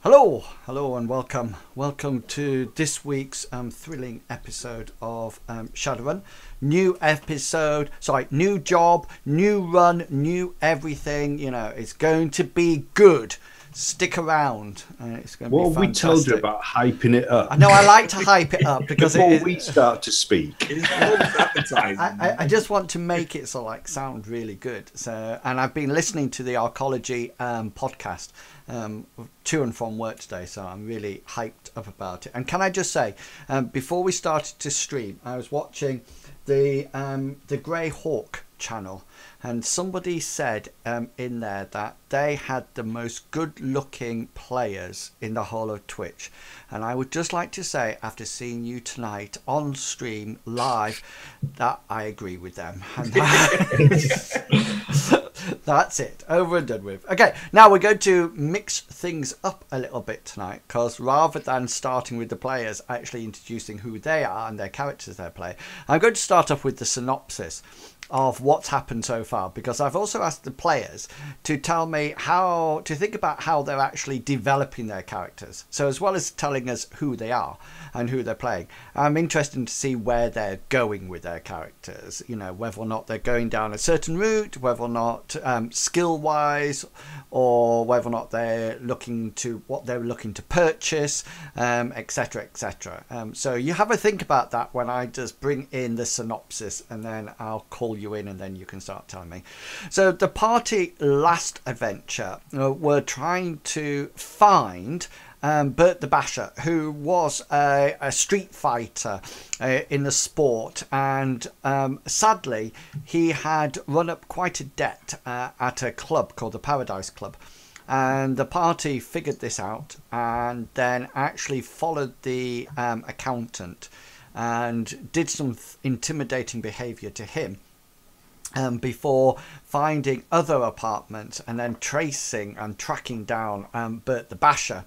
Hello, and welcome. Welcome to this week's thrilling episode of Shadowrun. New episode, new job, new run, new everything. You know, it's going to be good. Stick around. It's going to be fantastic. We told you about hyping it up. I know, I like to hype it up because before we start to speak. I just want to make it sound really good. So, and I've been listening to the Arcology podcast to and from work today, so I'm really hyped up about it. And can I just say, before we started to stream, I was watching the Grey Hawk channel, and somebody said in there that they had the most good looking players in the whole of Twitch. And I would just like to say, after seeing you tonight on stream live, that I agree with them. And that's it, over and done with. Okay, now we're going to mix things up a little bit tonight, because rather than starting with the players actually introducing who they are and their characters they play, I'm going to start off with the synopsis of what's happened so far, because I've also asked the players to tell me to think about how they're actually developing their characters. So as well as telling us who they are and who they're playing, I'm interested to see where they're going with their characters, you know, whether or not they're going down a certain route, whether or not skill wise, or whether or not they're looking to purchase, etc, etc. So you have a think about that when I just bring in the synopsis, and then I'll call you in and then you can start telling me. So the party last adventure were trying to find Bert the Basher, who was a street fighter in the sport, and sadly he had run up quite a debt at a club called the Paradise Club. And the party figured this out and then actually followed the accountant and did some intimidating behaviour to him before finding other apartments and then tracing and tracking down Bert the Basher.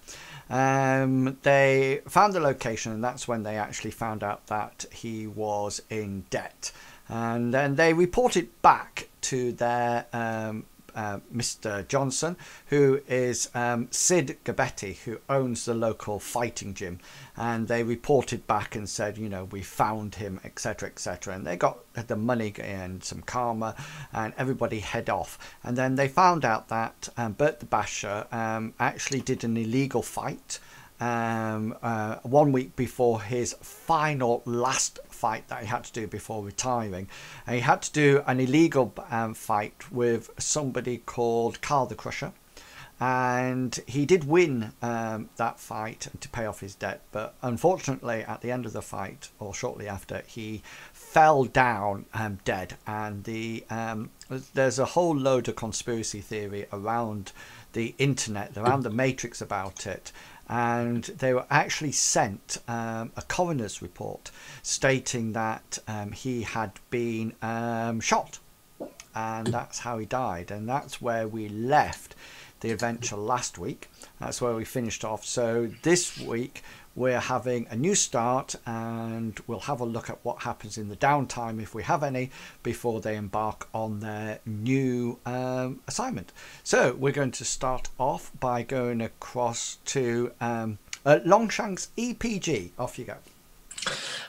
They found the location, and that's when they actually found out that he was in debt. And then they reported back to their Mr. Johnson, who is Sid Gabetti, who owns the local fighting gym, and they reported back and said, you know, we found him, etc, etc, and they got the money and some karma, and everybody head off. And then they found out that Bert the Basher actually did an illegal fight 1 week before his last fight that he had to do before retiring. And he had to do an illegal fight with somebody called Carl the Crusher, and he did win that fight to pay off his debt, but unfortunately at the end of the fight, or shortly after, he fell down dead. And there's a whole load of conspiracy theory around the internet, around the Matrix about it. And they were actually sent a coroner's report stating that he had been shot, and that's how he died. And that's where we left the adventure last week. That's where we finished off. So this week we're having a new start, and we'll have a look at what happens in the downtime, if we have any, before they embark on their new assignment. So we're going to start off by going across to Longshank's EPG. Off you go.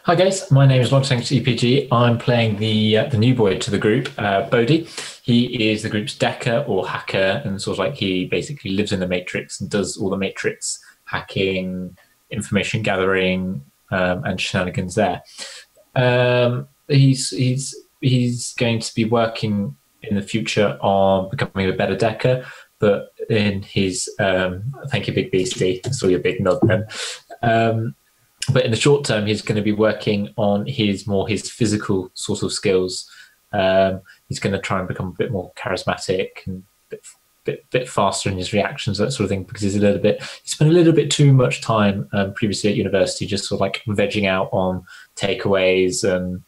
Hi guys, my name is Longshank's EPG. I'm playing the new boy to the group, Bodhi. He is the group's decker or hacker, and sort of like he basically lives in the Matrix and does all the Matrix hacking, information gathering, and shenanigans there. He's going to be working in the future on becoming a better decker, but in his thank you, Big Beastie. I saw your big nod then. But in the short term, he's going to be working on his physical sort of skills. He's going to try and become a bit more charismatic and bit faster in his reactions, that sort of thing, because he spent a little bit too much time previously at university just sort of like vegging out on takeaways and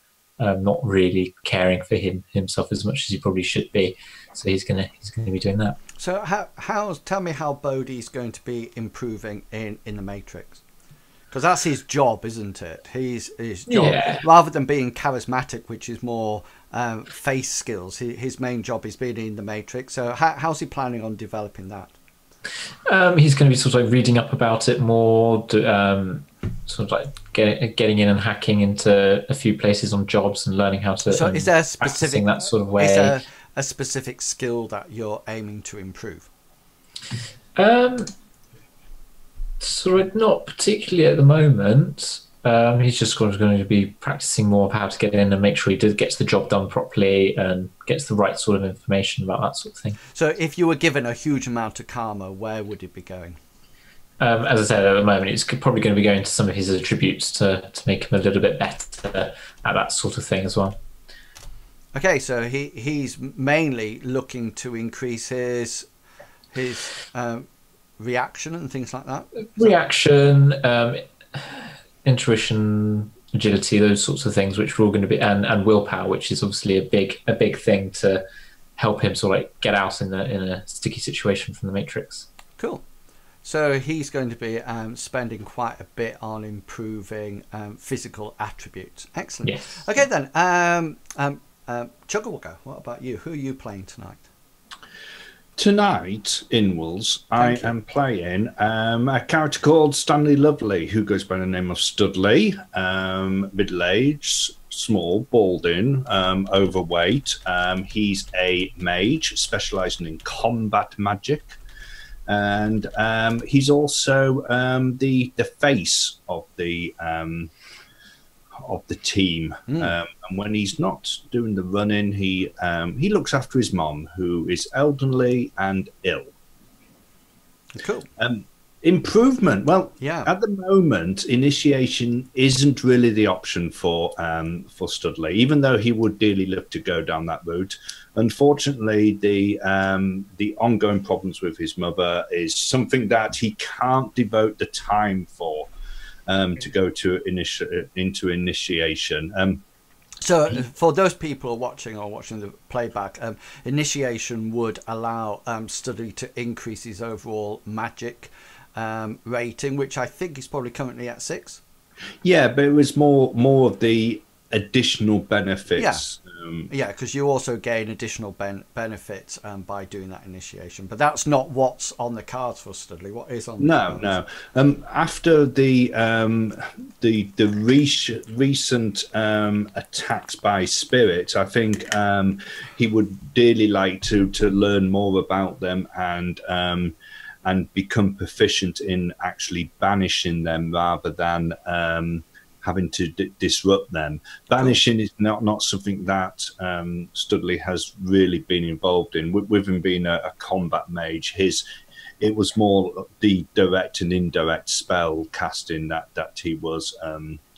not really caring for himself as much as he probably should be. So he's going to be doing that. So tell me how Bodhi's going to be improving in the Matrix. Because that's his job, isn't it? His job, yeah. Rather than being charismatic, which is more face skills, his main job is being in the Matrix. So how's he planning on developing that? He's going to be sort of like reading up about it more, sort of like getting in and hacking into a few places on jobs and learning how to. So, is there a specific that sort of way? Is there a specific skill that you're aiming to improve? Sort of not particularly at the moment. He's just going to be practicing more of how to get in and make sure he gets the job done properly and gets the right sort of information about that sort of thing. So if you were given a huge amount of karma, where would it be going? As I said, at the moment, it's probably going to be going to some of his attributes to make him a little bit better at that sort of thing as well. Okay, so he's mainly looking to increase his reaction and things like that. Reaction, intuition, agility, those sorts of things, which are all going to be, and willpower, which is obviously a big thing to help him sort of like get out in a sticky situation from the Matrix. Cool. So he's going to be spending quite a bit on improving physical attributes. Excellent. Yes. Okay then, Chugawugga, what about you? Who are you playing tonight? Tonight, in Wolves, I am playing a character called Stanley Lovely, who goes by the name of Studley, middle-aged, small, balding, overweight. He's a mage specialising in combat magic. And he's also the face of the team. And when he's not doing the running, he looks after his mom, who is elderly and ill. Cool. Improvement. Well, yeah. At the moment, initiation isn't really the option for Studley, even though he would dearly love to go down that route. Unfortunately, the ongoing problems with his mother is something that he can't devote the time for to go to into initiation. So for those people watching the playback, initiation would allow Studley to increase his overall magic rating, which I think is probably currently at 6. Yeah, but it was more of the additional benefits. Yeah, because you also gain additional benefits by doing that initiation. But that's not what's on the cards for Studley. What is on the cards? No. After the recent attacks by spirits, I think he would dearly like to learn more about them and become proficient in actually banishing them rather than having to disrupt them. Banishing is not something that Studley has really been involved in. With him being a combat mage, it was more the direct and indirect spell casting that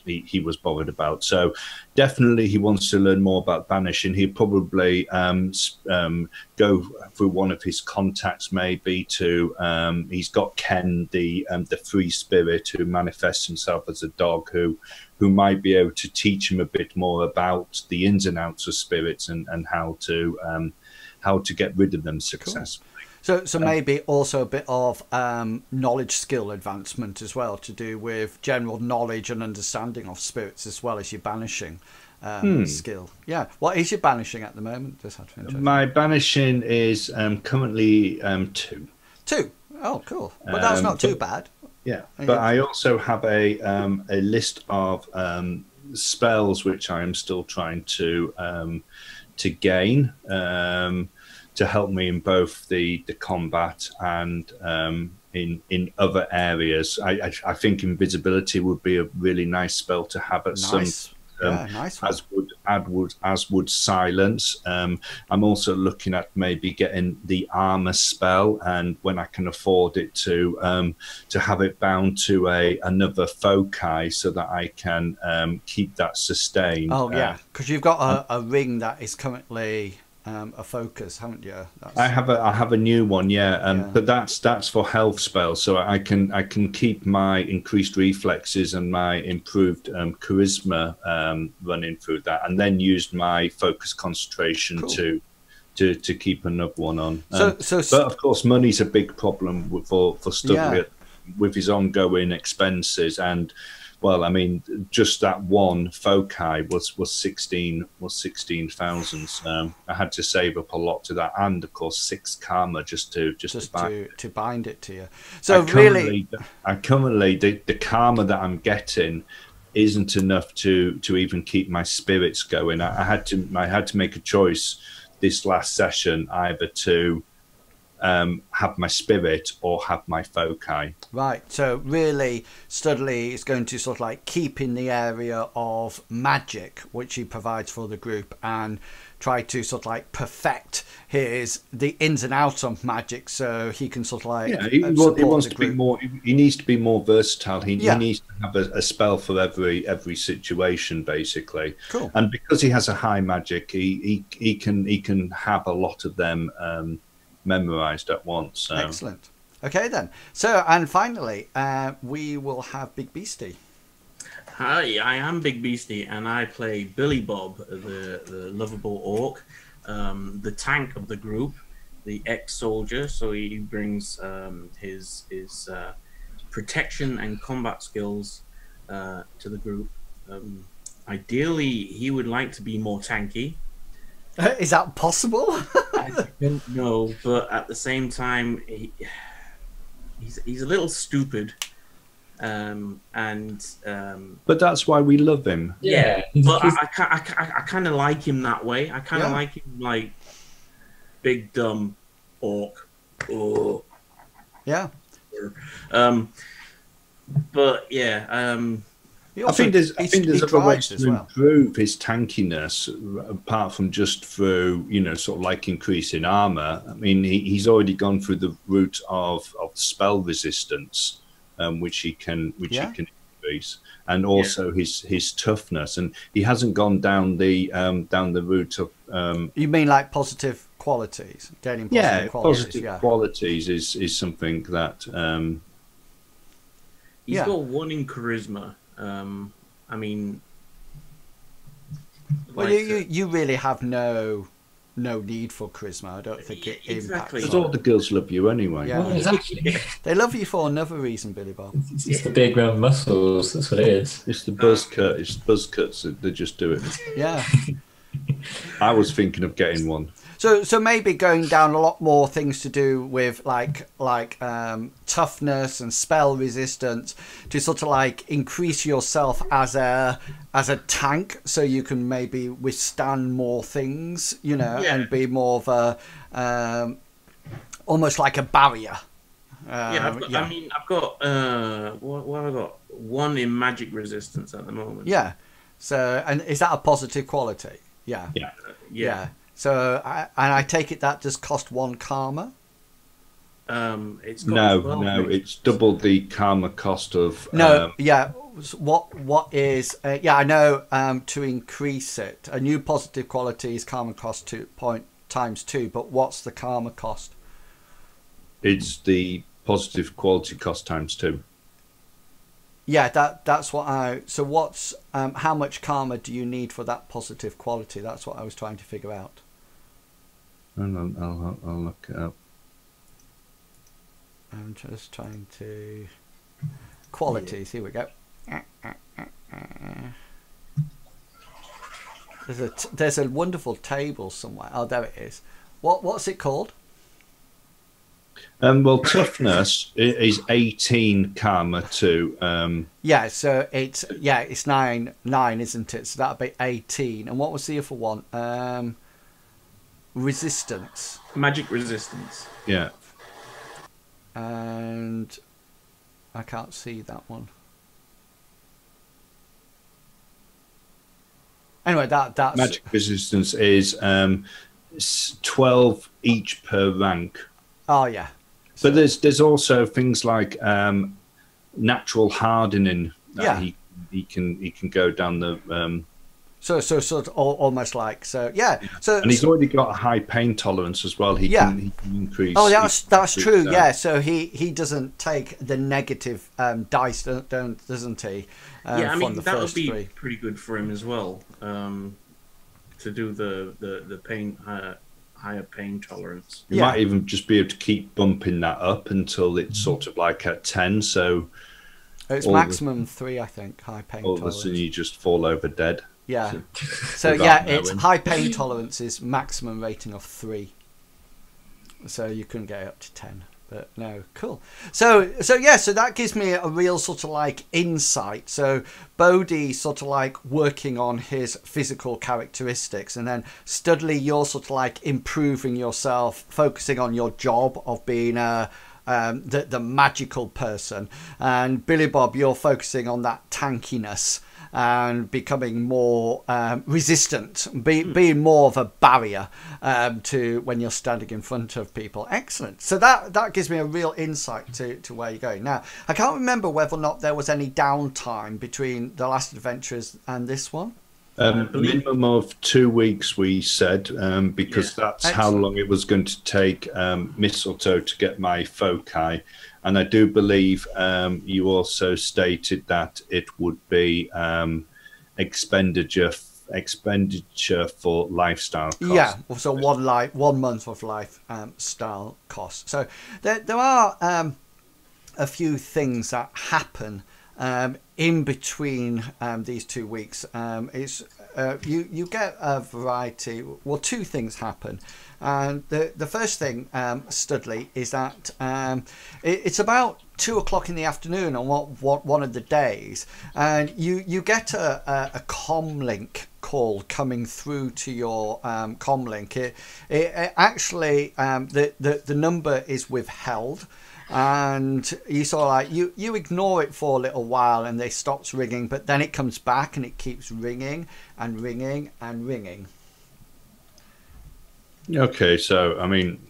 he was bothered about. So definitely he wants to learn more about banishing. He'd probably go through one of his contacts, maybe to he's got Ken, the free spirit who manifests himself as a dog, who might be able to teach him a bit more about the ins and outs of spirits and how to get rid of them successfully. Cool. So maybe also a bit of knowledge skill advancement as well, to do with general knowledge and understanding of spirits as well as your banishing skill. Yeah. What is your banishing at the moment? My banishing is currently 2. 2? Oh, cool. But that's not too bad. Yeah. But I also have a list of spells which I am still trying to gain. To help me in both the combat and in other areas. I think invisibility would be a really nice spell to have at nice as would silence. I'm also looking at maybe getting the armor spell, and when I can afford it to have it bound to another foci so that I can keep that sustained. Oh yeah, because you've got a ring that is currently a focus, haven't you? I have a new one, but that's for health spells, so I can keep my increased reflexes and my improved charisma running through that, and then use my focus concentration to keep another one on. But of course, money's a big problem for Studley with his ongoing expenses, and Well, I mean, just that one foci was 16,000. I had to save up a lot to that, and of course 6 karma just to bind it to you. So really, currently the karma that I'm getting isn't enough to even keep my spirits going. I had to make a choice this last session, either to have my spirit or have my foci. Right, so really Studley is going to sort of like keep in the area of magic which he provides for the group, and try to sort of like perfect the ins and outs of magic, so he can sort of like he wants to be more. He needs to be more versatile. He needs to have a spell for every situation, basically. Cool. And because he has a high magic, he can have a lot of them memorized at once. So. Excellent. Okay then. So, and finally, we will have Big Beastie. Hi, I am Big Beastie, and I play Billy Bob, the lovable orc, the tank of the group, the ex-soldier. So he brings his protection and combat skills to the group. Ideally, he would like to be more tanky. Is that possible? I don't know, but at the same time, he's a little stupid, but that's why we love him. Yeah, but I kind of like him that way. I kind of like him like big dumb orc. Oh, yeah. But yeah. I think there's other ways to improve his tankiness, apart from just through, sort of like increasing armor. I mean, he's already gone through the route of spell resistance, which he can increase, and also his toughness. And he hasn't gone down the route of. You mean like positive qualities? Gaining positive qualities. Positive qualities is something that. He's got 1 in charisma. I mean, well, you really have no need for charisma. I don't think it impacts. Because all the girls love you anyway. Yeah, well, exactly. They love you for another reason, Billy Bob. It's the big round muscles. That's what it is. It's the buzz cut. It's buzz cuts. They just do it. Yeah. I was thinking of getting one. So maybe going down a lot more things to do with like toughness and spell resistance, to sort of like increase yourself as a tank, so you can maybe withstand more things, and be more of a almost like a barrier. I mean, I've got what have I got? 1 in magic resistance at the moment. Yeah. So, and is that a positive quality? Yeah. Yeah. So, I take it that does cost 1 karma? It's got no, it's double the karma cost of. What is? I know. To increase it, a new positive quality is karma cost times 2. But what's the karma cost? It's the positive quality cost times 2. Yeah, that's what I. So what's how much karma do you need for that positive quality? That's what I was trying to figure out. I'll look it up. I'm just trying to qualities. Here we go. There's a wonderful table somewhere. Oh, there it is. What's it called? Well, toughness is 18 karma to. Yeah, so it's 9, isn't it? So that'd be 18. And what was the other one? Resistance. Magic resistance. Yeah. And I can't see that one. Anyway, that's magic resistance is 12 each per rank. Oh yeah. So, but there's also things like natural hardening that he can go down the. So sort of almost like so. And he's already got a high pain tolerance as well. He can increase. Oh, that's true. Yeah. So he doesn't take the negative dice, doesn't he? I mean that would be pretty good for him as well. To do the pain. Higher pain tolerance. You might even just be able to keep bumping that up until it's sort of like at 10. So It's All maximum 3, I think. High pain All of a tolerance. sudden, you just fall over dead. Yeah. So Without it's knowing. high pain tolerance is maximum rating of 3. So you couldn't get it up to 10. But no, cool. So that gives me a real sort of like insight. So Bodhi sort of like working on his physical characteristics, and then Studley, you're sort of like improving yourself, focusing on your job of being the magical person, and Billy Bob, you're focusing on that tankiness and becoming more resistant, being more of a barrier to when you're standing in front of people. Excellent. So that gives me a real insight to where you're going. Now, I can't remember whether or not there was any downtime between The Last Adventures and this one. Minimum of 2 weeks, we said, because that's how Excellent. long it was going to take Mistletoe to get my foci. And I do believe you also stated that it would be expenditure for lifestyle costs. Yeah, so 1 month of lifestyle costs. So there are a few things that happen in between these 2 weeks. It's you get a variety. Well, 2 things happen, and the first thing, Studley, is that it's about 2 o'clock in the afternoon on what one of the days, and you get a comlink call coming through to your comlink. It actually the number is withheld. And you sort of like you ignore it for a little while, and they stops ringing, but then it comes back and it keeps ringing and ringing and ringing. Okay, so I mean,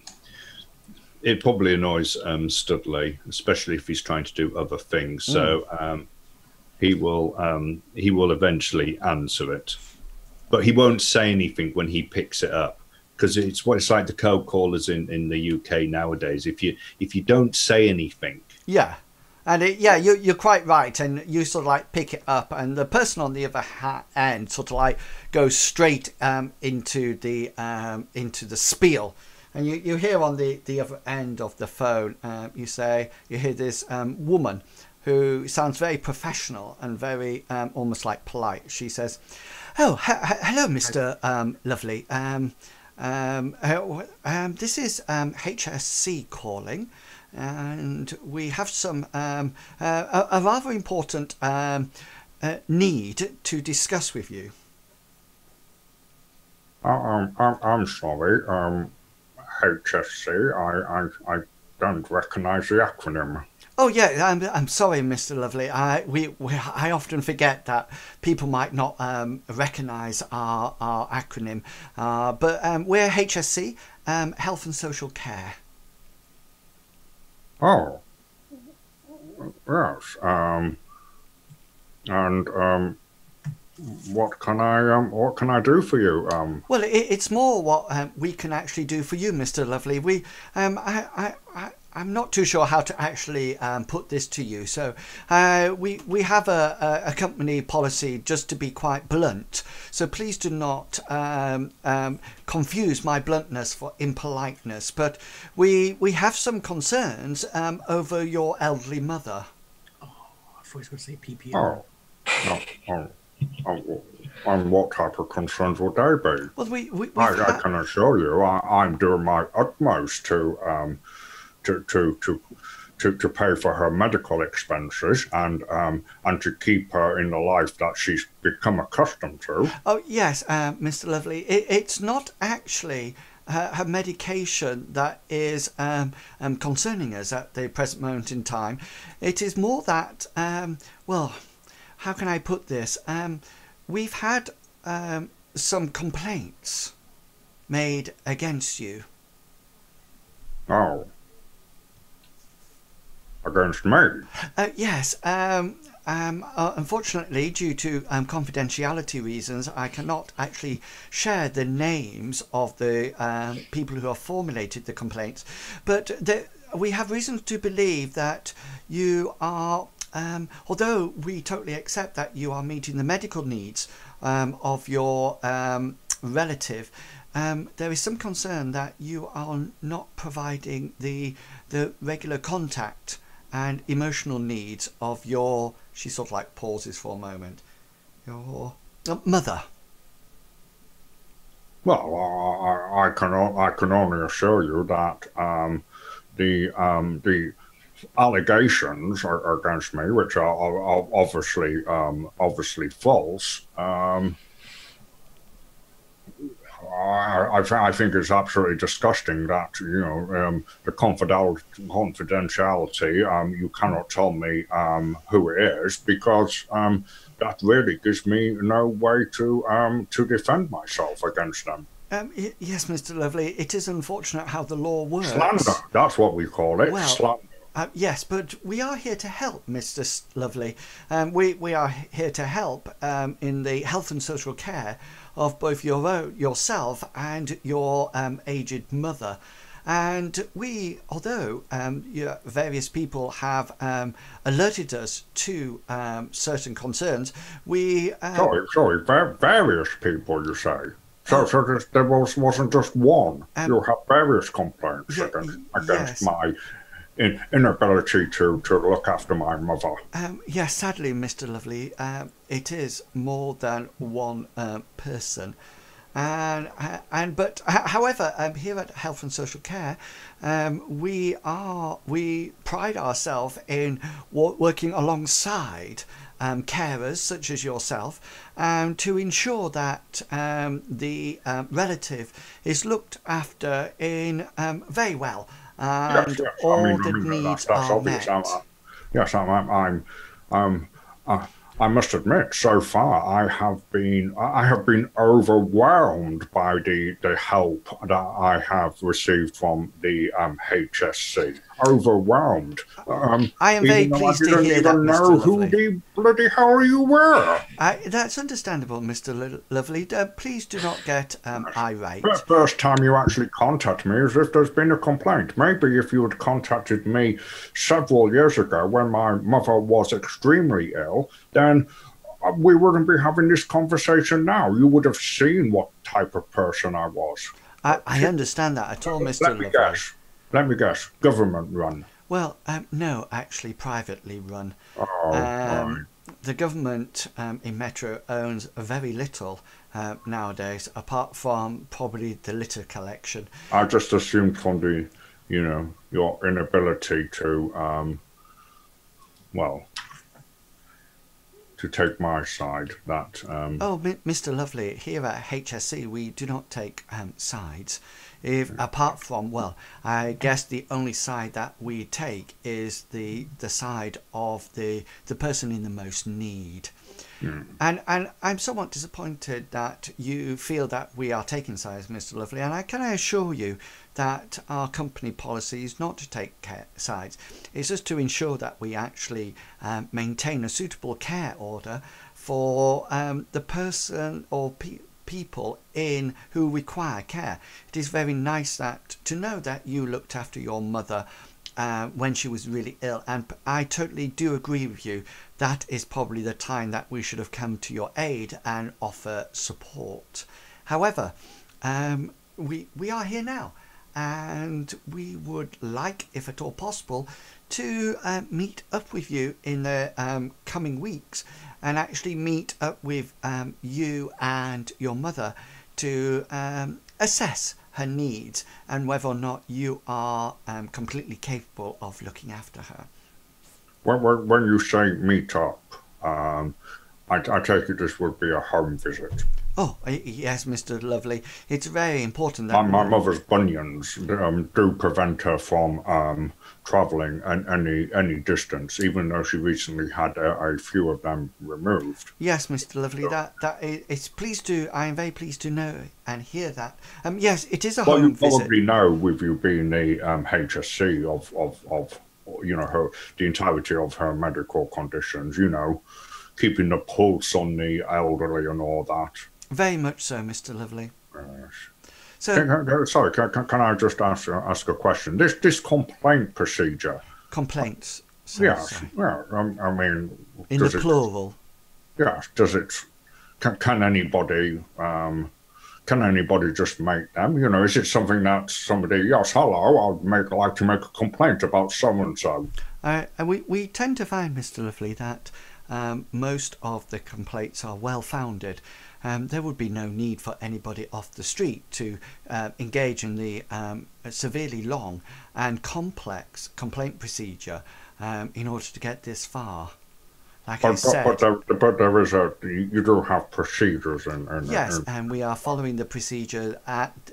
it probably annoys Studley, especially if he's trying to do other things. So he will eventually answer it, but he won't say anything when he picks it up. Because it's like the cold callers in the UK nowadays. If you don't say anything, yeah, and you're quite right, and you sort of like pick it up, and the person on the other end sort of like goes straight into the spiel, and you hear on the other end of the phone, you hear this woman who sounds very professional and very almost like polite. She says, "Oh, hello, Mr. Lovely. This is HSC calling, and we have some a rather important need to discuss with you." I'm sorry, HSC. I don't recognise the acronym. Oh yeah, I'm sorry, Mr. Lovely. I often forget that people might not recognise our acronym, but we're HSC, Health and Social Care. Oh, yes. And what can I do for you? Well, it's more what we can actually do for you, Mr. Lovely. I'm not too sure how to actually put this to you. So we have a company policy, just to be quite blunt. So please do not confuse my bluntness for impoliteness. But we have some concerns over your elderly mother. Oh, I thought he was going to say PPO. And what type of concerns would they be? Well, I can assure you, I'm doing my utmost to pay for her medical expenses and to keep her in the life that she's become accustomed to. Oh yes, Mr. Lovely. It's not actually her medication that is concerning us at the present moment in time. It is more that, well, how can I put this? We've had some complaints made against you. Oh. Against me? Yes. Unfortunately, due to confidentiality reasons, I cannot actually share the names of the people who have formulated the complaints. But we have reason to believe that you are, although we totally accept that you are meeting the medical needs of your relative, there is some concern that you are not providing the regular contact and emotional needs of your, she sort of like pauses for a moment, your mother? Well, I can only assure you that the allegations against me, which are obviously false, I think it's absolutely disgusting that the confidentiality. You cannot tell me who it is, because that really gives me no way to defend myself against them. Yes, Mr. Lovely, it is unfortunate how the law works. Slander, that's what we call it. Well, slander. Yes, but we are here to help, Mr. Lovely. We are here to help in the health and social care of both yourself and your aged mother. And we, although various people have alerted us to certain concerns, we... Sorry, various people, you say? So there wasn't just one. You have various complaints against my inability to look after my mother. Yes, sadly, Mr. Lovely, it is more than one person. But however, here at Health and Social Care, we pride ourselves in working alongside carers such as yourself, to ensure that the relative is looked after in very well, and all the needs are met. Yes, I must admit, so far I have been overwhelmed by the help that I have received from the HSC. Overwhelmed. I am very pleased to hear that, Mr. Lovely. I didn't even know who the bloody hell you were. That's understandable, Mr. Lovely. Please do not get irate. The first time you actually contacted me is if there's been a complaint. Maybe if you had contacted me several years ago when my mother was extremely ill, then we wouldn't be having this conversation now. You would have seen what type of person I was. I understand that at all, Mr. Lovely. Let me guess. Government run? Well, no, actually privately run. Right. The government in Metro owns very little nowadays, apart from probably the litter collection. I just assumed from the, your inability to, to take my side that... Mr. Lovely, here at HSC we do not take sides. Apart from, I guess the only side that we take is the side of the person in the most need. And I'm somewhat disappointed that you feel that we are taking sides, Mr. Lovely, and can I assure you that our company policy is not to take sides. It's just to ensure that we actually maintain a suitable care order for the person or people in who require care. It is very nice to know that you looked after your mother when she was really ill, and I totally do agree with you. That is probably the time that we should have come to your aid and offer support. However, we are here now, and we would like, if at all possible, to meet up with you in the coming weeks and actually meet up with you and your mother to assess her needs and whether or not you are completely capable of looking after her. When you say meet up, I take it this would be a home visit. Oh, yes, Mr. Lovely. It's very important that... My mother's bunions do prevent her from travelling any distance, even though she recently had a few of them removed. Yes, Mr. Lovely, I am very pleased to know and hear that. Yes, it is a home visit. You probably know, with you being the HSC of the entirety of her medical conditions, keeping the pulse on the elderly and all that. Very much so, Mr. Lovely. Yes. So, sorry, can I just ask a question? This complaint procedure. Complaints. Yes. Yeah. I mean. In the plural. Yes. Does it? Can anybody? Can anybody just make them? Is it something that somebody? Yes. Hello. I'd like to make a complaint about so and so. And we tend to find, Mr. Lovely, that most of the complaints are well founded. There would be no need for anybody off the street to engage in the severely long and complex complaint procedure in order to get this far. Like I said, but there is you do have procedures yes, and we are following the procedure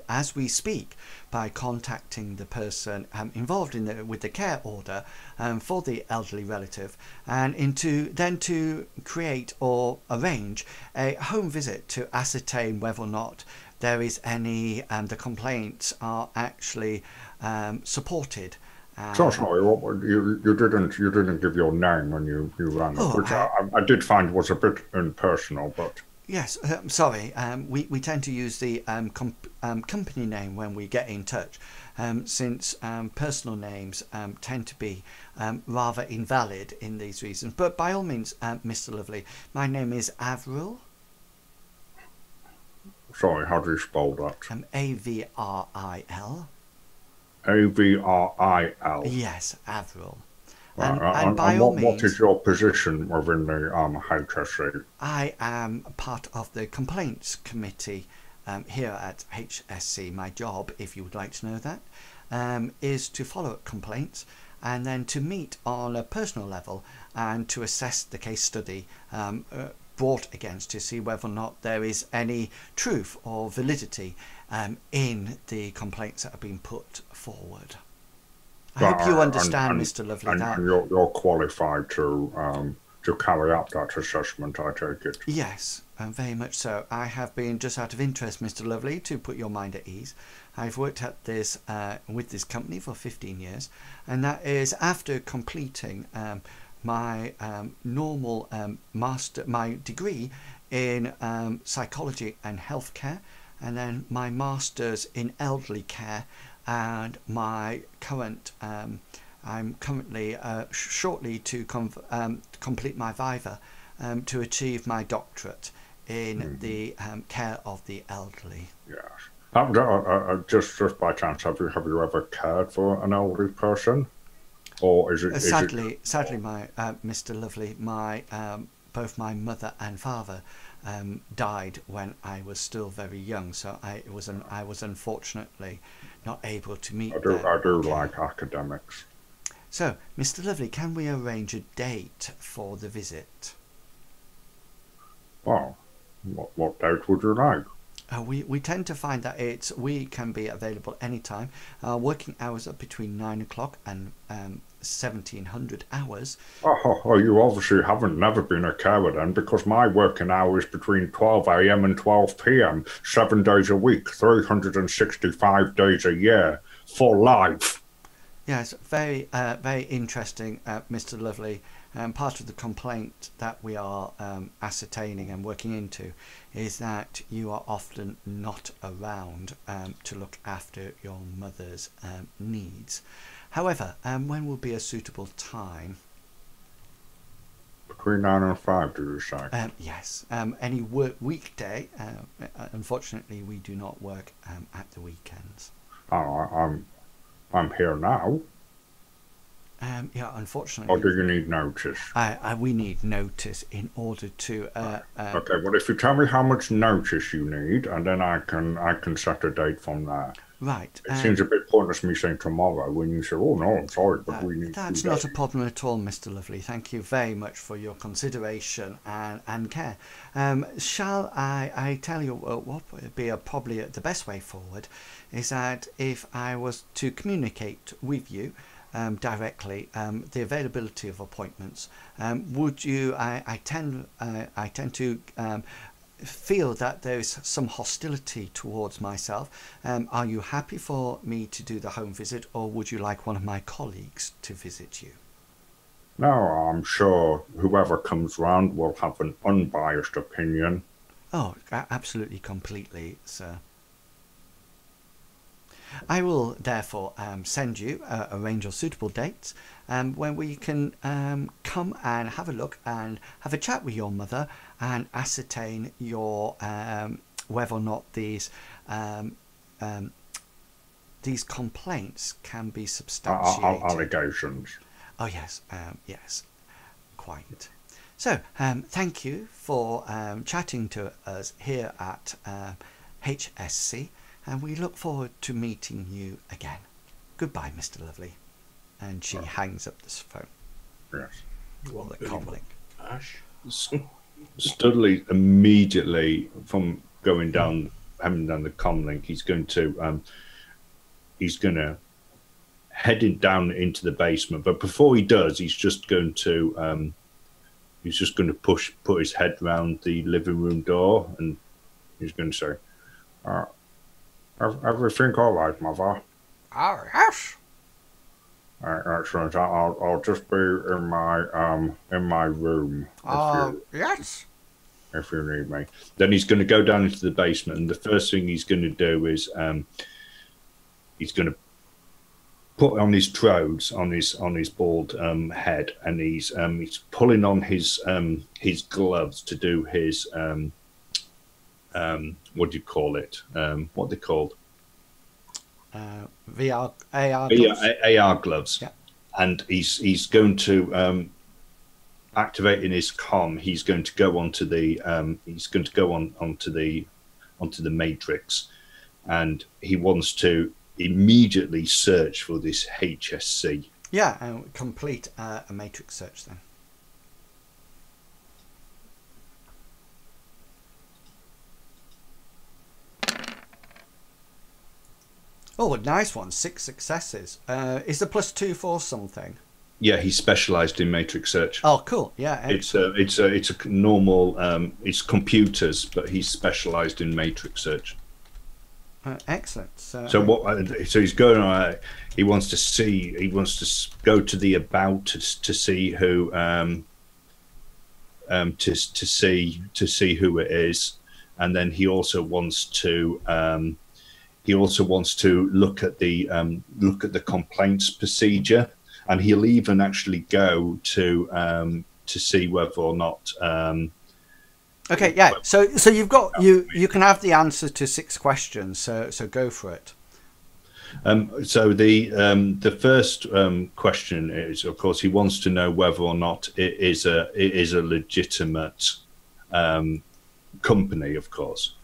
as we speak by contacting the person involved with the care order for the elderly relative, and then to create or arrange a home visit to ascertain whether or not there is any the complaints are actually supported. Sorry, you didn't give your name when you rang up, which I did find was a bit impersonal, but. Yes, sorry. We tend to use the company name when we get in touch, since personal names tend to be rather invalid in these reasons. But by all means, Mr. Lovely, my name is Avril. Sorry, how do you spell that? Avril. Avril. Yes, Avril. And by all means, what is your position within the HSC? I am part of the complaints committee here at HSC. My job, if you would like to know that, is to follow up complaints and then to meet on a personal level and to assess the case study brought against, to see whether or not there is any truth or validity in the complaints that have been put forward. I hope you understand, Mr. Lovely, that you're qualified to carry out that assessment, I take it. Yes, very much so. I have been, just out of interest, Mr. Lovely, to put your mind at ease, I've worked at this with this company for 15 years, and that is after completing my normal my degree in psychology and healthcare, and then my master's in elderly care, and my current I'm currently shortly to complete my viva to achieve my doctorate in the care of the elderly. Yes. Just by chance, have you ever cared for an elderly person, or is it? Sadly, my Mr. Lovely, my both my mother and father died when I was still very young, so I was unfortunately not able to meet them. I do like academics. So, Mr. Lovely, can we arrange a date for the visit? Well, what date would you like? We tend to find that we can be available anytime. Working hours are between 9 o'clock and 1700 hours. Oh, you obviously never been a carer then, because my working hours between 12 a.m. and 12 p.m. 7 days a week, 365 days a year, for life. Yes, very interesting, Mr. Lovely. Part of the complaint that we are ascertaining and working into is that you are often not around to look after your mother's needs. However, when will be a suitable time? Between 9 and 5, do you say? Yes. Any weekday. Unfortunately, we do not work at the weekends. Oh, I'm here now. Yeah, unfortunately. Or do you need notice? We need notice in order to. Okay, well, if you tell me how much notice you need, and then I can set a date from there. Right. It seems a bit pointless me saying tomorrow when you say, "Oh no, I'm sorry, but we need." That's not a problem at all, Mr. Lovely. Thank you very much for your consideration and care. Shall I tell you what would be probably the best way forward is that if I was to communicate with you directly the availability of appointments, would you? I tend to feel that there is some hostility towards myself. Are you happy for me to do the home visit, or would you like one of my colleagues to visit you? No, I'm sure whoever comes round will have an unbiased opinion. Oh, absolutely, completely, sir. I will therefore send you a range of suitable dates when we can come and have a look and have a chat with your mother and ascertain your whether or not these complaints can be substantiated. Allegations. Oh yes, yes, quite. So, thank you for chatting to us here at HSC, and we look forward to meeting you again. Goodbye, Mr. Lovely. And she hangs up this phone. Yes. Or the comlink. Ash. Studley immediately, from going down, having done the comlink, he's going to heading down into the basement. But before he does, he's just going to put his head round the living room door, and he's going to say, Everything all right, Mother? Oh, yes. Excellent. I'll just be in my room. Yes. If you need me. then he's going to go down into the basement, and the first thing he's going to do is he's going to put on his trodes on his bald head, and he's pulling on his gloves to do his what do you call it? What are they called? VR, AR gloves. AR gloves. Yeah. And he's going to activating his comm. He's going to go onto the onto the matrix, and he wants to immediately search for this HSC. Yeah, and complete a matrix search then. Oh, a nice one. 6 successes. Is the +2 for something? Yeah, he's specialised in matrix search. Oh, cool. Yeah. It's a normal. It's computers, but he's specialised in matrix search. Excellent. So he's going on. He wants to see. He wants to go to the about to see who. To see who it is, and then he also wants to. He also wants to look at the complaints procedure, and he'll even actually go to see whether or not. Okay, yeah. So you've got you can have the answer to 6 questions. So go for it. So the first question is, of course, he wants to know whether or not it is a legitimate company, of course.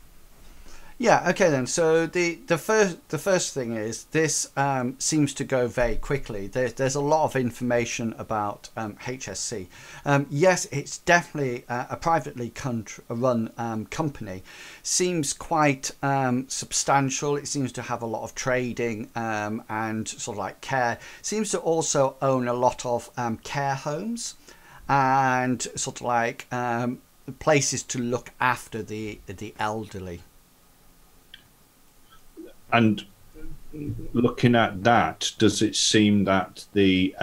Yeah. Okay then. So the first thing is this seems to go very quickly. There's a lot of information about HSC. Yes, it's definitely a privately run company. Seems quite substantial. It seems to have a lot of trading and sort of like care. Seems to also own a lot of care homes and sort of like places to look after the elderly. And looking at that, does it seem that the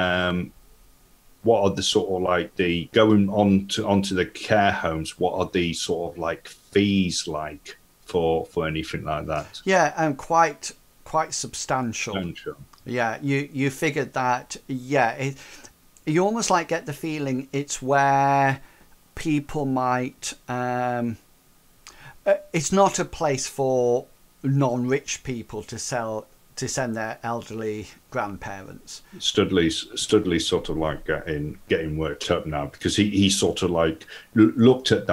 what are the sort of like the going onto the care homes? What are the sort of like fees like for anything like that? Yeah, and quite substantial. Yeah, you figured that. Yeah, you almost like get the feeling it's where people might. It's not a place for non-rich people to send their elderly grandparents. Studley's sort of like getting worked up now, because he sort of like looked at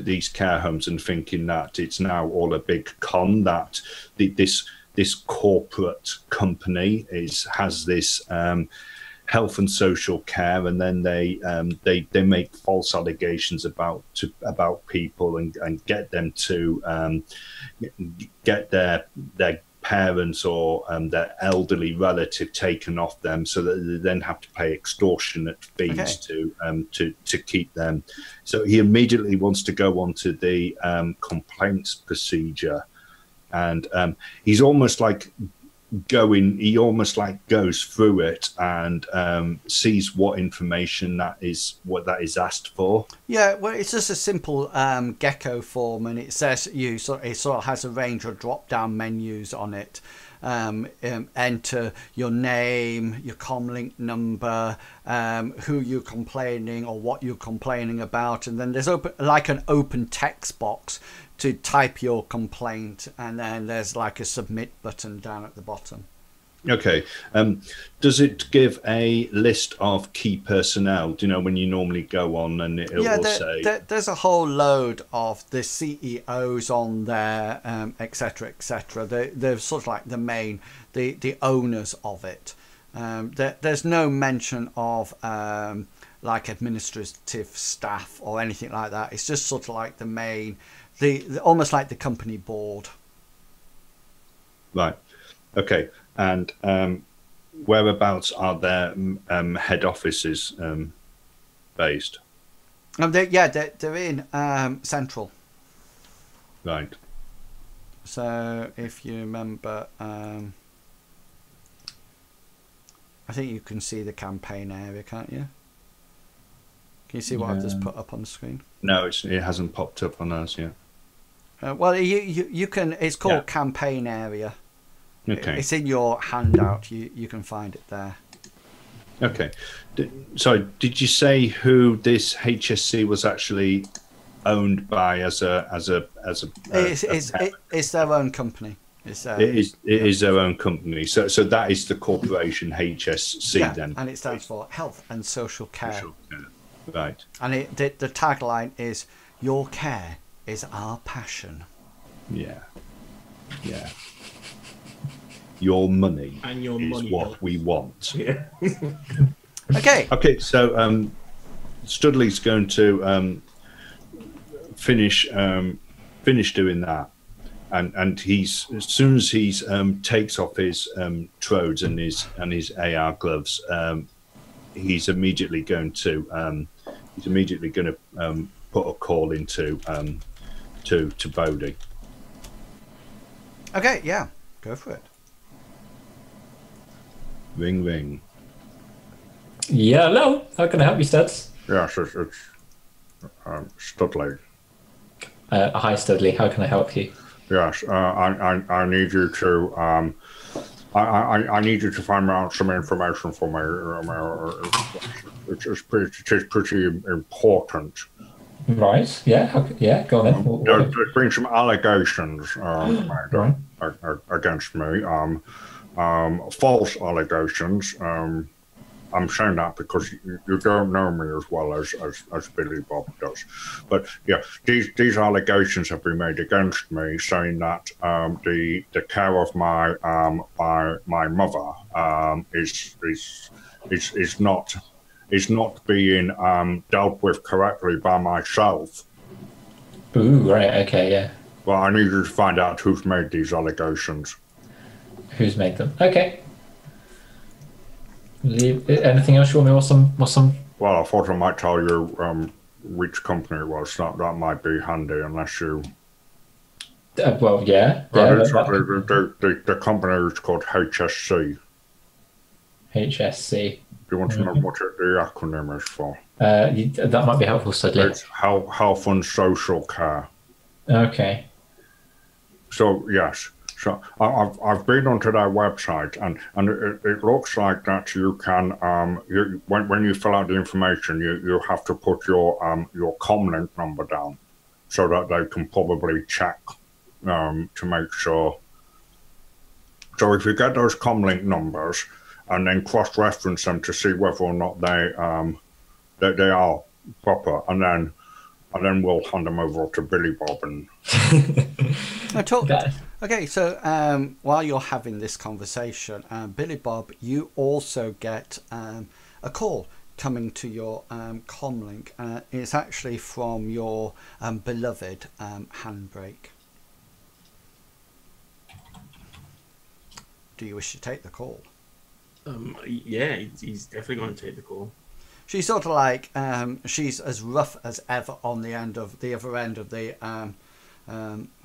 these care homes and thinking that it's now all a big con, that this corporate company has this health and social care, and then they make false allegations about people and get them to get their parents or their elderly relative taken off them, so that they then have to pay extortionate fees to keep them. So he immediately wants to go onto the complaints procedure, and he's almost like goes through it and sees what information that is asked for. Yeah, well, it's just a simple gecko form, and it says it sort of has a range of drop down menus on it. Enter your name, your comlink number, who you're complaining or what you're complaining about, and then there's an open text box to type your complaint, and then there's like a submit button down at the bottom. Okay. Does it give a list of key personnel? Do you know when you normally go on and it will say? There's a whole load of the CEOs on there, etc., etc. They're sort of like the main, the owners of it. There's no mention of like administrative staff or anything like that. It's just sort of like the main, almost like the company board. Right. Okay. And whereabouts are their head offices based? They're in Central. Right. So if you remember, I think you can see the campaign area, can't you? Can you see what I've just put up on the screen? No, it hasn't popped up on us yet. Well, you can. It's called campaign area. Okay. It's in your handout. You can find it there. Okay. Sorry, did you say who this HSC was actually owned by as a It's their own company. It is their own company. So that is the corporation HSC then. And it stands for Health and Social Care. Social care. Right. And the tagline is "Your care is our passion." Yeah. Yeah. Your money and your is money what we want. Yeah. Okay. Okay, so Studley's going to finish doing that, and he's as soon as he's takes off his trodes and his AR gloves, he's immediately going to put a call into to Bodhi. Okay, yeah, go for it. Ring ring. Yeah, hello. How can I help you, Studs? Yes, it's Studley. Hi, Studley. How can I help you? Yes, I need you to I need you to find out some information for me. It's pretty important. Right. Yeah. Go on then. There's been some allegations Right. against me. False allegations. I'm saying that because you don't know me as well as Billy Bob does. But yeah, these allegations have been made against me, saying that the care of my mother is not being dealt with correctly by myself. Ooh, right. Okay. Yeah. Well, I need you to find out who's made these allegations. Who's made them? Okay. Anything else you want me? What's some? Well, I thought I might tell you which company it was. That might be handy, unless you. Well, yeah. The company is called HSC. HSC. Do you want to know what the acronym is for? That might be helpful, Studley. It's Health and Social Care. Okay. So yes. So I've been onto their website, and it looks like that you can when you fill out the information, you have to put your comlink number down, so that they can probably check to make sure. So if you get those comlink numbers and then cross-reference them to see whether or not they are proper, and then we'll hand them over to Billy Bob and. Okay, so while you're having this conversation, Billy Bob, you also get a call coming to your comlink. It's actually from your beloved Handbrake. Do you wish to take the call? Yeah, he's definitely going to take the call. She's sort of like she's as rough as ever on the other end of the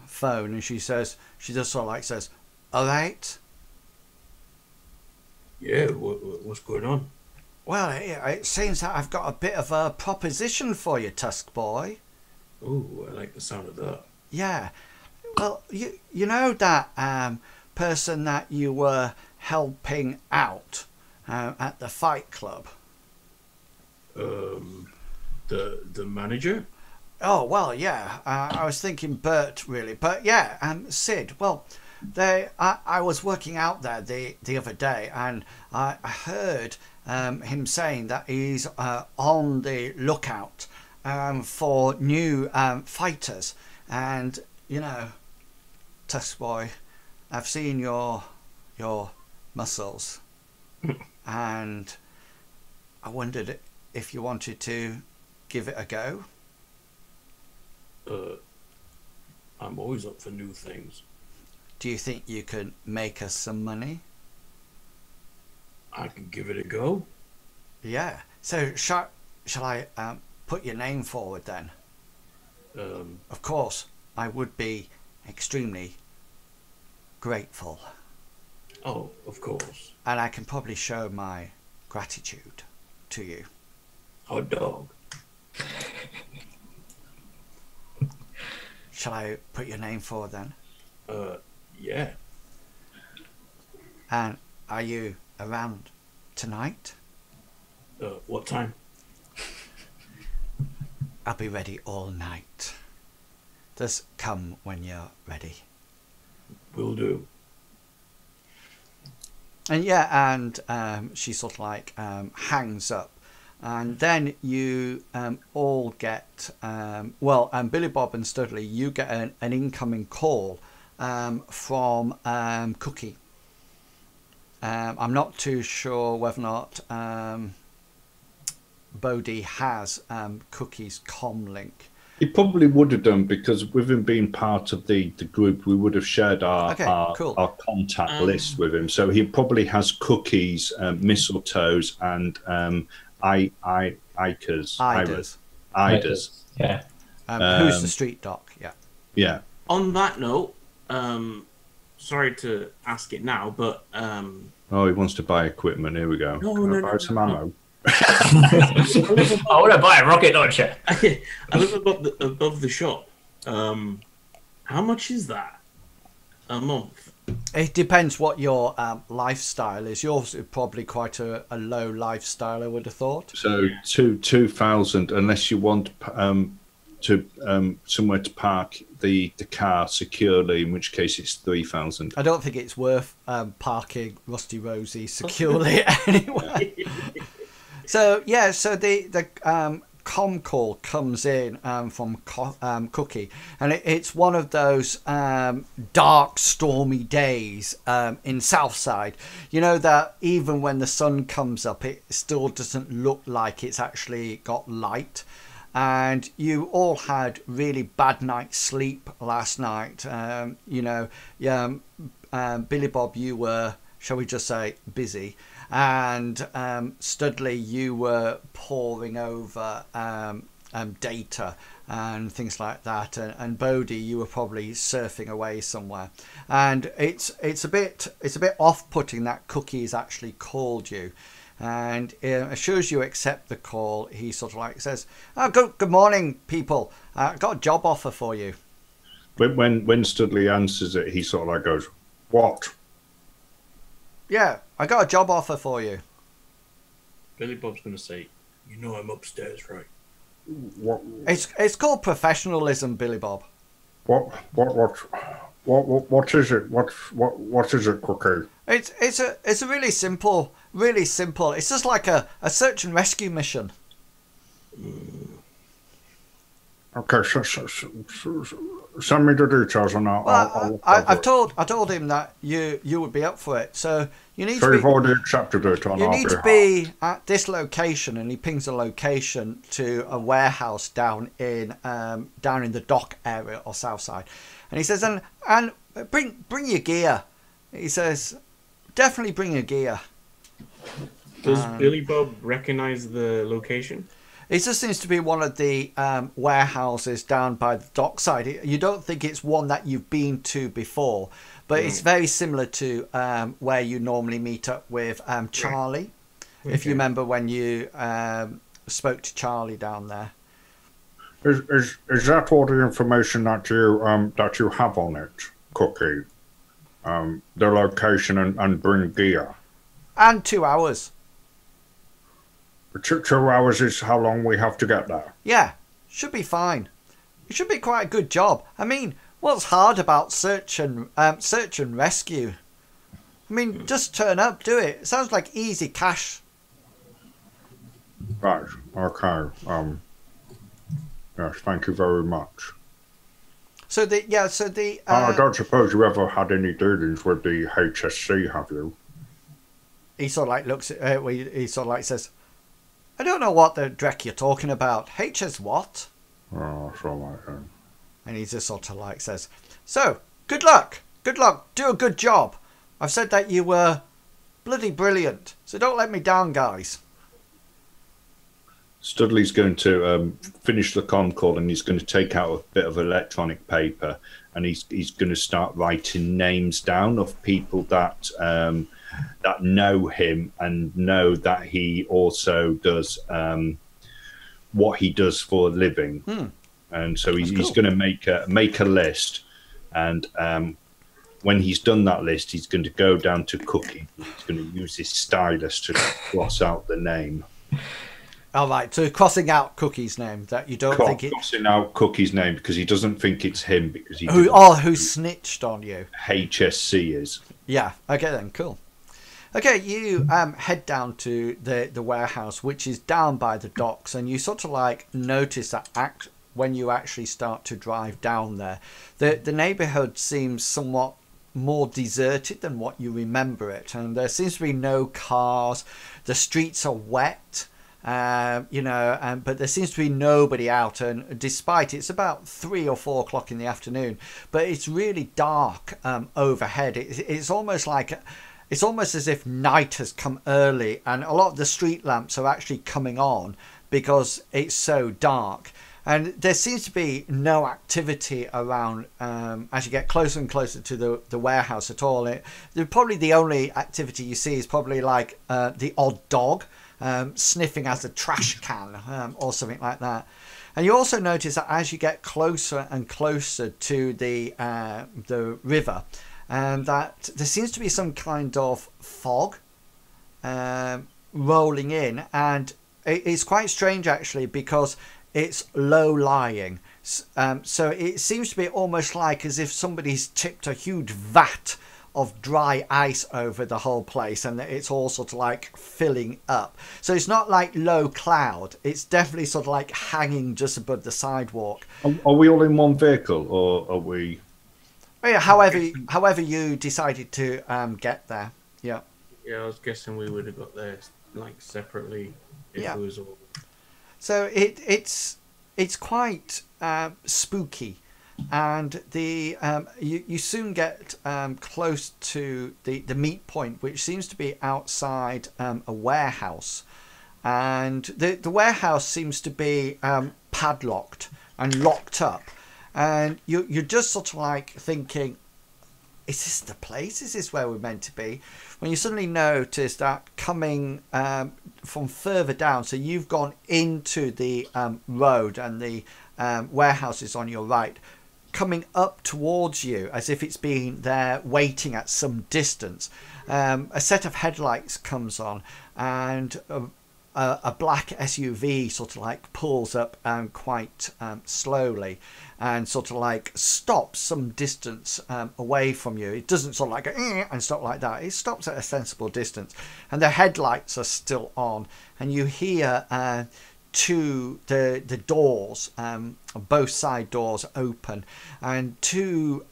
phone, and she just sort of like says, "All right." Yeah, what's going on? Well, it seems that I've got a bit of a proposition for you, Tusk Boy. Oh, I like the sound of that. Yeah. Well, you know that person that you were helping out at the fight club? The manager? Oh, well, yeah. I was thinking Bert, really. But, yeah, Sid. Well, I was working out there the other day, and I heard him saying that he's on the lookout for new fighters. And you know, Tusk Boy, I've seen your muscles, and I wondered if you wanted to give it a go. I'm always up for new things. Do you think you could make us some money? I can give it a go. Yeah. So shall I put your name forward then? Of course, I would be extremely grateful. Oh, of course. And I can probably show my gratitude to you. Hot dog. Shall I put your name forward then? Yeah. And are you around tonight? What time? I'll be ready all night. Just come when you're ready. Will do. And yeah, and she sort of like hangs up. And then you all get, Billy Bob and Studley, you get an incoming call from Cookie. I'm not too sure whether or not Bodhi has Cookie's comm link. He probably would have done, because with him being part of the group, we would have shared our contact list with him. So he probably has Cookies, Mistletoes, and Idas. Yeah. Who's the street doc? Yeah. Yeah. On that note, sorry to ask it now, but oh, he wants to buy equipment. Here we go. No, buy some ammo. I want to buy a rocket launcher. I live above the shop. How much is that a month? It depends what your lifestyle is. Yours is probably quite a low lifestyle, I would have thought. So 2,000, unless you want to somewhere to park the car securely, in which case it's 3,000. I don't think it's worth parking Rusty Rosie securely anyway. So yeah, so the comm call comes in from Cookie, and it's one of those dark, stormy days in Southside. You know that even when the sun comes up, it still doesn't look like it's actually got light. And you all had really bad night's sleep last night. Billy Bob, you were, shall we just say, busy. And Studley, you were poring over data and things like that, and Bodhi, you were probably surfing away somewhere. And it's a bit off-putting that Cookie's actually called you. And as soon as you accept the call, he sort of like says, "Oh, good morning, people. I've got a job offer for you." When Studley answers it, he sort of like goes, "What?" "Yeah, I got a job offer for you." Billy Bob's going to say, "You know I'm upstairs, right?" What? It's called professionalism, Billy Bob. What is it? What is it, Cookie? It's a really simple. It's just like a search and rescue mission. Okay, send me the details and I told him that you would be up for it. So you need so to be, you've already accepted it on you our need to behalf. be at this location, and he pings a location to a warehouse down in the dock area or south side. And he says, and bring your gear. He says, definitely bring your gear. Does Billy Bob recognize the location? It just seems to be one of the warehouses down by the dockside. You don't think it's one that you've been to before, but it's very similar to where you normally meet up with Charlie. Okay. If you remember when you spoke to Charlie down there. Is that all the information that you have on it, Cookie? The location and bring gear. And 2 hours. 2 hours is how long we have to get there. Yeah, should be fine. It should be quite a good job. I mean, What's hard about search and rescue? I mean, just turn up, do it. It sounds like easy cash. Right. Okay. Yes. Thank you very much. I I don't suppose you ever had any dealings with the HSC, have you? He sort of like looks at. He sort of like says, "I don't know what the dreck you're talking about. HS what?" Oh, that's all right then. And he just sort of like says, "So, good luck. Good luck. Do a good job. I've said that you were bloody brilliant. So don't let me down, guys." Studley's going to finish the con call, and he's going to take out a bit of electronic paper, and he's going to start writing names down of people that that know him and know that he also does what he does for a living. And so he's going to make a list, and when he's done that list, he's going to go down to Cookie. He's going to use his stylus to cross out the name. All right, so crossing out Cookie's name that you don't think it. Crossing out Cookie's name because he doesn't think it's him because he. Who snitched on you? HSC is. Yeah. Okay then. Cool. Okay, you head down to the warehouse, which is down by the docks, and you sort of like notice that when you actually start to drive down there, the neighborhood seems somewhat more deserted than what you remember it, and there seems to be no cars. The streets are wet. But there seems to be nobody out, and despite it's about 3 or 4 o'clock in the afternoon, but it's really dark overhead. It's almost as if night has come early, and a lot of the street lamps are actually coming on because it's so dark. And there seems to be no activity around as you get closer and closer to the warehouse at all. Probably the only activity you see is probably like the odd dog sniffing at a trash can or something like that. And you also notice that as you get closer and closer to the river, that there seems to be some kind of fog rolling in, and it's quite strange actually because it's low lying. So it seems to be almost like as if somebody's tipped a huge vat of dry ice over the whole place, and it's all sort of like filling up. So it's not like low cloud, it's definitely sort of like hanging just above the sidewalk. Are we all in one vehicle, or are we? Oh, yeah, however you decided to get there. Yeah I was guessing we would have got there like separately if it was all. So it's quite spooky. And you soon get close to the meet point, which seems to be outside a warehouse, and the warehouse seems to be padlocked and locked up, and you're just sort of like thinking, is this the place? Is this where we're meant to be? When you suddenly notice that coming from further down, so you've gone into the road and the warehouse is on your right. Coming up towards you as if it's been there waiting at some distance, a set of headlights comes on, and a black SUV sort of like pulls up quite slowly and sort of like stops some distance away from you. It doesn't sort of like go and stop like that. It stops at a sensible distance, and the headlights are still on, and you hear the doors, both side doors open, and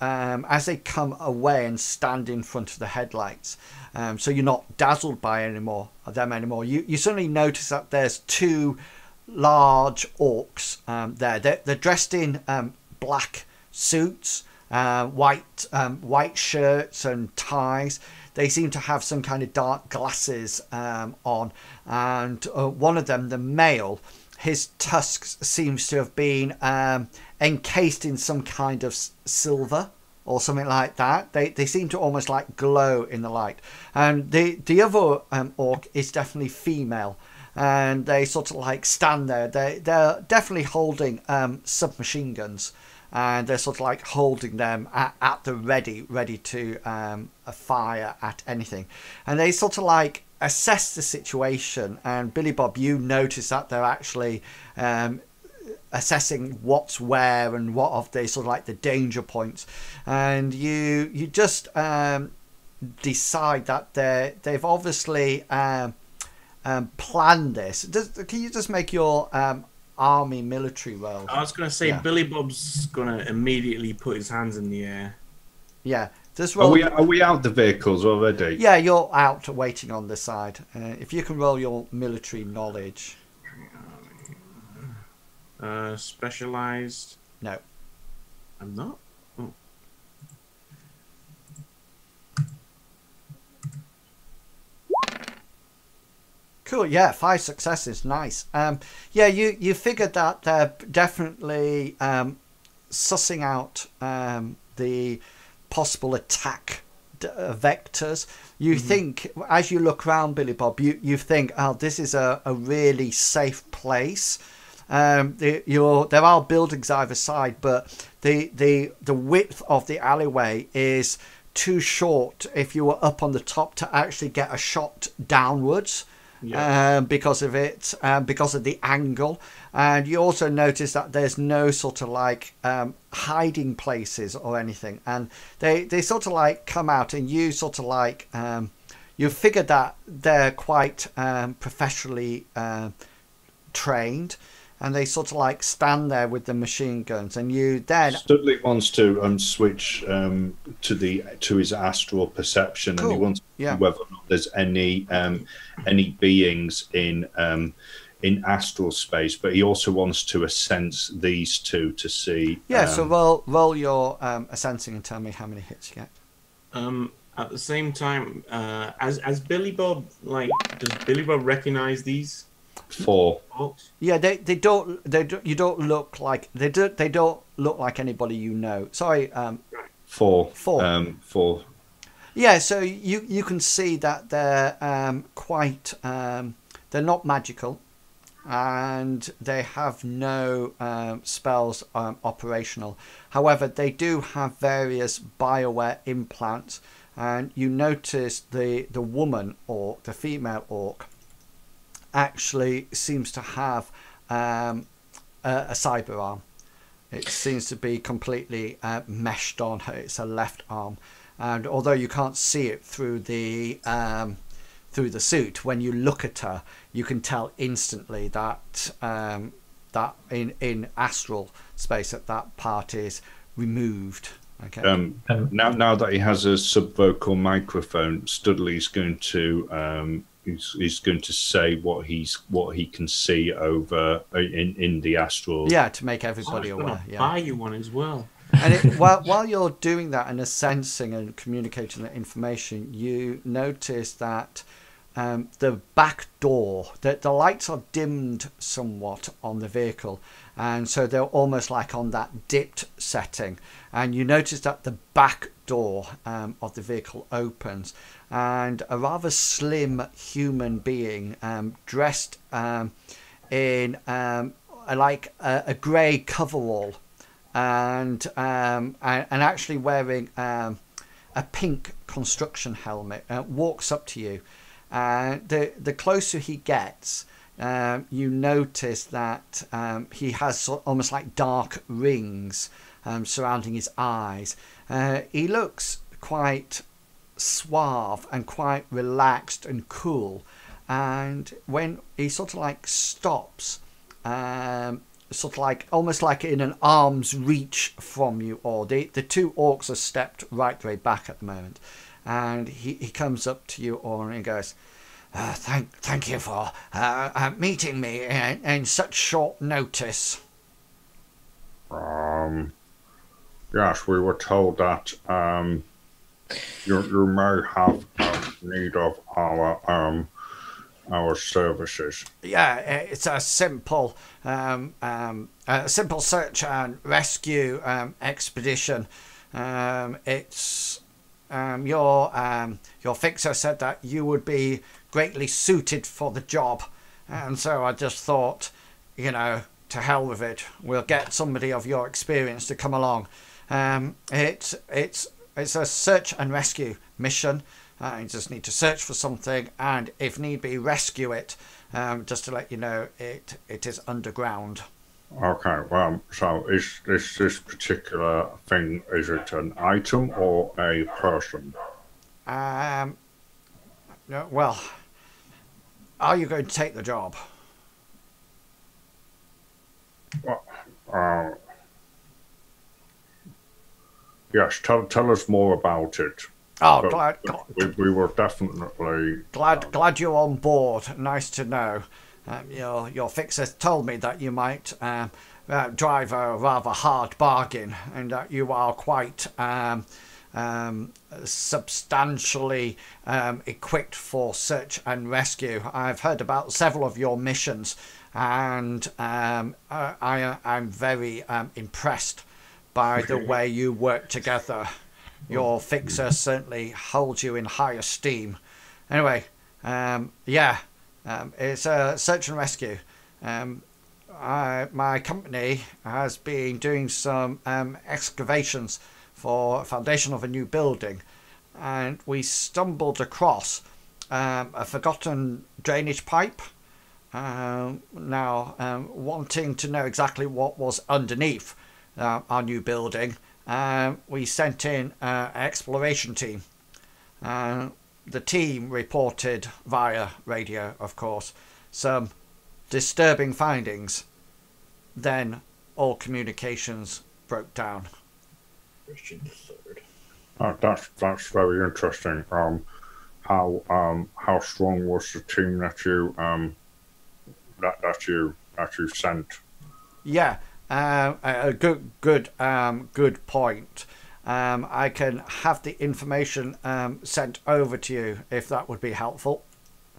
as they come away and stand in front of the headlights, so you're not dazzled by them anymore. You suddenly notice that there's 2 large orcs there. They're dressed in black suits, white shirts and ties. They seem to have some kind of dark glasses on, and one of them, the male, his tusks seems to have been encased in some kind of silver or something like that. They seem to almost like glow in the light. And the other orc is definitely female, and they sort of like stand there. They're definitely holding submachine guns, and they're sort of like holding them at the ready to fire at anything. And they sort of like assess the situation, and Billy Bob, you notice that they're actually assessing what's where and what of the sort of like the danger points, and you just decide that they've obviously planned this. Can you just make your army military roll? I was going to say, Yeah. Billy Bob's going to immediately put his hands in the air. Yeah, just roll. Are we out the vehicles already? Yeah, you're out waiting on the side. If you can roll your military knowledge. Specialized. No. I'm not. Oh. Cool. Yeah, 5 successes. Nice. Yeah, you figured that they're definitely sussing out the possible attack vectors. You think, as you look around, Billy Bob, you think, oh, this is a really safe place. There are buildings either side, but the width of the alleyway is too short if you were up on the top to actually get a shot downwards. Yeah. Because of it, because of the angle. And you also notice that there's no sort of like hiding places or anything. And they sort of like come out, and you sort of like, you figure that they're quite professionally trained. And they sort of like stand there with the machine guns, and you then. Studley wants to switch to his astral perception, Cool. and he wants to see whether or not there's any beings in astral space. But he also wants to sense these two to see. Yeah, so roll your sensing and tell me how many hits you get. At the same time, as Billy Bob, like, does Billy Bob recognize these? 4. Yeah, they don't. You don't look like they don't look like anybody you know. Sorry. 4. 4. 4. Yeah, so you can see that they're quite. They're not magical, and they have no spells operational. However, they do have various Bioware implants, and you notice the woman orc, the female orc, actually seems to have a cyber arm. It seems to be completely meshed on her. It's a left arm, and although you can't see it through the suit, when you look at her, you can tell instantly that that in astral space that part is removed. Okay. Now that he has a subvocal microphone, Studley's going to. He's going to say what he can see over in the astral. Yeah, to make everybody aware. Yeah. Buy you one as well. And while you're doing that and sensing and communicating that information, you notice that the back door, the lights are dimmed somewhat on the vehicle, and so they're almost like on that dipped setting. And you notice that the back door of the vehicle opens, and a rather slim human being dressed in like a grey coverall and actually wearing a pink construction helmet walks up to you. The closer he gets, you notice that he has almost like dark rings surrounding his eyes. He looks quite suave and quite relaxed and cool, and when he sort of like stops, sort of like almost like in an arm's reach from you all, the two orcs are stepped right way back at the moment, and he comes up to you all and he goes, thank you for meeting me in such short notice. Yes, we were told that you may have need of our services. Yeah, it's a simple search and rescue expedition. It's your fixer said that you would be greatly suited for the job, and so I just thought, to hell with it. We'll get somebody of your experience to come along. It's a search and rescue mission. You just need to search for something, and if need be, rescue it. Just to let you know, it is underground. Okay, well, so is this particular thing, is it an item or a person? Um, no, well, are you going to take the job? Well, yes, tell us more about it. Oh, But we were definitely glad you're on board. Nice to know. Your fixer told me that you might drive a rather hard bargain, and that you are quite substantially equipped for search and rescue. I've heard about several of your missions, and I'm very impressed by the way you work together. Your fixer certainly holds you in high esteem. Anyway, it's a search and rescue. My company has been doing some excavations for a foundation of a new building, and we stumbled across a forgotten drainage pipe. Wanting to know exactly what was underneath our new building, we sent in an exploration team. The team reported via radio, of course, some disturbing findings. Then all communications broke down. Richard III. that's very interesting. How strong was the team that you that you sent? Yeah, a good point. I can have the information sent over to you if that would be helpful.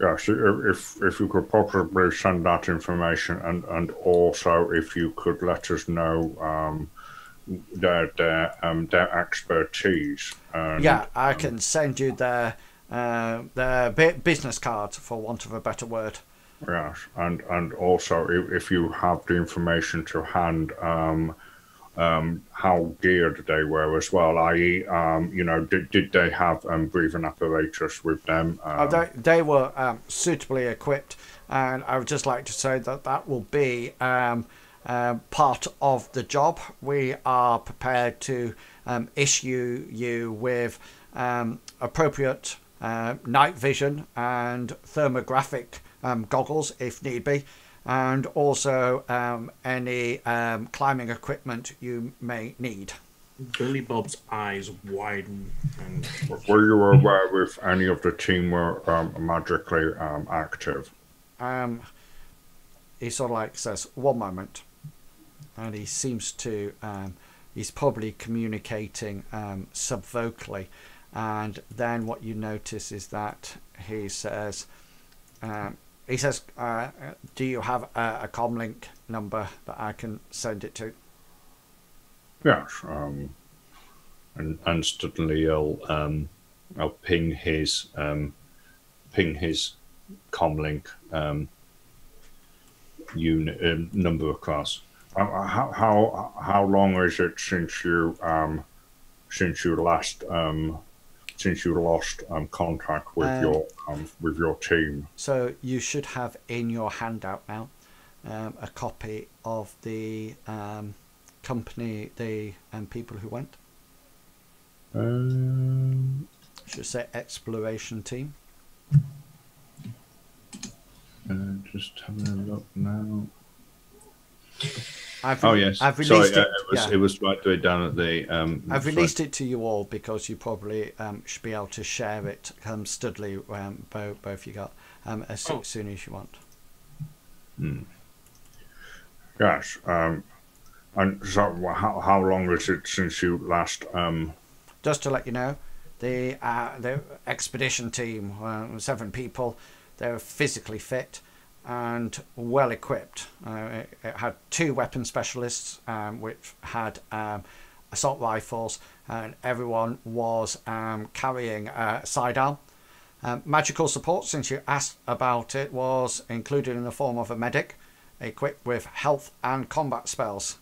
Yes, if you could possibly send that information, and also if you could let us know their expertise. Yeah, I can send you their business cards, for want of a better word. Yes, and also if you have the information to hand, how geared they were as well, i.e., did they have breathing apparatus with them? They were suitably equipped, and I would just like to say that will be part of the job. We are prepared to issue you with appropriate night vision and thermographic goggles if need be, and also any climbing equipment you may need. Billy Bob's eyes widen. And were you aware if any of the team were magically active? He sort of like says, "1 moment," and he seems to he's probably communicating subvocally, and then what you notice is that he says, do you have a comlink number that I can send it to? Yes. And Studley I'll ping his comlink unit number across. How long is it since you lost contact with your team? So you should have in your handout now a copy of the company, the people who went. Should say exploration team. Just having a look now. I've released it was right the way down at the. I've released it to you all because you probably should be able to share it. Studley, both you got as soon as you want. Yes. And so, how long is it since you last? Just to let you know, the expedition team, 7 people, they were physically fit and well equipped. It had 2 weapon specialists, which had assault rifles, and everyone was carrying a sidearm. Magical support, since you asked about it, was included in the form of a medic equipped with health and combat spells.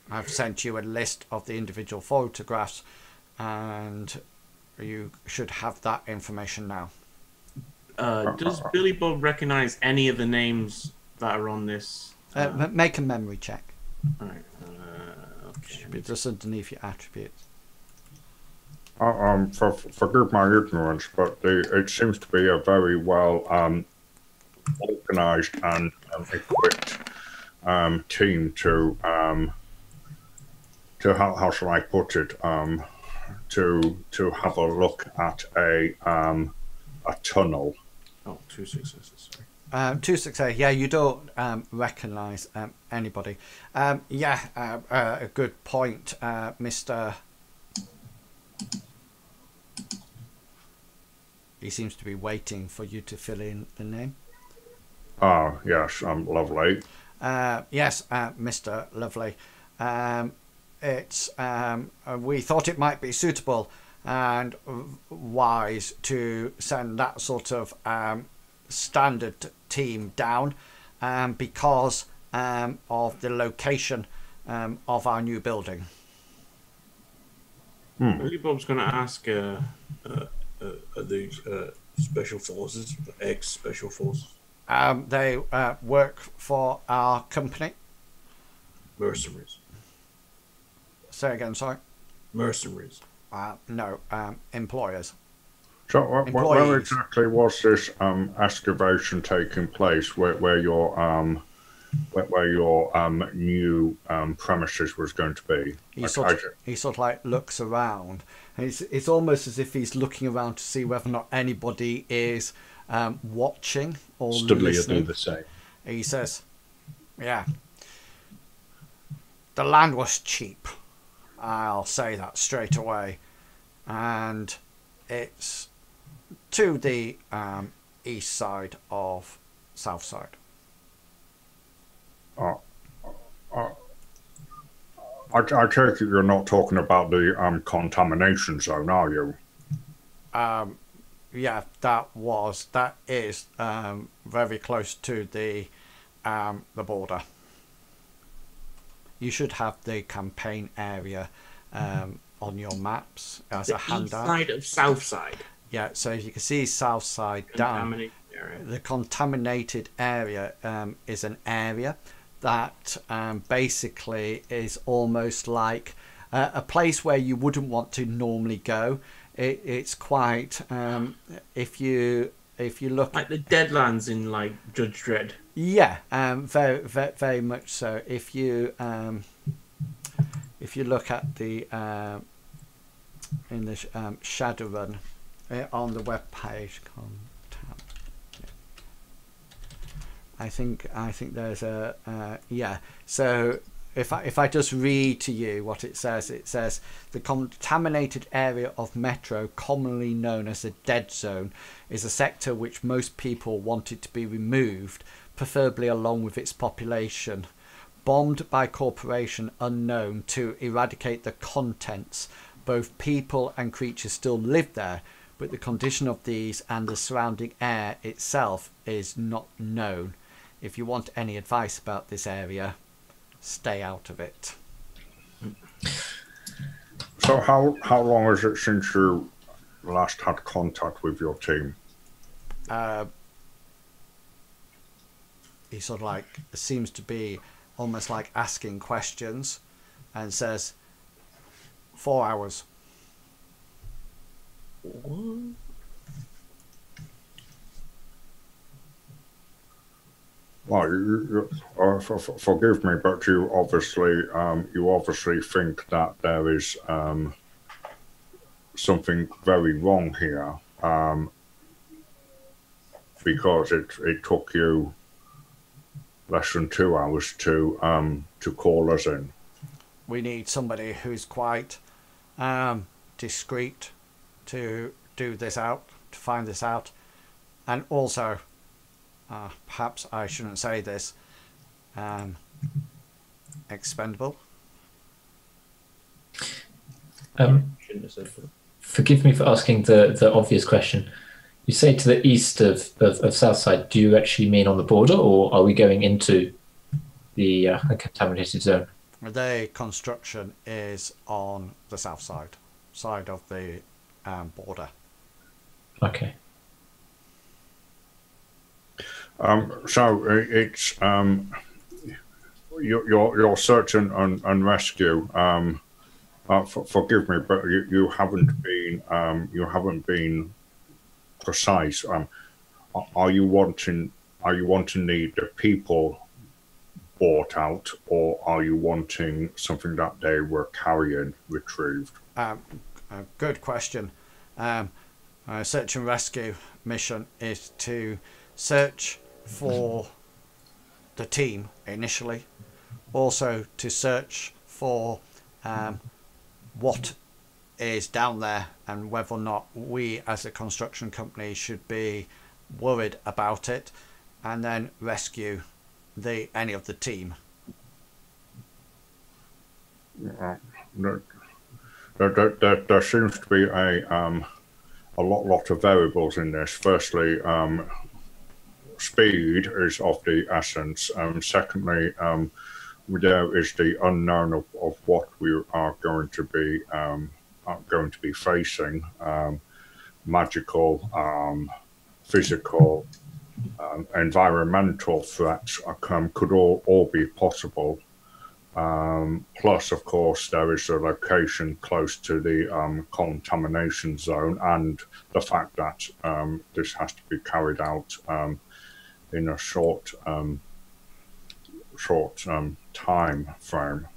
I've sent you a list of the individual photographs, and you should have that information now. Does Billy Bob recognize any of the names that are on this? Make a memory check. All right. Okay. Should be just underneath your attributes. Forgive my ignorance, but it seems to be a very well organized and equipped team to how shall I put it, to have a look at a tunnel. Oh, 2 successes. Sorry. 2 success. Yeah, you don't recognise anybody. A good point, Mr. He seems to be waiting for you to fill in the name. Ah, yes, Lovely. Yes, Mr. Lovely. It's we thought it might be suitable and wise to send that sort of standard team down because of the location of our new building. Billy Bob's going to ask, are these special forces, ex-special forces? They work for our company. Mercenaries. Say again, sorry. Mercenaries. No, employers. So where Employees. exactly was this excavation taking place? Where your new premises was going to be? He sort of like looks around. And it's almost as if he's looking around to see whether or not anybody is watching or Studley will listening. do the same. He says, "Yeah, the land was cheap. I'll say that straight away, and it's to the east side of south side." I take it you're not talking about the contamination zone, are you? Yeah, that is very close to the border. You should have the campaign area on your maps as a handout. East side of south side. Yeah, so if you can see south side down, Contaminated area. the contaminated area is an area that basically is almost like a place where you wouldn't want to normally go. It's quite if you look Like the Deadlands in like Judge Dredd. yeah, very, very, very much so. If you look at the in the Shadowrun on the web page, I think there's a yeah. So if I just read to you what it says the contaminated area of Metro, commonly known as the dead zone, is a sector which most people wanted to be removed, preferably along with its population. Bombed by corporation unknown to eradicate the contents. Both people and creatures still live there, but the condition of these and the surrounding air itself is not known. If you want any advice about this area, stay out of it. So how long is it since you last had contact with your team? He sort of like seems to be almost like asking questions and says 4 hours. What? Well, forgive me, but you obviously think that there is something very wrong here, because it took you less than 2 hours to call us in. We need somebody who's quite discreet to do this out, to find this out, and also perhaps I shouldn't say this, expendable. Shouldn't have said that. Forgive me for asking the obvious question. You say to the east of Southside. Do you actually mean on the border, or are we going into the contaminated zone? The construction is on the south side of the border. Okay. So it's your search and rescue. Forgive me, but you haven't been precise. Are you wanting the people bought out, or are you wanting something that they were carrying retrieved? Good question. Search and rescue mission is to search for the team initially, also to search for what is down there and whether or not we as a construction company should be worried about it, and then rescue any of the team. There seems to be a lot of variables in this. Firstly, speed is of the essence. Secondly, there is the unknown of what we are going to be facing. Magical, physical, environmental threats could all be possible. Plus, of course, there is a location close to the contamination zone, and the fact that this has to be carried out in a short time frame.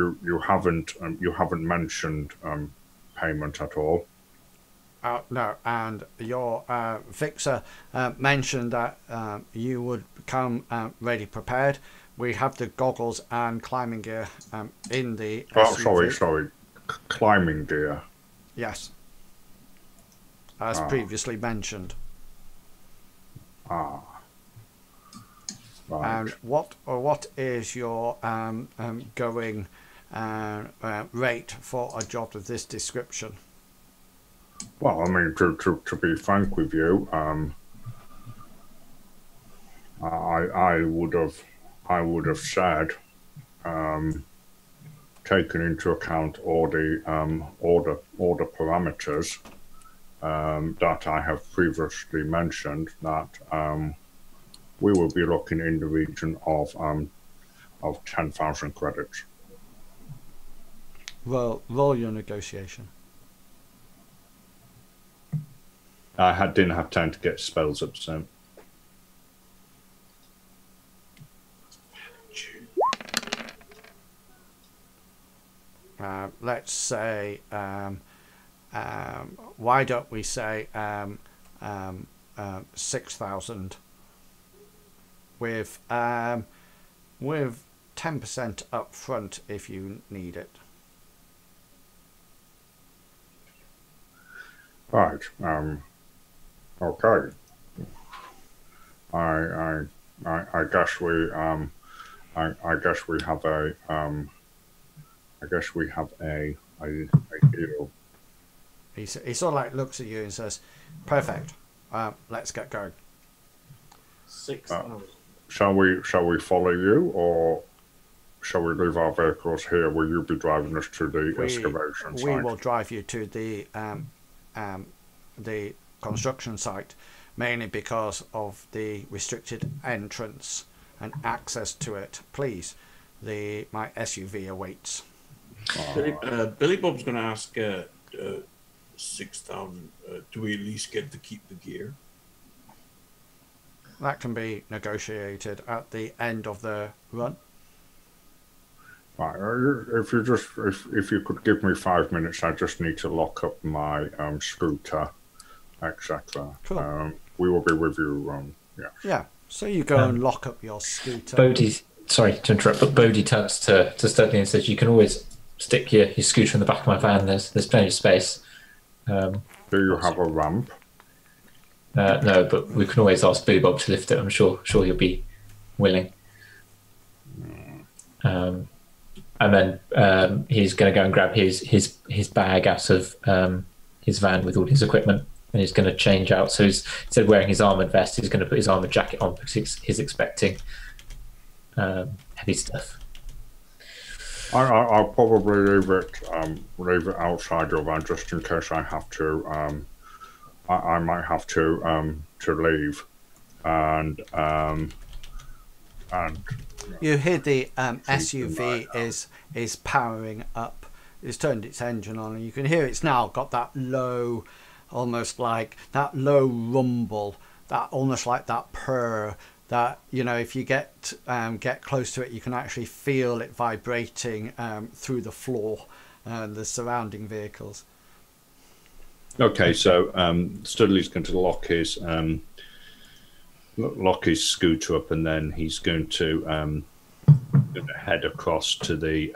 You haven't mentioned payment at all. No, and your fixer mentioned that you would come ready prepared. We have the goggles and climbing gear in the SUV. Sorry. Climbing gear. Yes. As previously mentioned. Right. And what is your going rate for a job of this description? Well, I mean, to be frank with you, I would have said, taken into account all the order parameters that I have previously mentioned, that we will be looking in the region of 10,000 credits. Well, roll your negotiation. I didn't have time to get spells up, so. Let's say, why don't we say 6,000 with 10% up front if you need it. Right. Okay. I guess we have a deal. He sort of like looks at you and says, "Perfect. Let's get going." 6,000. Shall we follow you, or shall we leave our vehicles here? Will you be driving us to the excavation site? We will drive you to the construction site, mainly because of the restricted entrance and access to it. Please, my SUV awaits. Billy Bob's going to ask 6,000. Do we at least get to keep the gear? That can be negotiated at the end of the run. Right. If you could give me 5 minutes, I just need to lock up my scooter, etc. Cool. We will be with you. Yeah. Yeah. So you go and lock up your scooter. Bodhi, sorry to interrupt, but Bodhi turns to Studley and says, "You can always stick your scooter in the back of my van. There's plenty of space." Do you have a ramp? No, but we can always ask Billy Bob to lift it. I'm sure he'll be willing. And then he's going to go and grab his bag out of his van with all his equipment, and he's going to change out. So instead of wearing his armoured vest, he's going to put his armoured jacket on because he's expecting heavy stuff. I'll probably leave it outside your van just in case I have to. I might have to leave, and You hear the SUV is powering up. It's turned its engine on, and you can hear it's now got that low, almost like that low rumble, that almost like that purr. That, you know, if you get close to it, you can actually feel it vibrating through the floor, the surrounding vehicles. Okay, so Studley's going to lock his scooter up, and then he's going to head across to this.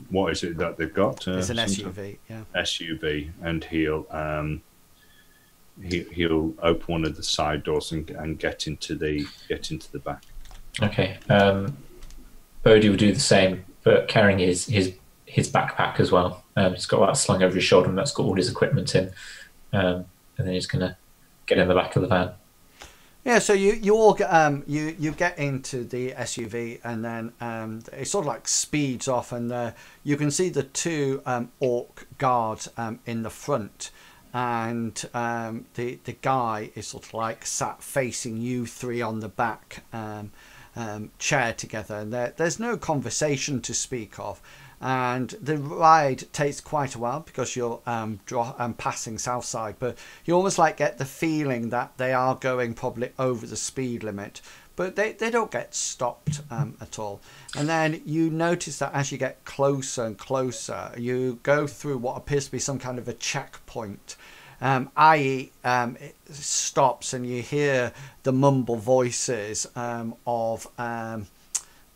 What is it that they've got? It's an SUV, yeah. SUV, and he'll open one of the side doors and get into the back. Okay. Bodhi will do the same, but carrying his backpack as well. He's got that slung over his shoulder, and that's got all his equipment in. And then he's gonna get in the back of the van. Yeah, so you all you get into the SUV, and then it sort of like speeds off, and you can see the two orc guards in the front, and the guy is sort of like sat facing you three on the back chair together, and there's no conversation to speak of. And the ride takes quite a while because you're passing Southside, but you almost like get the feeling that they are going probably over the speed limit, but they don't get stopped at all. And then you notice that as you get closer and closer, you go through what appears to be some kind of a checkpoint, i.e. It stops, and you hear the mumble voices of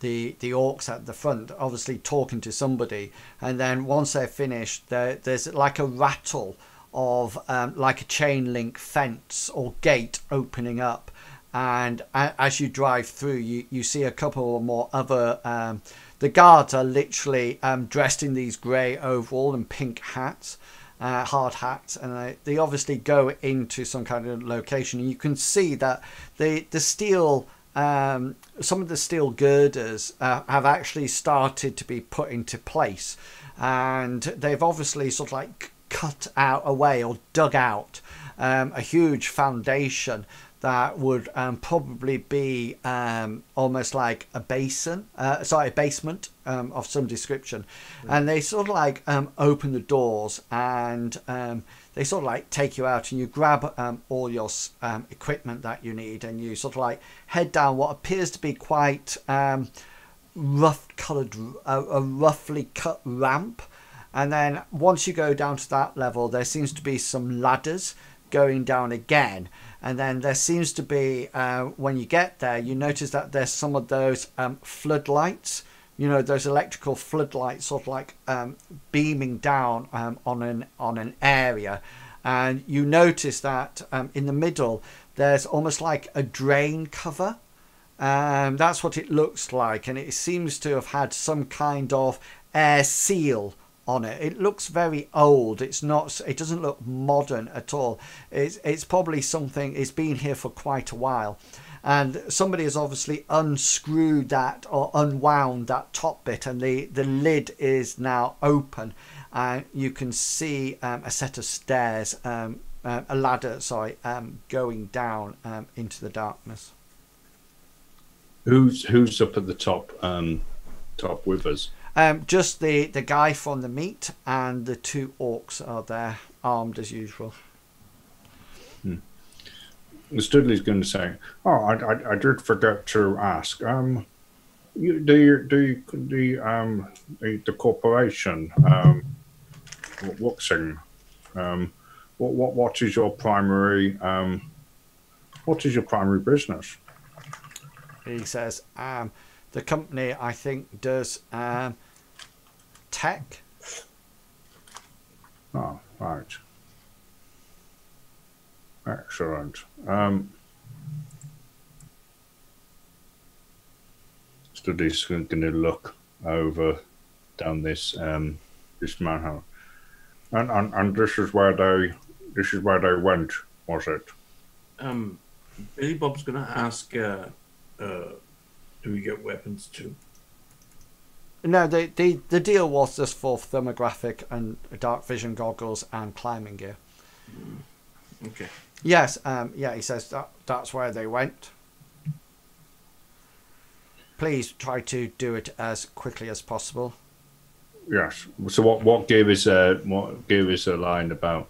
the orcs at the front, obviously talking to somebody, and then once they're finished, there's like a rattle of like a chain link fence or gate opening up, and as you drive through, you see a couple or more other the guards are literally dressed in these grey overall and pink hats, hard hats, and they obviously go into some kind of location, and you can see that the steel some of the steel girders have actually started to be put into place, and they've obviously sort of like cut out away or dug out a huge foundation that would probably be almost like a basement of some description. And they sort of like open the doors, and they sort of like take you out, and you grab all your equipment that you need, and you sort of like head down what appears to be quite roughly cut ramp. And then once you go down to that level, there seems to be some ladders going down again, and then there seems to be when you get there, you notice that there's some of those floodlights, you know, those electrical floodlights sort of like beaming down on an area, and you notice that in the middle there's almost like a drain cover. That's what it looks like, and it seems to have had some kind of air seal on it. It looks very old. It doesn't look modern at all. It's probably something, it's been here for quite a while, and somebody has obviously unscrewed that or unwound that top bit, and the lid is now open, and you can see a set of stairs, a ladder, sorry, going down into the darkness. Who's up at the top with us? Just the guy from the meet, and the two orcs are there, armed as usual. Studley's going to say, Oh, I did forget to ask. The corporation, Wuxing, what is your primary business? He says, the company, I think, does tech. Oh, right. Excellent. Studley's going to look over down this manhole, And this is where they went, was it? Billy Bob's gonna ask, do we get weapons too? No, the deal was just for thermographic and dark vision goggles and climbing gear. Okay. Yes, yeah, he says that's where they went. Please try to do it as quickly as possible. Yes. So what gave us a line about?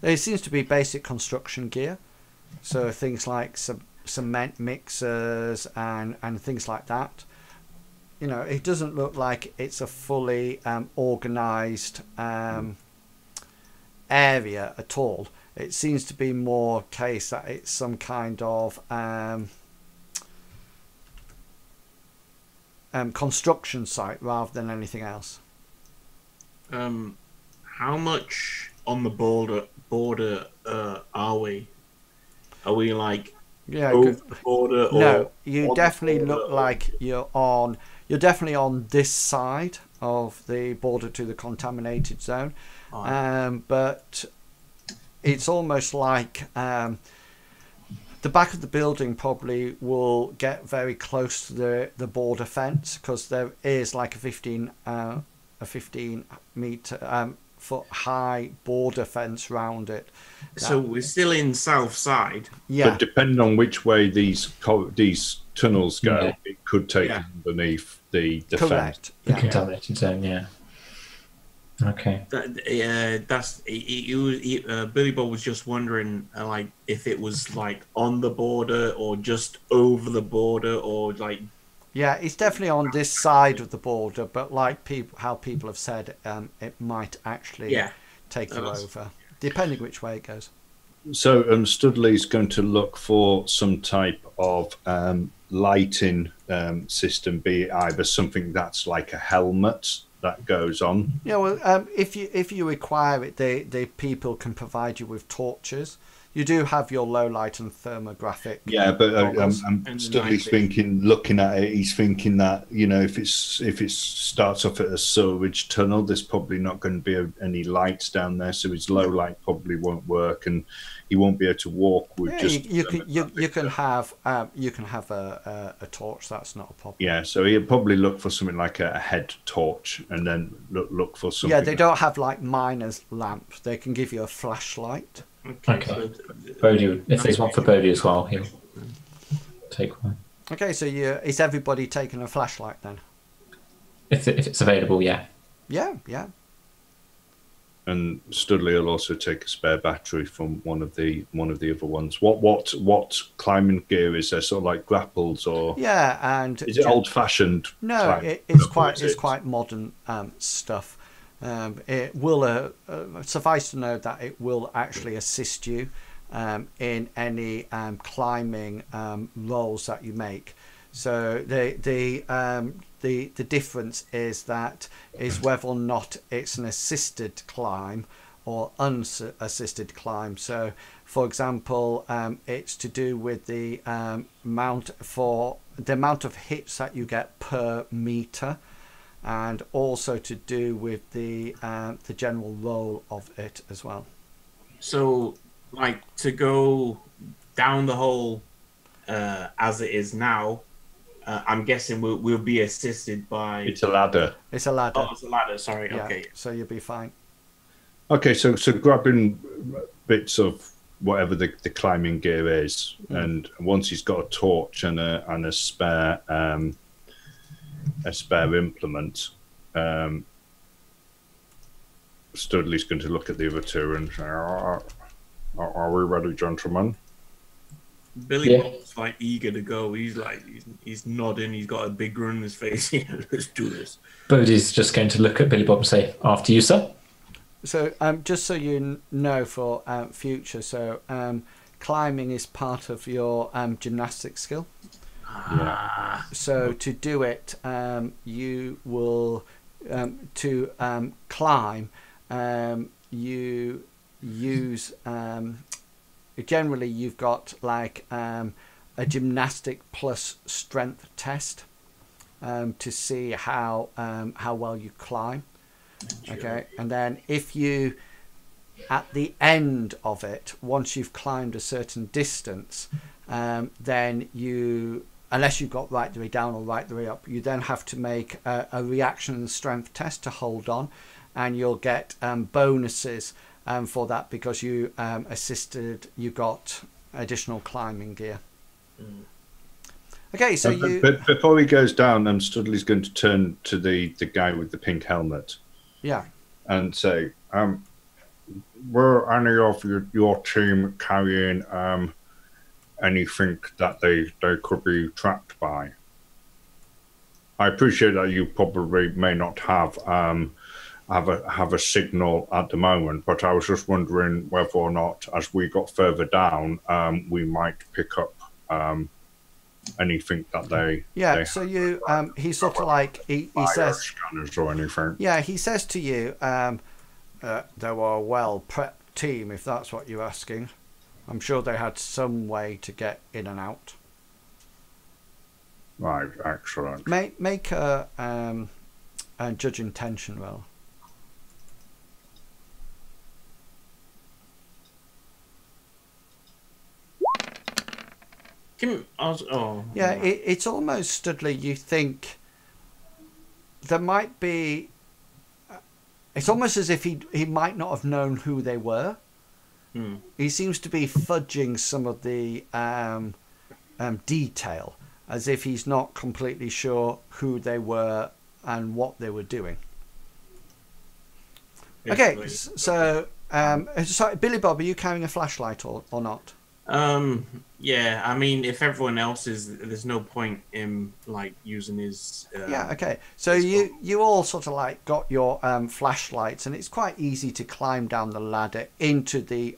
There seems to be basic construction gear, so things like cement mixers and things like that. You know, it doesn't look like it's a fully organised area at all. It seems to be more case that it's some kind of construction site rather than anything else. How much on the border are we? Are we like over the border? Or no, you definitely look like you're definitely on this side of the border to the contaminated zone. But it's almost like the back of the building probably will get very close to the border fence, because there is like a 15 meter foot high border fence round it. So we're still in south side. Yeah. But depending on which way these tunnels go, it could take underneath the fence. Correct. The contaminated zone. Yeah. Okay. That's Billy Bob was just wondering, like, if it was like on the border or just over the border, or like. Yeah, it's definitely on this side of the border, but like how people have said, it might actually take you over, depending which way it goes. So Studley's going to look for some type of lighting system, be it either something that's like a helmet that goes on. Yeah, well, if you require it, the people can provide you with torches. You do have your low light and thermographic. Yeah, but Studley's thinking, looking at it, he's thinking that, you know, if it starts off at a sewage tunnel, there's probably not going to be any lights down there, so his low light probably won't work, and he won't be able to walk with just. You can have a torch. That's not a problem. Yeah, so he'll probably look for something like a head torch, and then look for something. Yeah, they don't have like miner's lamp. They can give you a flashlight. Okay. Bodhi, if there's one for Bodhi as well, he'll take one. Okay, so is everybody taking a flashlight then? If it's available, yeah. Yeah. And Studley will also take a spare battery from one of the other ones. What climbing gear is there? Sort of like grapples, or and is it old fashioned? No, it's quite modern stuff. It will suffice to know that it will actually assist you in any climbing rolls that you make. So the difference is whether or not it's an assisted climb or unassisted climb. So, for example, it's to do with the amount of hits that you get per meter, and also to do with the general roll of it as well. So, like, to go down the hole as it is now, I'm guessing we'll be assisted by. It's a ladder. It's a ladder. Oh, it's a ladder. Sorry. Yeah, okay. So you'll be fine. Okay, so grabbing bits of whatever the climbing gear is, and once he's got a torch and a spare implement, Studley's going to look at the other two and say, "Are we ready, gentlemen?" Billy Bob's like eager to go. He's like, he's nodding. He's got a big grin on his face. Yeah, let's do this. Bodhi's just going to look at Billy Bob and say, "After you, sir." So just so you know for future, so climbing is part of your gymnastic skill. So to do it, you will to climb. You use generally you've got like a gymnastic plus strength test to see how well you climb. Okay, and then if you at the end of it, once you've climbed a certain distance, then you, unless you've got right the way down or right the way up, you then have to make a reaction strength test to hold on, and you'll get bonuses for that because you assisted. You got additional climbing gear. Okay, so But before he goes down, Studley's going to turn to the guy with the pink helmet. Yeah. And say, were any of your team carrying anything that they could be tracked by? I appreciate that you probably may not have a signal at the moment, but I was just wondering whether or not, as we got further down, we might pick up anything that they. Yeah. they so you, he sort of like he says scanners or anything. Yeah, he says to you, they were a well-prepped team, if that's what you're asking. I'm sure they had some way to get in and out. Right, excellent. Make a judge intention roll. Yeah, it's almost, Studley, you think there might be... It's almost as if he might not have known who they were. He seems to be fudging some of the detail, as if he's not completely sure who they were and what they were doing. Okay, so sorry, Billy Bob, are you carrying a flashlight or not? Yeah, I mean, if everyone else is, there's no point in like using his. Yeah, okay. So you all sort of like got your flashlights, and it's quite easy to climb down the ladder into the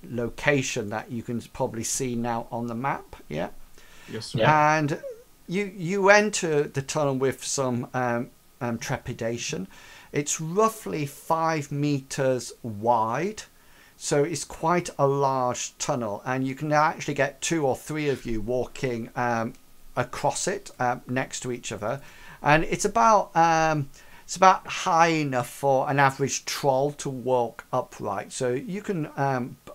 location that you can probably see now on the map. Yeah. Yes. Yeah. And you enter the tunnel with some trepidation. It's roughly 5 meters wide, so it's quite a large tunnel, and you can actually get 2 or 3 of you walking across it next to each other, and it's about high enough for an average troll to walk upright, so you can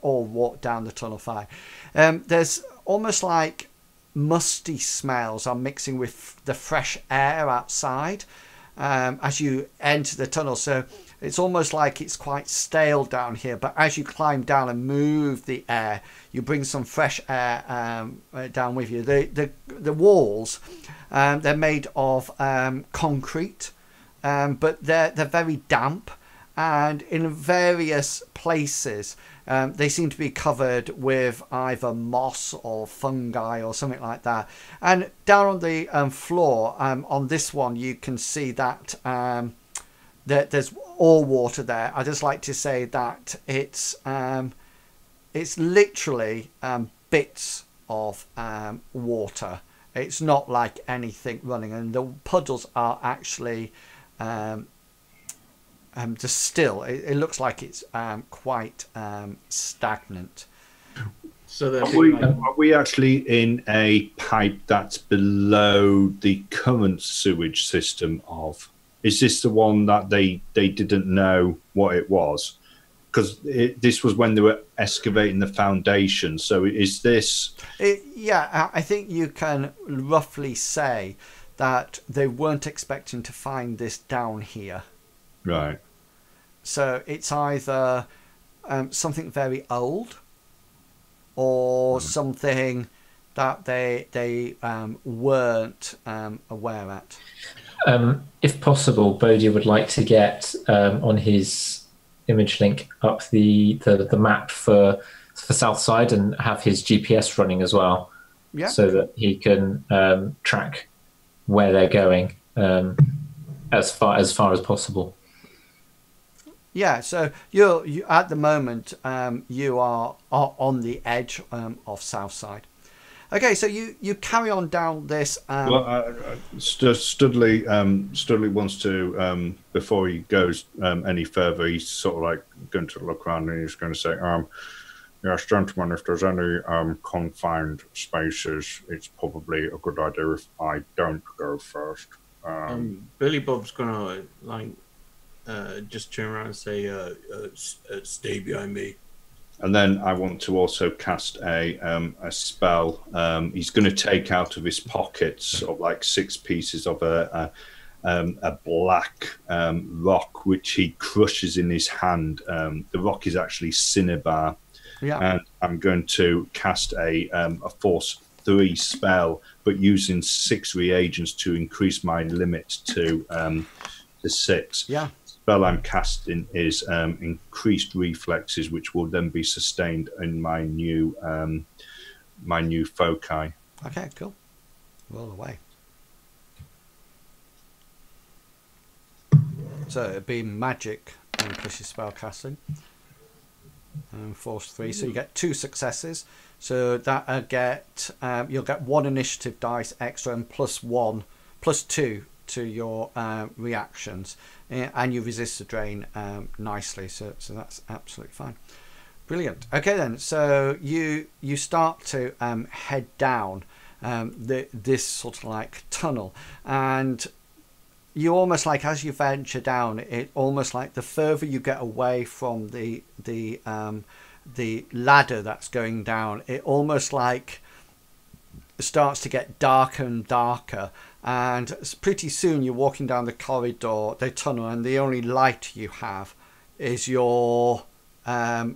all walk down the tunnel fine. There's almost like musty smells are mixing with the fresh air outside as you enter the tunnel, so it's almost like it's quite stale down here, but as you climb down and move the air, you bring some fresh air down with you. The walls, they're made of concrete, but they're very damp, and in various places they seem to be covered with either moss or fungi or something like that. And down on the floor, on this one, you can see that there's all water there. I just like to say that it's literally bits of water. It's not like anything running, and the puddles are actually just still. It looks like it's quite stagnant. So are we actually in a pipe that's below the current sewage system of? Is this the one that they didn't know what it was? Because this was when they were excavating the foundation. So is this? Yeah, I think you can roughly say that they weren't expecting to find this down here. Right. So it's either something very old, or something that they weren't aware at. If possible, Bodhi would like to get on his image link up the map for Southside and have his GPS running as well, Yeah. so that he can track where they're going as far as possible. Yeah, so you at the moment you are on the edge of Southside. Okay, so you carry on down this. Studley wants to before he goes any further, he's sort of like going to look around and he's going to say, "Yes, gentlemen, if there's any confined spaces, it's probably a good idea if I don't go first." Billy Bob's gonna just turn around and say, "Stay behind me." And then I want to also cast a spell. He's going to take out of his pockets sort of like 6 pieces of a a black rock which he crushes in his hand. The rock is actually cinnabar, and I'm going to cast a Force 3 spell, but using 6 reagents to increase my limit to 6. Yeah. Spell I'm casting is increased reflexes, which will then be sustained in my new foci. Okay, cool. Roll away. So it'd be magic and plus your spell casting. Force 3, so you get 2 successes. So that you'll get 1 initiative dice extra and +2 to your reactions, and you resist the drain nicely. So that's absolutely fine. Brilliant. Okay then, so you start to head down this sort of like tunnel, and you almost like, as you venture down, it almost like the further you get away from the ladder that's going down, it almost like starts to get darker and darker, and pretty soon you're walking down the corridor, the tunnel, and the only light you have is your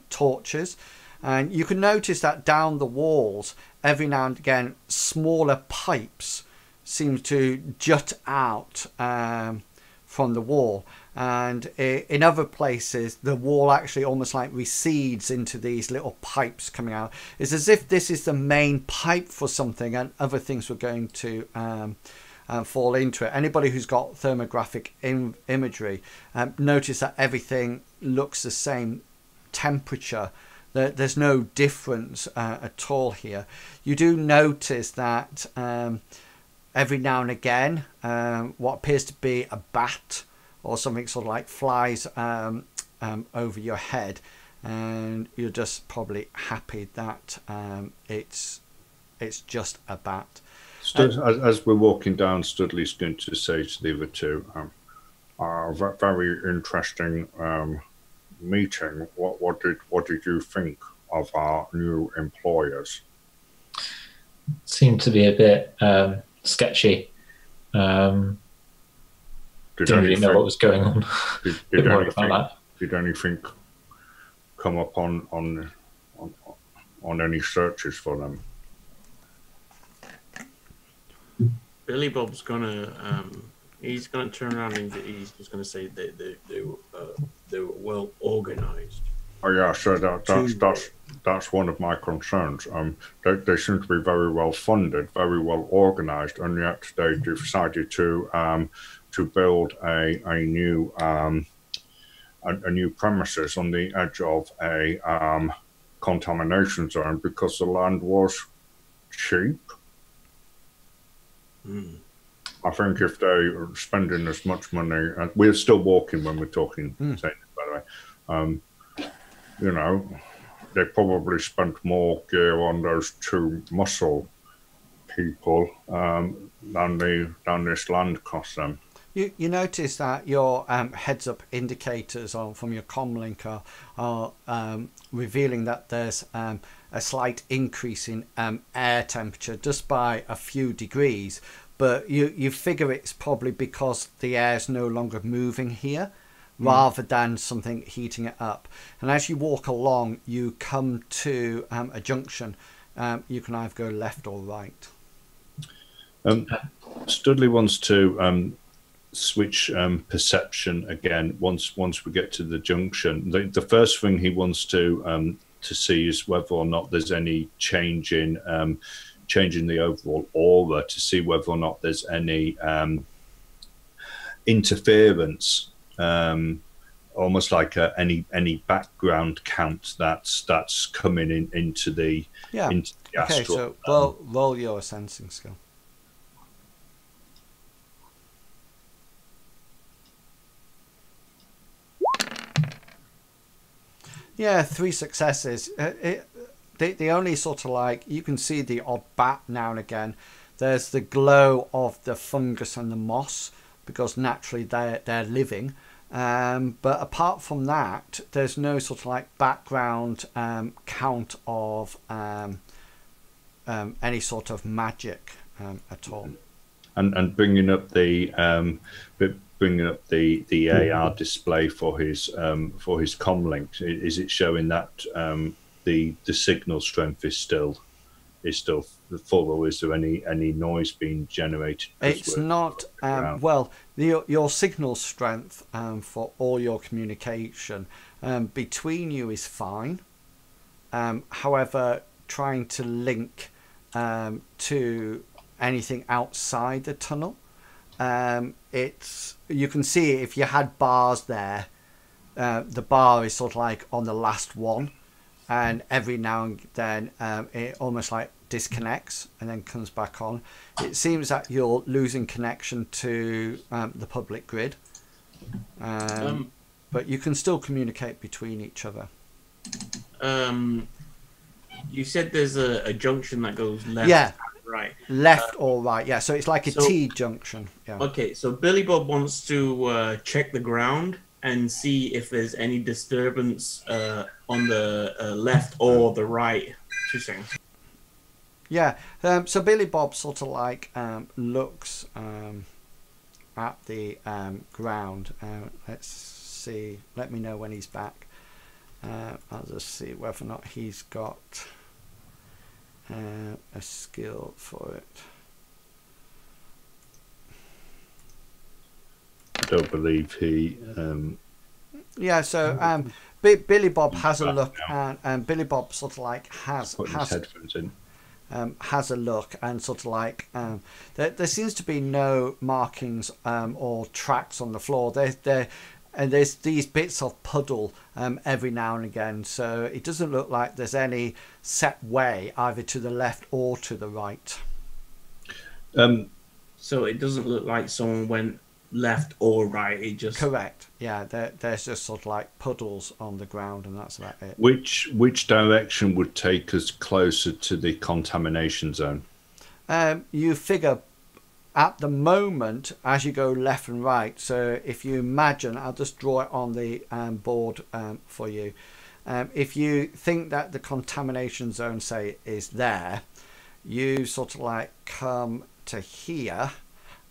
torches. And you can notice that down the walls, every now and again, smaller pipes seem to jut out from the wall, and in other places the wall actually almost like recedes into these little pipes coming out. It's as if this is the main pipe for something, and other things were going to fall into it. Anybody who's got thermographic imagery, notice that everything looks the same temperature. There's no difference at all here. You do notice that every now and again, what appears to be a bat or something sort of like flies over your head, and you're just probably happy that it's just a bat. As we're walking down, Studley's going to say to the other two, very interesting meeting. What did you think of our new employers? Seemed to be a bit sketchy. Didn't really know what was going on. Did anything come up on any searches for them? Billy Bob's gonna he's gonna turn around and he's just gonna say they were well organized. Oh yeah, so that's one of my concerns. They seem to be very well funded, very well organized, and yet they decided to build a new premises on the edge of a contamination zone because the land was cheap. I think if they're spending as much money, and we're still walking when we're talking, by the way, you know, they probably spent more gear on those 2 muscle people than this land cost them. You notice that your heads-up indicators from your comlink are revealing that there's a slight increase in air temperature just by a few degrees, but you figure it's probably because the air is no longer moving here, rather than something heating it up. And as you walk along, you come to a junction. You can either go left or right. Studley wants to switch perception again once we get to the junction. The first thing he wants to see is whether or not there's any change in the overall aura, to see whether or not there's any interference, almost like any background count that's coming into the astral. Okay, so roll your sensing skill. Yeah, 3 successes. The only sort of like, you can see the odd bat now and again. There's the glow of the fungus and the moss, because naturally they're living. But apart from that, there's no sort of like background count of any sort of magic at all. and bringing up the AR display for his comlink. Is it showing that the signal strength is still full, or is there any noise being generated? It's not. Well, your signal strength for all your communication between you is fine. However, trying to link to anything outside the tunnel, you can see if you had bars there, the bar is sort of like on the last one, and every now and then it almost like disconnects and then comes back on. It seems that you're losing connection to the public grid, but you can still communicate between each other. You said there's a junction that goes left, yeah, right, left or right. Yeah, so it's like a T junction. Yeah. Okay, so Billy Bob wants to check the ground and see if there's any disturbance on the left or the right. 2 seconds. Yeah, so Billy Bob sort of like looks at the ground. Let's see. Let me know when he's back. I'll just see whether or not he's got a skill for it. I don't believe he. Yeah, so Billy Bob has a look, and Billy Bob sort of like has headphones in. Has a look and sort of like there seems to be no markings or tracks on the floor. And there's these bits of puddle every now and again, so it doesn't look like there's any set way either to the left or to the right. So it doesn't look like someone went left or right. It just correct. Yeah, there's just sort of like puddles on the ground, and that's about it. Which direction would take us closer to the contamination zone? You figure at the moment as you go left and right. So if you imagine, I'll just draw it on the board for you. If you think that the contamination zone, say, is there, you sort of like come to here,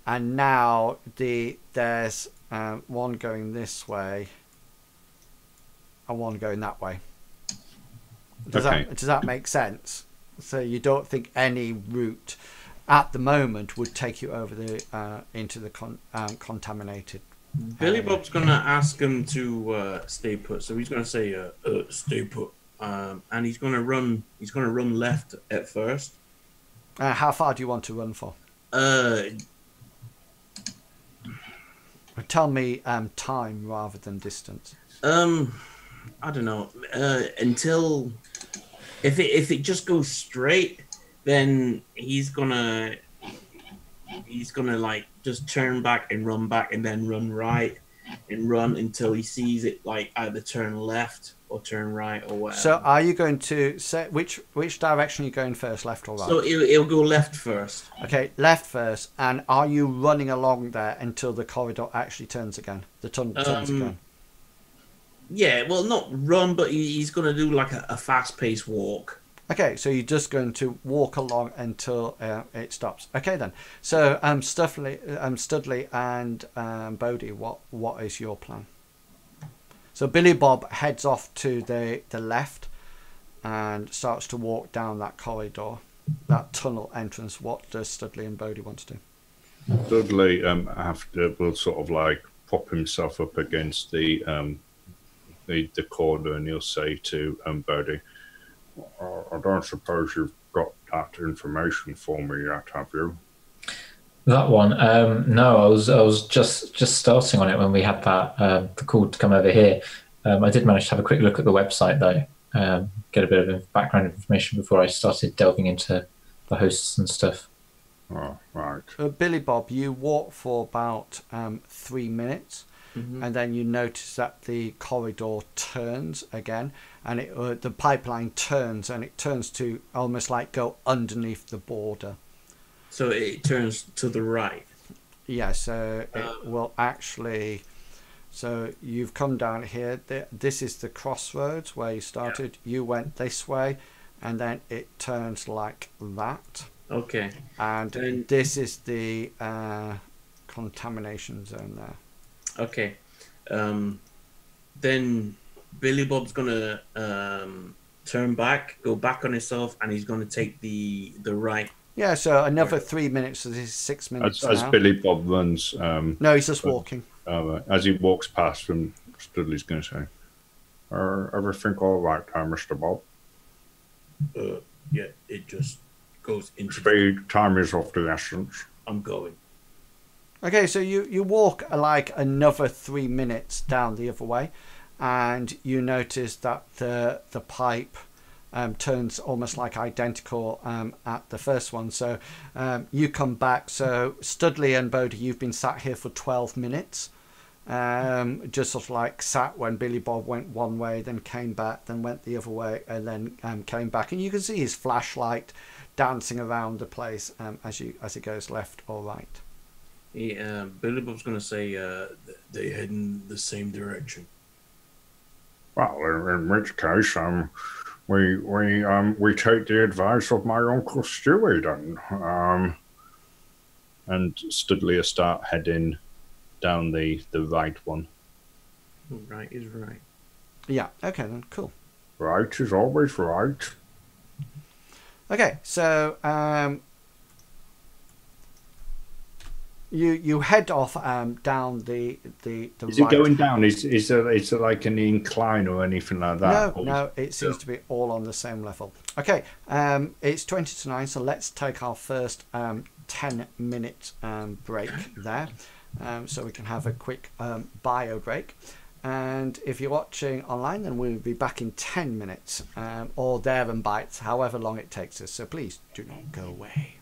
and now there's one going this way and one going that way. Does that make sense? So you don't think any route at the moment would take you over the into the contaminated Billy Bob's going to ask him to stay put. So he's going to say stay put, and he's going to run left at first. How far do you want to run for? Tell me time rather than distance. I don't know. Until if it just goes straight, then he's gonna like just turn back and run back and then run right and run until he sees it like either turn left or turn right or whatever. So are you going to say which direction are you going first, left or right? So it'll go left first. Okay, left first. And are you running along there until the corridor actually turns again? The tunnel turns again? Yeah, well, not run, but he's going to do like a fast-paced walk. Okay, so you're just going to walk along until it stops. Okay, then. So Studley and Bodhi, what is your plan? So Billy Bob heads off to the left and starts to walk down that corridor, that tunnel entrance. What does Studley and Bodhi want to do? Studley will sort of like prop himself up against the corner, and he'll say to Bodhi, I don't suppose you've got that information for me yet, have you? That one? No, I was just starting on it when we had that the call to come over here. I did manage to have a quick look at the website though, get a bit of background information before I started delving into the hosts and stuff. Oh, right. Billy Bob, you walk for about 3 minutes. Mm-hmm. And then you notice that the corridor turns again, and the pipeline turns, and it turns to almost like go underneath the border. So it turns to the right. Yeah, so it will actually. So you've come down here. This is the crossroads where you started. Yeah. You went this way, and then it turns like that. Okay. And Then- this is the contamination zone there. Okay. Then Billy Bob's gonna turn back, go back on himself, and he's gonna take the right. Yeah, so another 3 minutes. So this is 6 minutes As now. Billy Bob runs, No, he's just walking. as he walks past from Studley's going to say, Everything all right there, Mr. Bob? Yeah, it just goes into. Speed, time is of the essence. I'm going. Okay, so you walk like another 3 minutes down the other way, and you notice that the pipe turns almost like identical at the first one. So you come back. So Studley and Bodie, you've been sat here for 12 minutes. Just sort of like sat when Billy Bob went one way, then came back, then went the other way, and then came back. And you can see his flashlight dancing around the place as it goes left or right. Billy Bob's gonna say they head in the same direction. Well, in which case, we take the advice of my Uncle Stewie then. and Studley will start heading down the right one. Right is right. Yeah. Okay. Then cool. Right is always right. Okay. So you head off down the Is right. it going down? Is there like an incline or anything like that? No, it seems to be all on the same level. Okay, it's 20 to 9, so let's take our first 10-minute break there, so we can have a quick bio break. And if you're watching online, then we'll be back in 10 minutes, or there and bites, however long it takes us. So please do not go away.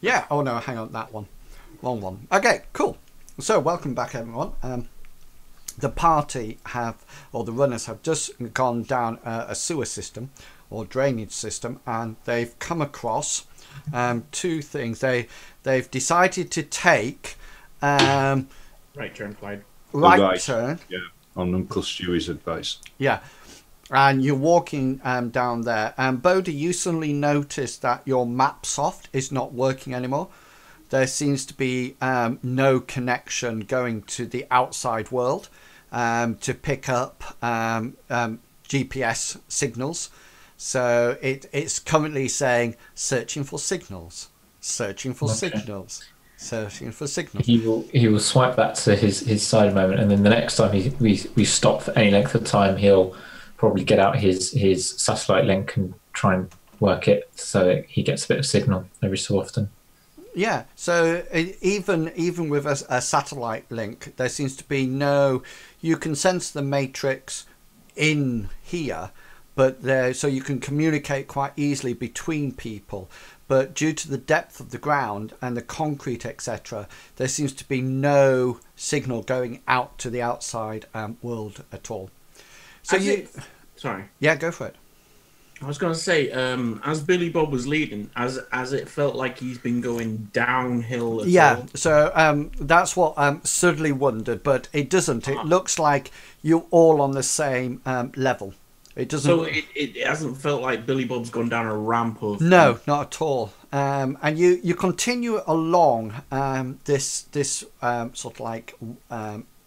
Yeah. Oh no, hang on, that one. Wrong one. Okay, cool. So welcome back, everyone. The party or the runners have just gone down a sewer system or drainage system, and they've come across two things. They've decided to take Right turn, Clyde. right turn. Yeah, on Uncle Stewie's advice. Yeah. And you're walking down there. And Bodhi, you suddenly notice that your map soft is not working anymore. There seems to be no connection going to the outside world to pick up GPS signals. So it's currently saying searching for signals, searching for signals, searching for signals. He will swipe that to his side a moment, and then the next time we stop for any length of time, he'll probably get out his satellite link and try and work it so that he gets a bit of signal every so often. Yeah, so even with a satellite link, there seems to be no. You can sense the matrix in here, but so you can communicate quite easily between people. But due to the depth of the ground and the concrete, etc., there seems to be no signal going out to the outside world at all. So sorry. Yeah, go for it. I was going to say, as Billy Bob was leading, as it felt like he's been going downhill. Yeah, so that's what Studley wondered, but it doesn't. It looks like you're all on the same level. It doesn't. So it hasn't felt like Billy Bob's gone down a ramp of. No, not at all. And you continue along this sort of like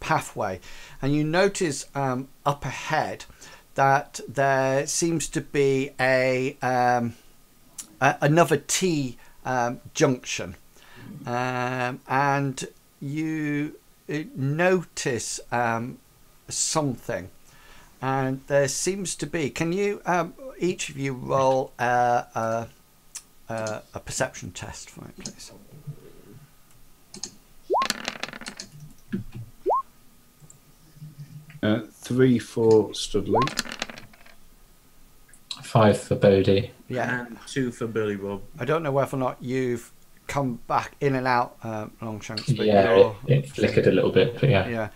pathway, and you notice up ahead that there seems to be another T junction, and you notice something, and there seems to be. Can you each of you roll a perception test for it, please? 3 for Studley. 5 for Bodhi. Yeah. And 2 for Billy Bob. I don't know whether or not you've come back in and out long chunks, but it flickered a little bit, but yeah,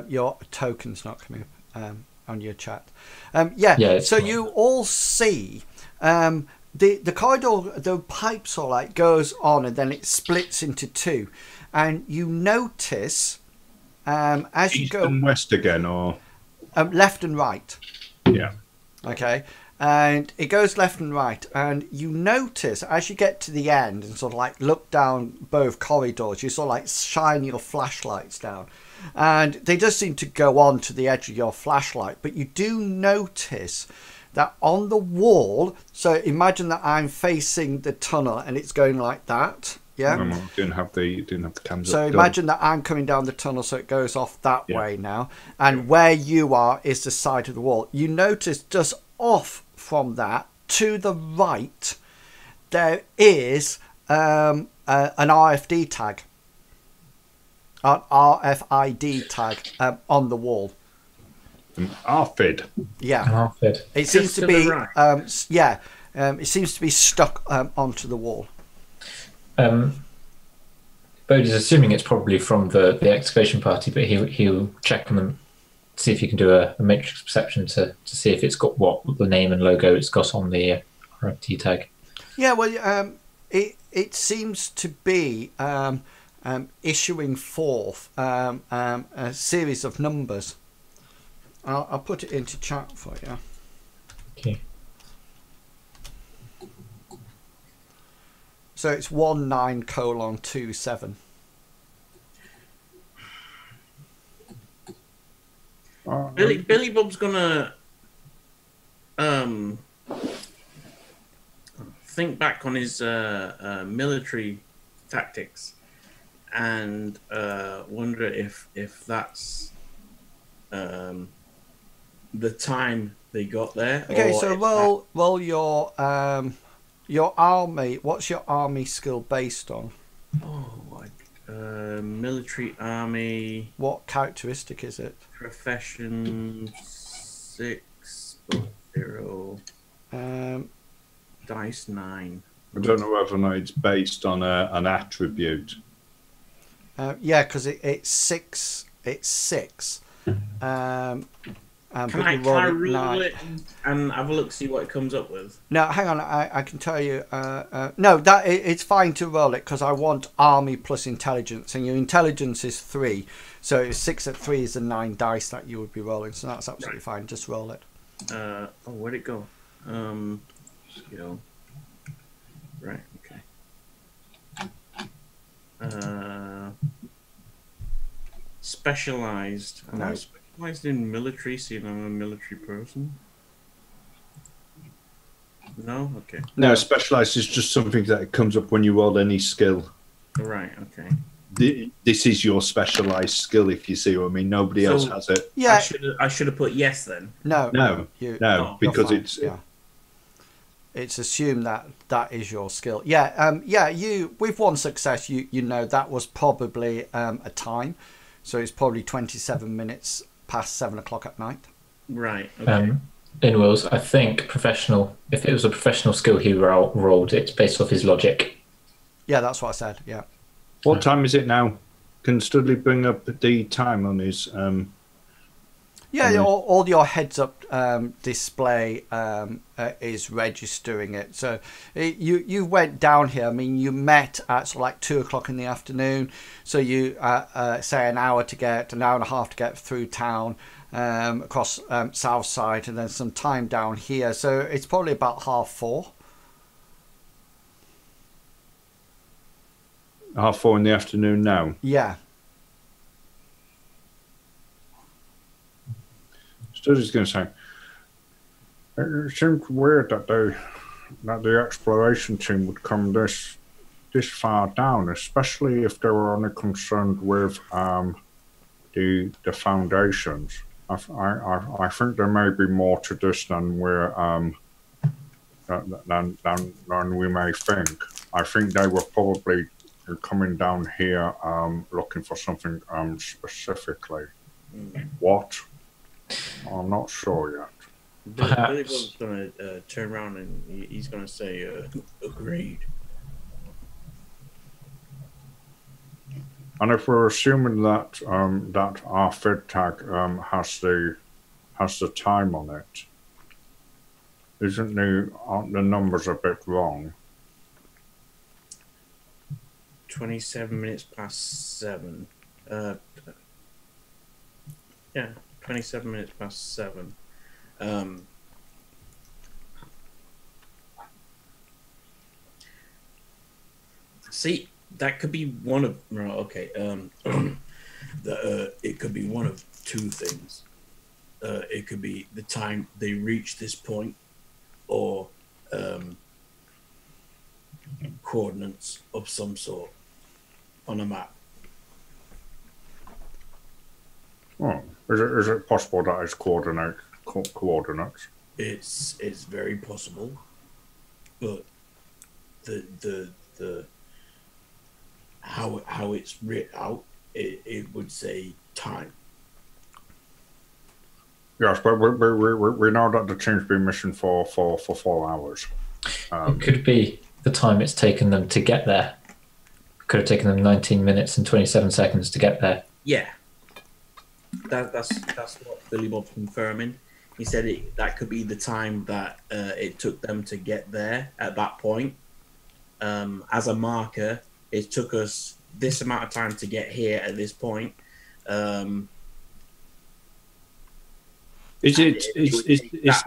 your token's not coming up on your chat. So you all see the corridor, the pipes all like goes on, and then it splits into two, and you notice as East you go and west again, or left and right. Yeah. Okay. And it goes left and right, and you notice as you get to the end and sort of like look down both corridors, you sort of like shine your flashlights down, and they just seem to go on to the edge of your flashlight. But you do notice that on the wall, so imagine that I'm facing the tunnel and it's going like that. Yeah. Didn't have the cams. So imagine that I'm coming down the tunnel, so it goes off that way now, and where you are is the side of the wall. You notice just off from that to the right, there is an RFD tag, an RFID tag on the wall. An RFID. Yeah. RFID. It seems Just to to the be right. it seems to be stuck onto the wall. Bodhi's assuming it's probably from the excavation party, but he'll check on them, see if he can do a matrix perception to see if it's got what the name and logo it's got on the RFT tag. Yeah, well, it seems to be issuing forth a series of numbers. I'll put it into chat for you. Okay. So it's 19:27. Billy Bob's gonna think back on his military tactics and wonder if that's the time they got there. Okay, or so if roll your army. What's your army skill based on? military army What characteristic is it? profession 6 0 Um, dice 9. I don't know whether or not it's based on an attribute. Yeah, because it's 6. It's 6. Can I roll it and have a look, see what it comes up with? No, hang on. I can tell you. No, it's fine to roll it because I want army plus intelligence, and your intelligence is 3. So 6 at 3 is the 9 dice that you would be rolling. So that's absolutely fine. Just roll it. Oh, where'd it go? Skill. Right. Okay. Specialized. Am I specialized in military, seeing I'm a military person? No? Okay. No, specialized is just something that comes up when you roll any skill. Right, okay. This is your specialized skill, if you see what I mean. Nobody else has it. Yeah. I should have put yes then. No, because it's it's assumed that is your skill. Yeah, you with one success, you know that was probably a time, so it's probably 27 minutes past 7 o'clock at night. Right. Okay. In Will's, I think professional. If it was a professional skill he rolled, it's based off his logic. Yeah, that's what I said. Yeah. What time is it now? Can Studley bring up the time on his? Yeah, all your heads-up display is registering it. So you went down here. I mean, you met at sort of like 2 o'clock in the afternoon. So you say an hour and a half to get through town across south side, and then some time down here. So it's probably about 4:30. 4:30 in the afternoon now. Yeah. Studley's going to say, it seems weird that the exploration team would come this far down, especially if they were only concerned with the foundations. I think there may be more to this than than we may think. I think they were probably coming down here looking for something specifically. What? I'm not sure yet. Billy Bob's going to turn around and he's going to say, agreed. And if we're assuming that that our fid tag has the time on it, aren't the numbers a bit wrong? 27 minutes past 7. Yeah, 27 minutes past 7. See, that could be one of okay. It could be one of two things. It could be the time they reach this point, or coordinates of some sort on a map. Oh, is it possible that it's coordinates? It's very possible, but the how it's writ out, it would say time. Yes, but we know that the team's been missing for 4 hours. It could be the time it's taken them to get there. Could have taken them 19 minutes and 27 seconds to get there. Yeah. That's what Billy Bob's confirming. He said that could be the time that it took them to get there at that point. As a marker, it took us this amount of time to get here at this point. Is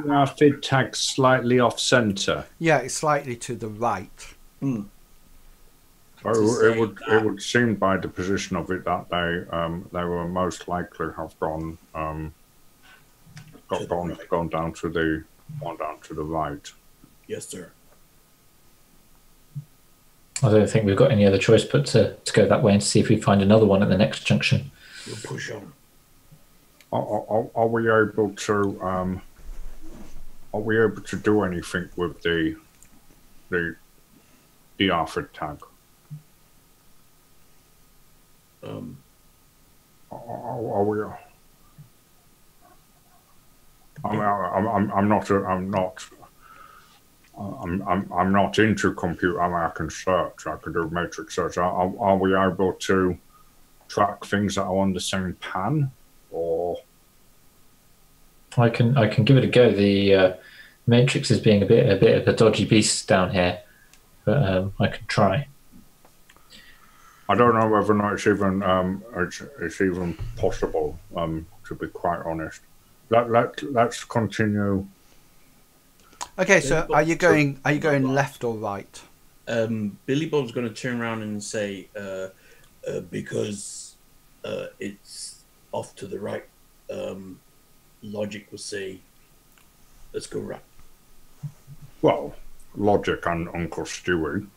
our fid tag slightly off center? Yeah, it's slightly to the right. It would seem by the position of it that they were most likely have gone down to the right. Yes, sir. I don't think we've got any other choice but to go that way and see if we find another one at the next junction. We'll push on. Are we able to do anything with the offered tag? Are we? I'm not into computer. I can search. I can do matrix search. Are we able to track things that are on the same pan, or? I can give it a go. The matrix is being a bit of a dodgy beast down here, but I can try. I don't know whether or not it's even possible. To be quite honest, let's continue. Okay, so are you going left or right? Billy Bob's going to turn around and say, because it's off to the right. Logic would say, let's go right. Well, logic and Uncle Stewie.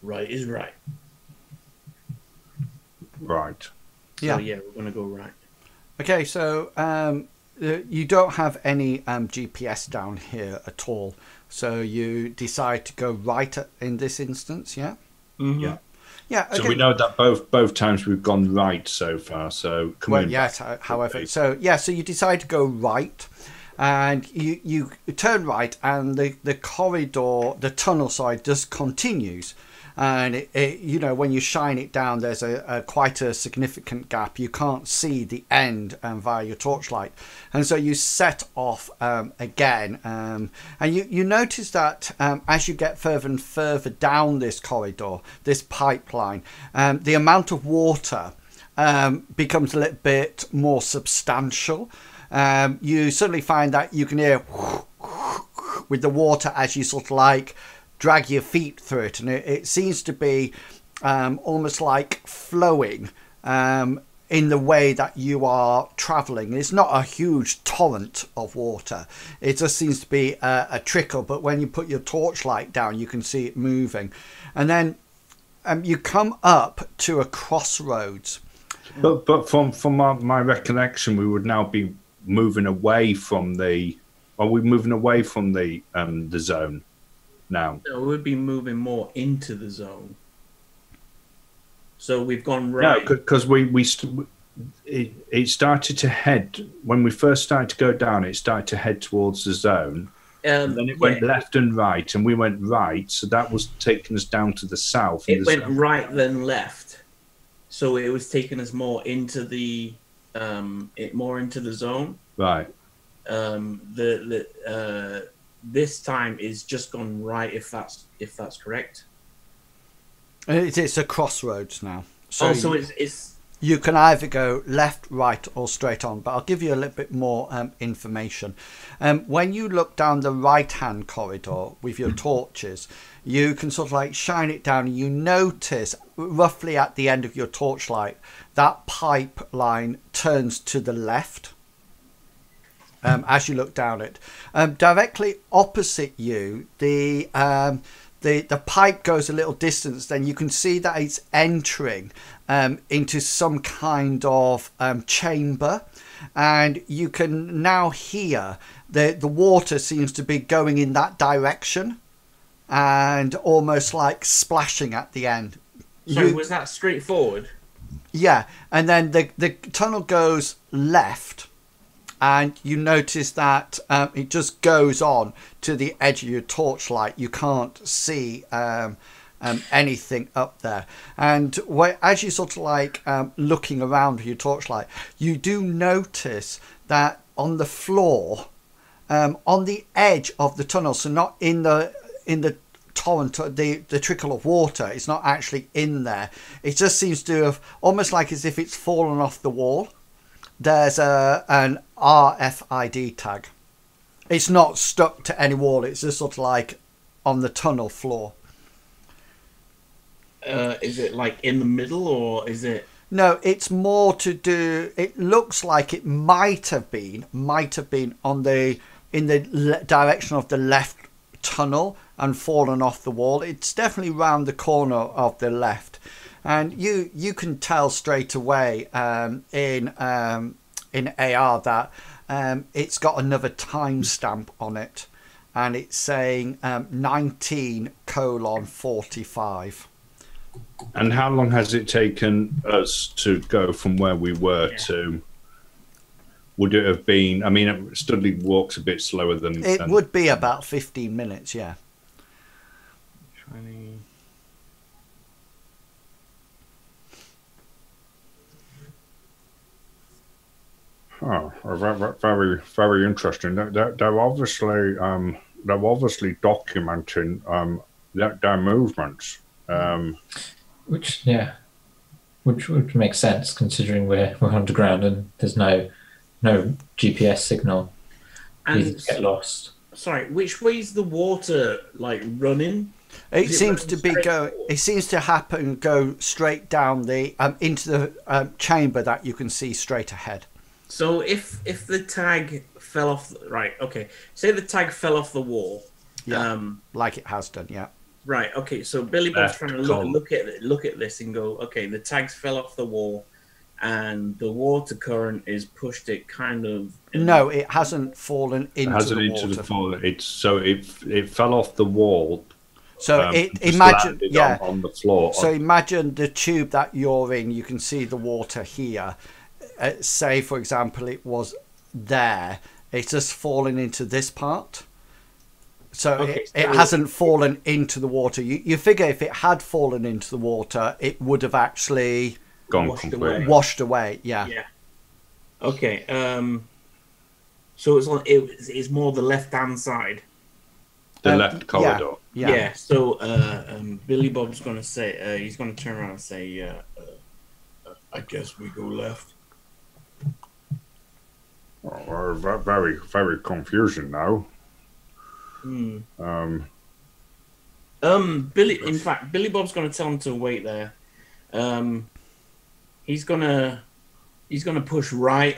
Right is right. Right. So, yeah, we're going to go right. Okay, so you don't have any GPS down here at all. So you decide to go right in this instance, yeah? Mm-hmm. Yeah. Yeah. Okay. So we know that both times we've gone right so far. So yes. However, so you decide to go right, and you turn right, and the corridor, the tunnel side, just continues. And when you shine it down, there's a quite a significant gap. You can't see the end via your torchlight, and so you set off again. And you notice that as you get further and further down this corridor, this pipeline, the amount of water becomes a little bit more substantial. You suddenly find that you can hear with the water as you sort of like drag your feet through it, and it seems to be almost like flowing in the way that you are traveling. It's not a huge torrent of water, it just seems to be a trickle, but when you put your torchlight down you can see it moving. And then you come up to a crossroads. But from my recollection, we would now be moving away from the. Are we moving away from the zone now? No, we'd be moving more into the zone. So we've gone right. No, because it started to head when we first started to go down. It started to head towards the zone, and then it went left and right, and we went right. So that was taking us down to the south. It went right then left, so it was taking us more into the zone. Right. This time is just gone right. If that's correct. It's a crossroads now. So it's you can either go left, right, or straight on. But I'll give you a little bit more information. When you look down the right-hand corridor with your torches, you can sort of like shine it down, and you notice roughly at the end of your torchlight that pipeline turns to the left. As you look down it, directly opposite you, the pipe goes a little distance. Then you can see that it's entering into some kind of chamber, and you can now hear the water seems to be going in that direction, and almost like splashing at the end. So was that straightforward? Yeah, and then the tunnel goes left. And you notice that it just goes on to the edge of your torchlight. You can't see anything up there. And as you sort of like looking around with your torchlight, you do notice that on the floor, on the edge of the tunnel, so not in the torrent, the trickle of water, it's not actually in there. It just seems to have almost like as if it's fallen off the wall. There's an RFID tag. It's not stuck to any wall. It's just sort of like on the tunnel floor. Is it like in the middle, or is it? No, it's more to do. It looks like it might have been on in the direction of the left tunnel and fallen off the wall. It's definitely round the corner of the left. And you can tell straight away in AR that it's got another timestamp on it, and it's saying 19:45. And how long has it taken us to go from where we were to would it have been? I mean, Studley walks a bit slower than It would be about 15 minutes, yeah. 20. Oh, very, very interesting. They're obviously documenting their movements. Which would make sense considering we're underground and there's no GPS signal. Easy to get lost. Sorry, which way is the water like running? It seems to be go. It seems to go straight down the into the chamber that you can see straight ahead. So if the tag fell off, right? Okay, say the tag fell off the wall. Yeah, like it has done. Yeah. Right. Okay. So Billy Bob's trying to look at this and go, okay, the tags fell off the wall, and the water current is pushed it kind of. No, it hasn't fallen into the water. It fell off the wall. So imagine on the floor. So imagine the tube that you're in. You can see the water here. Say, for example, it was there. It's just fallen into this part. So it hasn't fallen into the water. You figure if it had fallen into the water, it would have actually washed away. Yeah. Yeah. Okay. So it's more the left-hand side. The left corridor. Yeah. So Billy Bob's going to say he's going to turn around and say, "I guess we go left." Oh, very, very confusing now. Billy. In fact, Billy Bob's going to tell him to wait there. He's gonna push right.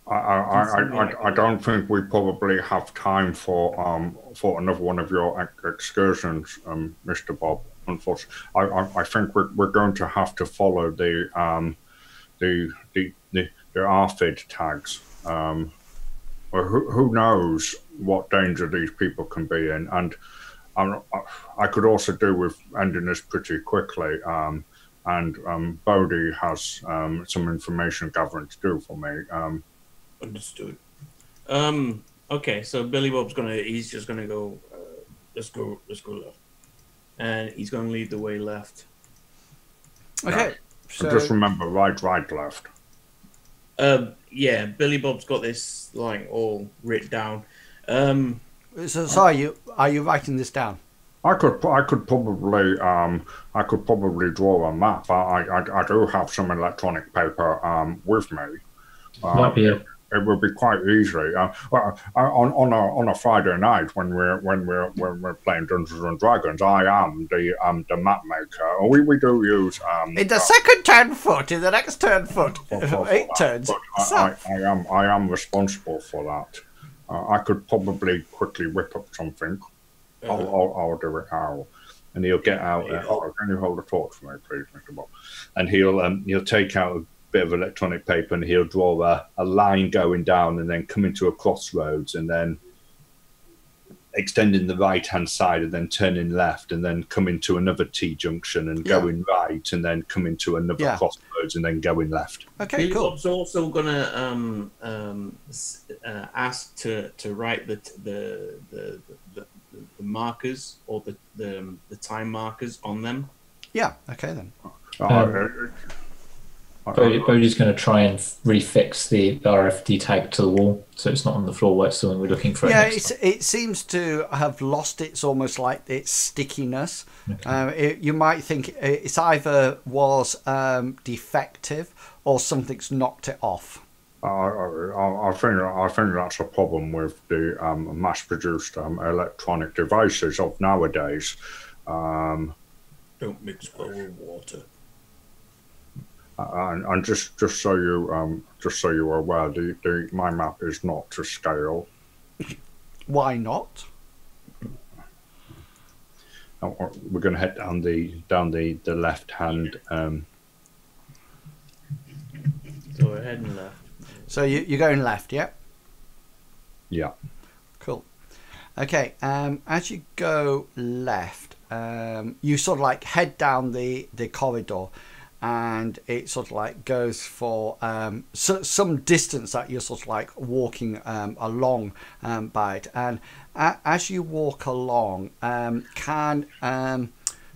I don't think we probably have time for another one of your excursions, Mr. Bob. Unfortunately, I think we're going to have to follow the ARFID tags. Who knows what danger these people can be in, and I could also do with ending this pretty quickly. And Bodhi has some information gathering to do for me. Understood. Okay, so Billy Bob's he's just gonna go. Let's go left, and he's gonna lead the way left. Okay. Yeah. So just remember, right, left. Yeah, Billy Bob's got this like all written down. So are you writing this down? I could probably draw a map. I do have some electronic paper with me. Might be it would be quite easy. On a Friday night when we're playing Dungeons and Dragons, I am the map maker. We do use in the second turn foot, in the next turn foot, 8 turns. I am responsible for that. I could probably quickly whip up something. I'll do it now. And he'll get out. Can you hold a torch for me, please, Mr. Bob? And he'll take out a bit of electronic paper and he'll draw a line going down and then come into a crossroads and then extending the right-hand side and then turning left and then come into another T-junction and going right and then come into another crossroads and then going left. Okay, cool. Bob's also gonna ask to write the markers or the time markers on them. Yeah. Okay then. Bodhi's going to try and refix the RFD tag to the wall, so it's not on the floor where when we're looking for it. Yeah, it seems to have lost its almost like its stickiness. Okay. You might think it's either was defective or something's knocked it off. I think that's a problem with the mass-produced electronic devices of nowadays. Don't mix oil with water. And just so you are aware, my map is not to scale. Why not? We're going to head down the left hand. So we're heading left. So you're going left, yeah? Yeah. Cool. Okay. As you go left, you sort of like head down the corridor. and it sort of like goes for some distance that you're sort of like walking along by it. And as you walk along, can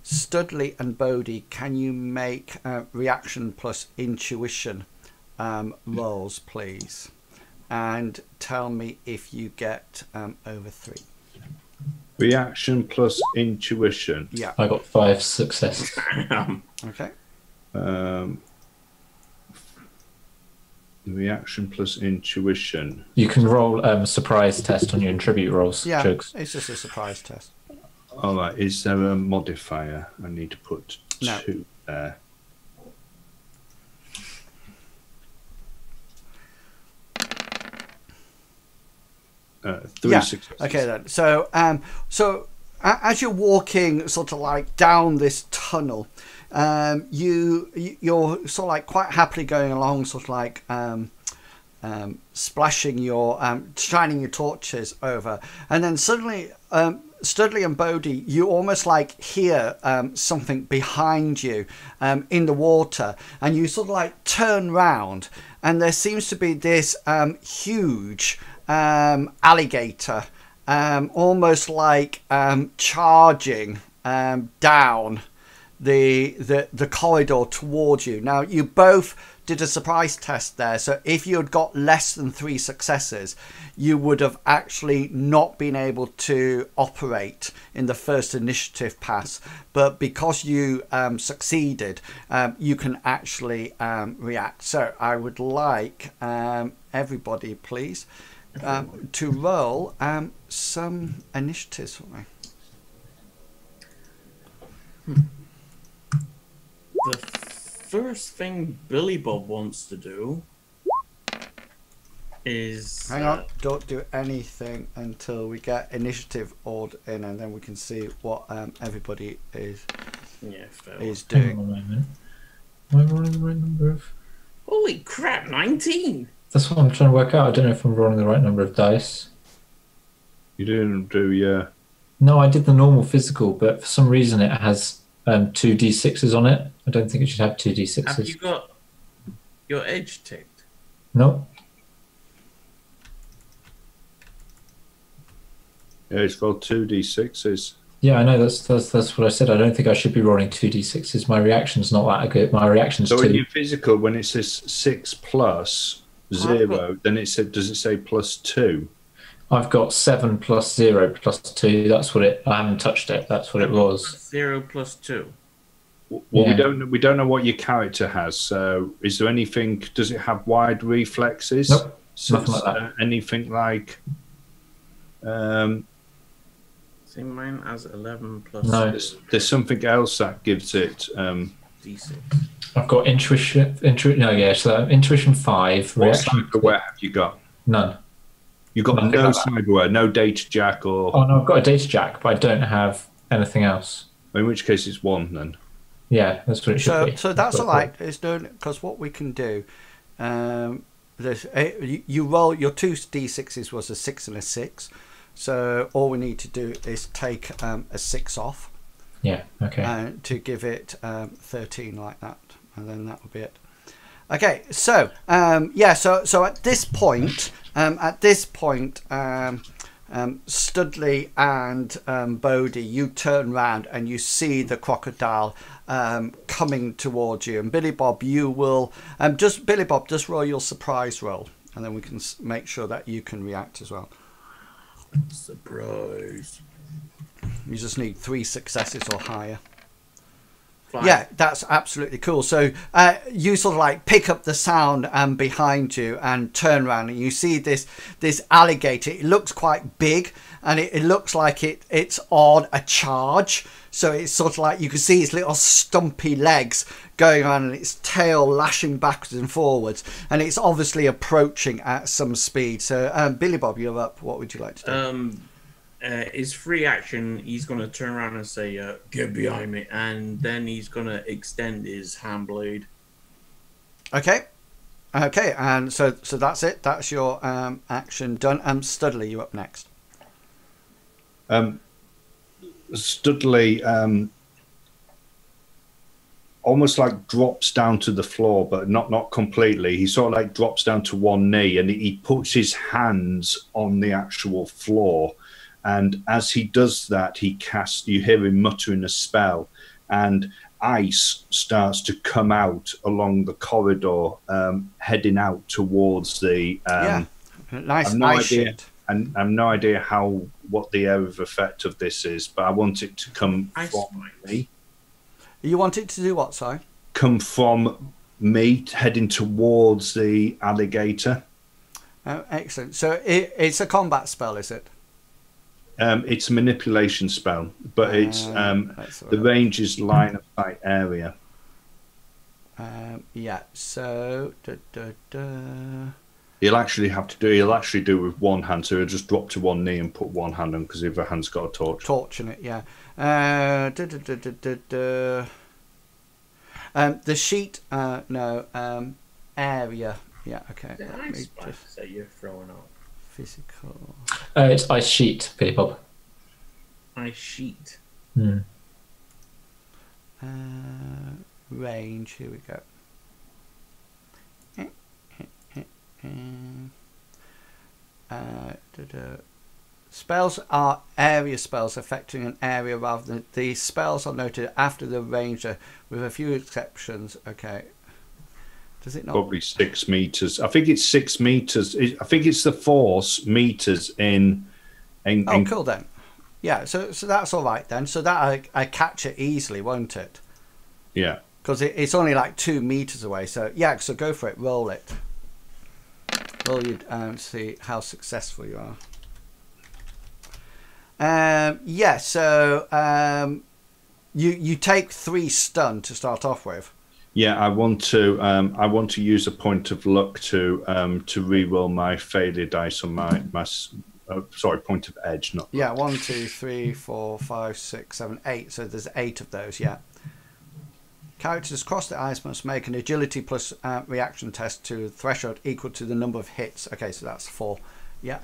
Studley and Bodhi, can you make reaction plus intuition rolls, please? And tell me if you get over 3. Reaction plus intuition. Yeah. I got 5 successes. Okay. Reaction plus intuition. You can roll surprise test on your attribute rolls. Yeah, Jugs. it's just a surprise test. All right. Is there a modifier? I need to put 2 there. Three successes. Okay then. So as you're walking sort of like down this tunnel, you're sort of like quite happily going along, sort of like splashing your shining your torches over, and then suddenly Studley and Bodhi, you almost like hear something behind you in the water, and you sort of like turn round, and there seems to be this huge alligator, almost like charging down the corridor towards you. Now, you both did a surprise test there, so if you had got less than 3 successes, you would have actually not been able to operate in the first initiative pass. But because you succeeded, you can actually react. So I would like everybody, please, to roll some initiatives for me. The first thing Billy Bob wants to do is... Hang on, don't do anything until we get initiative order in, and then we can see what everybody is Hang doing. on a moment. Am I rolling the right number of... Holy crap, 19! That's what I'm trying to work out. I don't know if I'm rolling the right number of dice. You didn't do, yeah. No, I did the normal physical, but for some reason it has 2 d6s on it. I don't think it should have 2 d6s. Have you got your edge ticked? No. Yeah, it's got 2d6s. Yeah, I know. That's what I said. I don't think I should be rolling 2 d6s. My reaction's not that good. My reaction's So 2. in your physical, when it says 6 plus 0, then it said, does it say plus 2? I've got 7 plus 0 plus 2. That's what it. I haven't touched it. That's what it was. 0 plus 2. Well, Yeah. we don't know what your character has. So, is there anything? Does it have wide reflexes? Nope, So, nothing like that. Anything like? See, mine has 11 plus No. There's something else that gives it. d6. I've got intuition. So intuition 5. What Reaction cyberware have you got? none. You got Nothing no like that. cyberware, no data jack, or Oh no, I've got a data jack, but I don't have anything else. in which case it's 1 then. Yeah, that's what it should be. So that's all right. It's done, because what we can do, you roll your 2 d6s was a 6 and a 6. So all we need to do is take a 6 off, Yeah. Okay. to give it 13 like that, and then that will be it. Okay, so so at this point, Studley and Bodhi, you turn round and you see the crocodile coming towards you, and Billy Bob, you will just roll your surprise roll, and then we can make sure that you can react as well. Surprise. You just need 3 successes or higher. 5. Yeah, that's absolutely cool. So you sort of like pick up the sound behind you and turn around, and you see this alligator. It looks quite big, and it looks like it's on a charge. So it's sort of like you can see its little stumpy legs going on, and its tail lashing backwards and forwards, and it's obviously approaching at some speed. So Billy Bob, you're up. What would you like to do? His free action, he's going to turn around and say, get behind me, and then he's going to extend his hand blade. Okay, and so that's it. That's your action done. Studley, you up next. Studley almost like drops down to the floor, but not completely. He sort of like drops down to one knee, and he puts his hands on the actual floor. And as he does that, you hear him muttering a spell, and ice starts to come out along the corridor, heading out towards the. Nice no ice idea, sheet. and I have no idea what the area of effect of this is, but I want it to come from me. You want it to do what, sorry? Come from me, heading towards the alligator. Oh, excellent. So it's a combat spell, is it? It's a manipulation spell, but it's the range is line of sight area. Yeah. So He'll actually do it with one hand. So he'll just drop to one knee and put one hand on, because the other hand's got a torch. Torch in it, yeah. The sheet, no. Area, yeah. Okay. The ice spikes that you're throwing out. Physical. It's ice sheet, Billy Bob. Ice sheet. Range. Here we go. Spells are area spells affecting an area rather than the spells are noted after the ranger, with a few exceptions. Okay. Does it not? Probably 6 meters. I think it's 6 meters. I think it's the force meters in. Oh, cool then. Yeah, so that's all right then. So that I catch it easily, won't it? Yeah. Because it's only like 2 meters away. So yeah, so go for it. Roll it. Roll you see how successful you are. Yeah. So you take 3 stun to start off with. Yeah, I want to use a point of luck to re-roll my failure dice on my point of edge, not. Yeah, 1, 2, 3, 4, 5, 6, 7, 8. So there's 8 of those. Yeah. Characters across the ice must make an agility plus reaction test to a threshold equal to the number of hits. Okay, so that's 4. Yeah.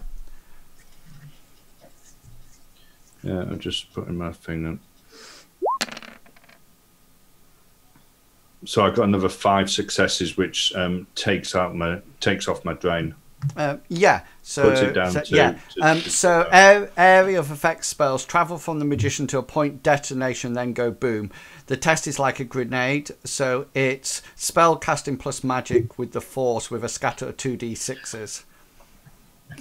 Yeah, I'm just putting my thing in. So I got another 5 successes, which takes off my drain. Yeah. So puts it down area of effect spells travel from the magician to a point detonation, then go boom. The test is like a grenade, so it's spell casting plus magic with the force with a scatter of 2d6s.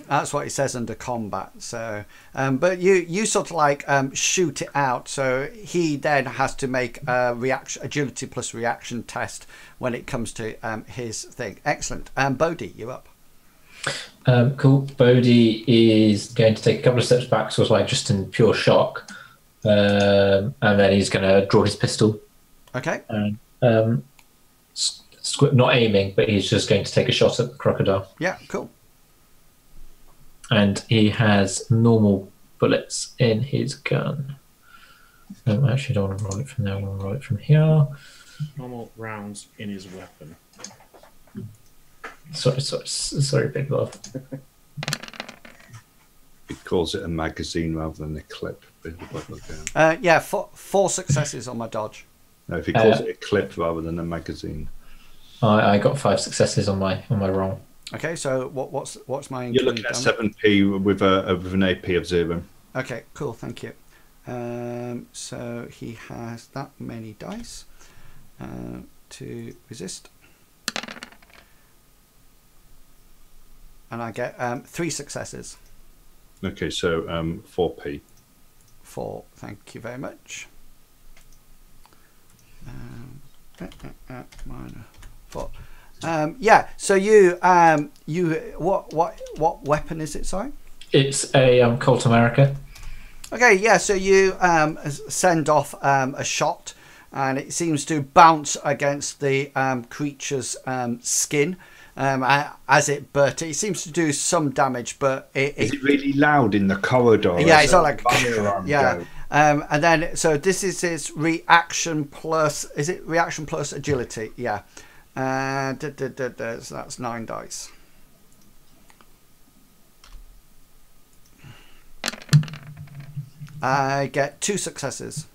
That's what it says under combat. So, but you sort of like shoot it out. So he then has to make a agility plus reaction test when it comes to his thing. Excellent. Bodhi, you're up. Cool. Bodhi is going to take a couple of steps back, sort of like just in pure shock, and then he's going to draw his pistol. Okay. And not aiming, but he's just going to take a shot at the crocodile. Yeah. Cool. And he has normal bullets in his gun. Actually, I don't want to roll it from there. I want to roll it from here. Normal rounds in his weapon. Sorry, Big Love. He calls it a magazine rather than a clip. Yeah, 4 successes on my dodge. No, if he calls it a clip rather than a magazine. I got 5 successes on my roll. Okay, so what's my? You're looking at 7p with an AP of 0. Okay, cool. Thank you. So he has that many dice to resist, and I get 3 successes. Okay, so 4p. 4. Thank you very much. Minor 4. Yeah. So you what weapon is it? Sorry. It's a Colt America. Okay. Yeah. So you send off a shot, and it seems to bounce against the creature's skin. But it seems to do some damage, but is it really loud in the corridor? Yeah, it's not like yeah. And then so this is its reaction plus. Is it reaction plus agility? Yeah. So that's 9 dice. I get 2 successes.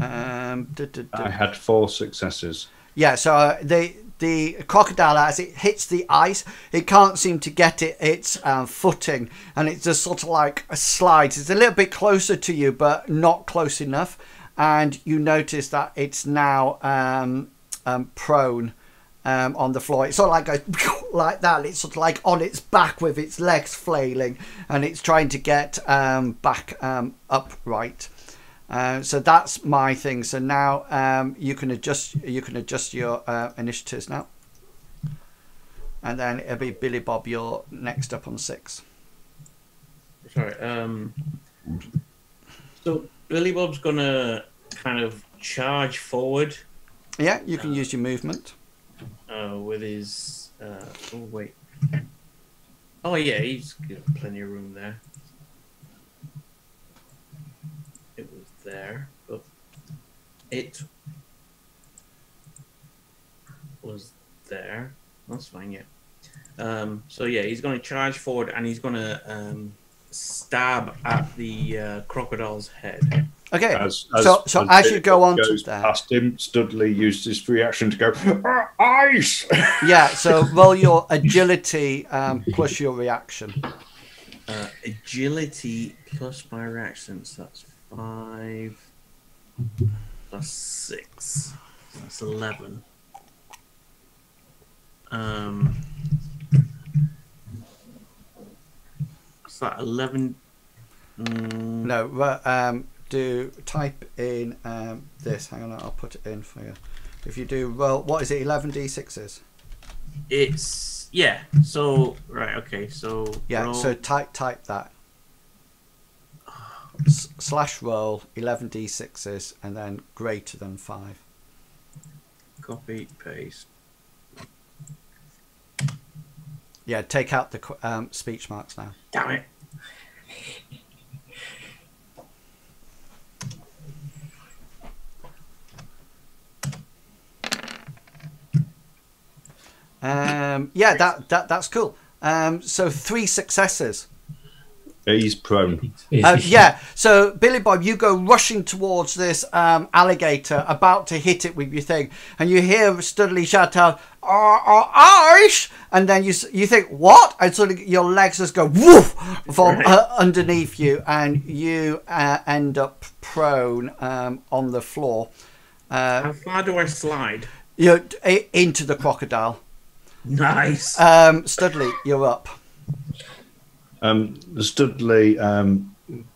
I had 4 successes. Yeah, so the crocodile, as it hits the ice, it can't seem to get its footing, and it just sort of like slides. It's a little bit closer to you, but not close enough. And you notice that it's now prone on the floor. It sort of like goes like that. It's sort of like on its back with its legs flailing, and it's trying to get back upright. So that's my thing. So now you can adjust your initiatives now, and then it'll be Billy Bob. You're next up on 6. Sorry. So Billy Bob's gonna kind of charge forward. Yeah, you can use your movement. With his. Oh wait. Oh yeah, he's got plenty of room there. It was there, but it was there. That's fine, yeah. So yeah, he's going to charge forward and he's going to stab at the crocodile's head. Okay. So as you go on to there, past him, Studley used his free action to go ice. Yeah. So roll your agility plus your reaction. Agility plus my reactions. That's 5 plus 6. That's 11. What's that? 11. No. Do type in this. Hang on, I'll put it in for you. If you do roll, what is it? 11d6s. It's yeah. So right. Okay. So yeah. roll. So type that. Slash roll 11d6s and then greater than 5. Copy paste. Yeah, take out the speech marks now. Damn it. Yeah, that's cool. So 3 successes. He's prone. Yeah, so Billy Bob, you go rushing towards this alligator, about to hit it with your thing, and you hear Studley shout out, "Ice!" And then you think, what? And sort of your legs just go woof from underneath you, and you end up prone on the floor. How far do I slide? You're into the crocodile. Nice. Studley, you're up. Studley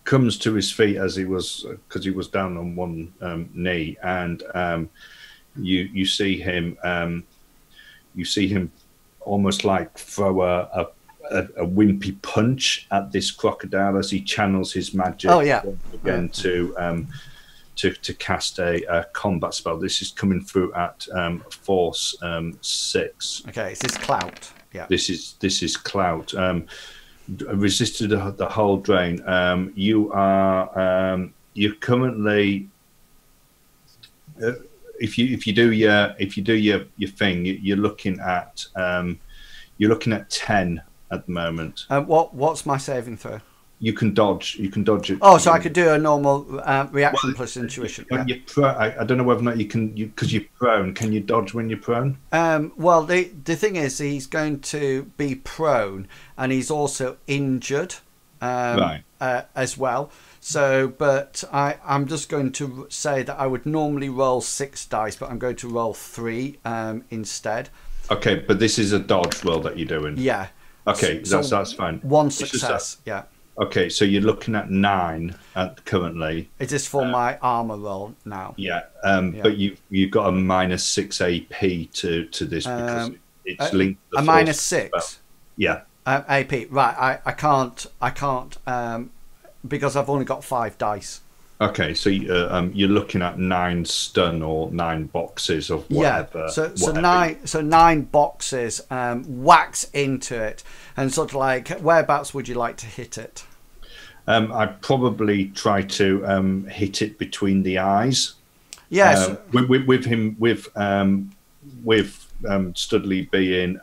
comes to his feet as he was, because he was down on one knee, and you see him. You see him almost like throw a wimpy punch at this crocodile as he channels his magic again to cast a combat spell. This is coming through at force 6. Okay, is this clout? Yeah. This is clout. Resisted the whole drain. You're currently if you do your thing, you're looking at 10 at the moment. What's my saving throw? You can dodge it. Oh, so I could do a normal reaction plus intuition. When you're I don't know whether or not you can, because you're prone. Can you dodge when you're prone? Well, the thing is, he's going to be prone, and he's also injured as well. So, but I'm just going to say that I would normally roll 6 dice, but I'm going to roll 3 instead. Okay, but this is a dodge roll that you're doing. Yeah. Okay, that's fine. 1 success. Yeah. Okay, so you're looking at 9 currently. It is for my armor roll now. Yeah, but you've got a -6 AP to this because it's linked to the a -6. Yeah. AP. Right. I can't because I've only got 5 dice. Okay, so you're looking at 9 stun or 9 boxes of whatever. Yeah. So 9 boxes wax into it, and sort of like, whereabouts would you like to hit it? I'd probably try to hit it between the eyes. Yes. With Studley being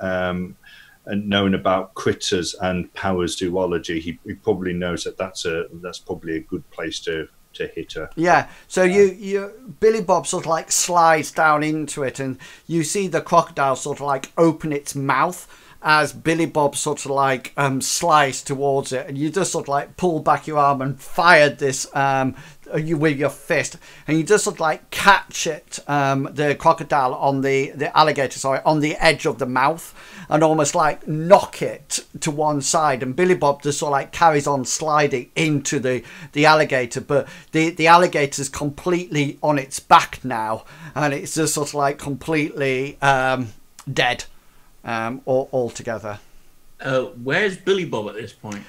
and knowing about critters and power zoology, he probably knows that's probably a good place to to hit her. Yeah, so Billy Bob sort of like slides down into it, and you see the crocodile sort of like open its mouth as Billy Bob sort of like slides towards it, and you just sort of like pull back your arm and fired this with your fist, and you just sort of like catch it, the crocodile on the alligator, sorry, on the edge of the mouth, and almost like knock it to one side, and Billy Bob just sort of like carries on sliding into the alligator, but the alligator's completely on its back now, and it's just sort of like completely dead altogether. Where's Billy Bob at this point?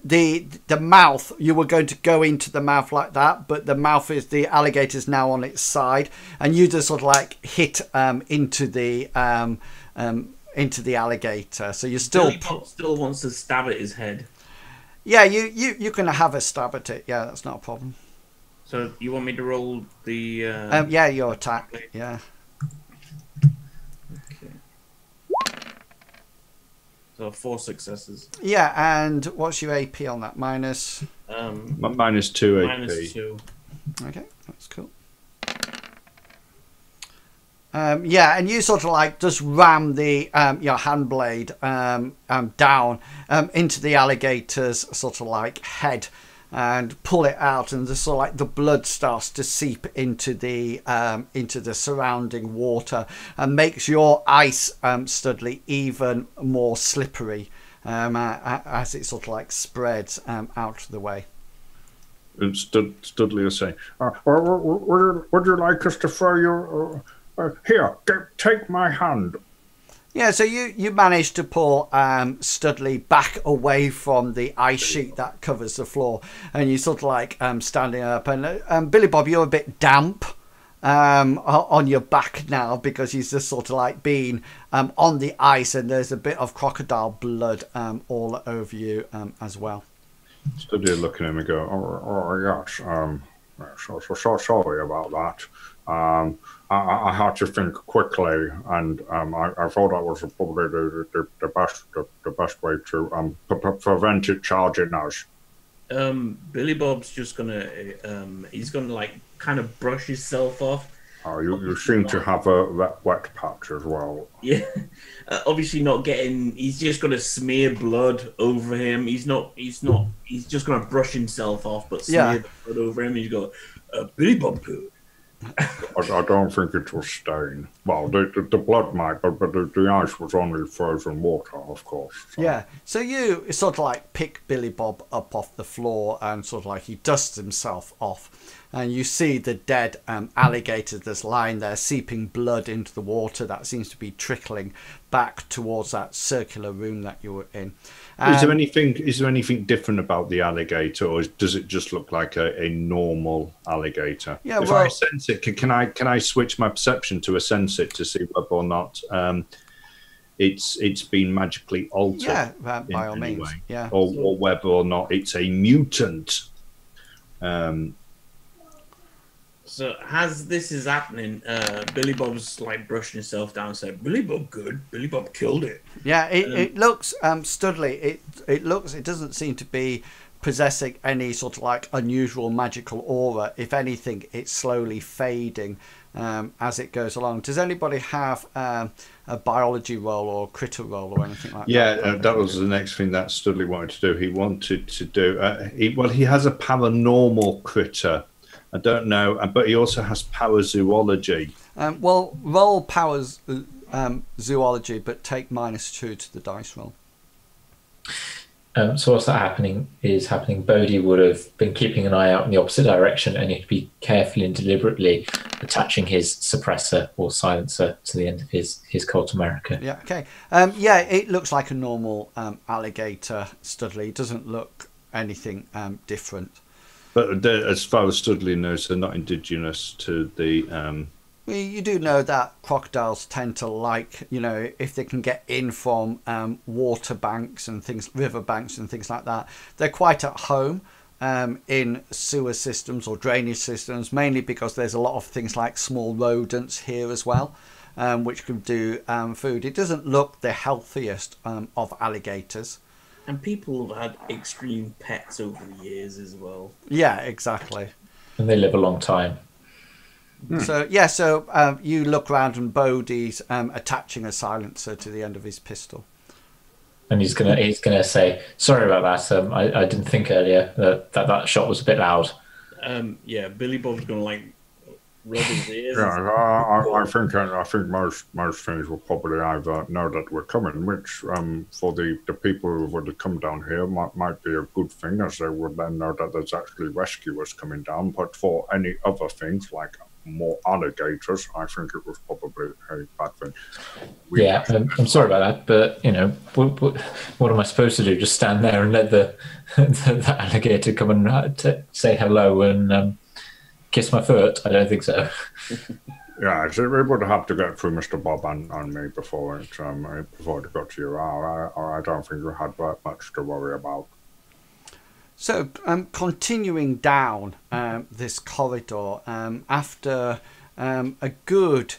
The mouth, you were going to go into the mouth like that, but the mouth is, the alligator's now on its side, and you just sort of like hit into the alligator. So you're still Billy Bob still wants to stab at his head. Yeah, you can have a stab at it. Yeah, that's not a problem. So you want me to roll the yeah, your attack. Yeah. So 4 successes. Yeah, and what's your AP on that? Minus? Minus 2 AP. Minus 2. Okay, that's cool. Yeah, and you sort of like just ram the your hand blade down into the alligator's sort of like head, and pull it out, and just sort of like the blood starts to seep into the surrounding water, and makes your ice, Studley, even more slippery as it sort of like spreads out of the way. And Studley will say, would you like us to throw your... here, take my hand. Yeah, so you managed to pull Studley back away from the ice sheet that covers the floor, and you sort of like standing up, and Billy Bob, you're a bit damp on your back now, because he's just sort of like been on the ice, and there's a bit of crocodile blood all over you as well. Studley looking at him and go, oh yes, so sorry about that. I had to think quickly, and I thought that was probably the best way to prevent it charging us. Billy Bob's just gonna he's gonna like kind of brush himself off. You seem to have a wet patch as well. Yeah, obviously not getting. He's just gonna smear blood over him. He's just gonna brush himself off, but smear the blood over him. And he's got Billy Bob poo. I don't think it was stain. Well, the blood might, but the ice was only frozen water, of course. So. Yeah, so you sort of like pick Billy Bob up off the floor, and sort of like he dusts himself off, and you see the dead alligator that's lying there, seeping blood into the water that seems to be trickling back towards that circular room that you were in. Is there anything different about the alligator, or does it just look like a normal alligator? Yeah, if I sense it, can I switch my perception to a sense it to see whether or not it's been magically altered? Yeah, by all means. Way, yeah, or whether or not it's a mutant. So as this is happening, Billy Bob's like brushing himself down and said, Billy Bob good. Billy Bob killed it. Yeah, it looks, Studley, it doesn't seem to be possessing any sort of like unusual magical aura. If anything, it's slowly fading as it goes along. Does anybody have a biology roll or critter roll or anything like that? Yeah, that was the next thing that Studley wanted to do. He wanted to do, he has a paranormal critter. I don't know, but he also has power zoology. Well, roll powers zoology, but take -2 to the dice roll. So what's that happening? Bodhi would have been keeping an eye out in the opposite direction, and he'd be carefully and deliberately attaching his suppressor or silencer to the end of his Colt America. Yeah, okay. Yeah, it looks like a normal alligator, Studley. It doesn't look anything different. But as far as Studley knows, they're not indigenous to the... You do know that crocodiles tend to like, if they can get in from water banks and things, river banks and things like that, they're quite at home in sewer systems or drainage systems, mainly because there's a lot of things like small rodents here as well, which can do food. It doesn't look the healthiest of alligators. And people have had extreme pets over the years as well. Yeah, exactly. And they live a long time. So yeah, you look around and Bodhi's attaching a silencer to the end of his pistol. And he's gonna say, "Sorry about that. I didn't think earlier that shot was a bit loud." Yeah, Billy Bob's gonna like rub his ears. Yeah, I think most things will probably either know that we're coming, which for the people who would come down here might be a good thing, as they would then know that there's actually rescuers coming down. But for any other things like more alligators, I think it was probably a bad thing. I'm sorry about that, but what am I supposed to do? Just stand there and let the alligator come and say hello and kiss my foot? I don't think so. Yeah, so we would have to get through Mr. Bob and me before it got to you. I don't think we had much to worry about. So, continuing down this corridor, after a good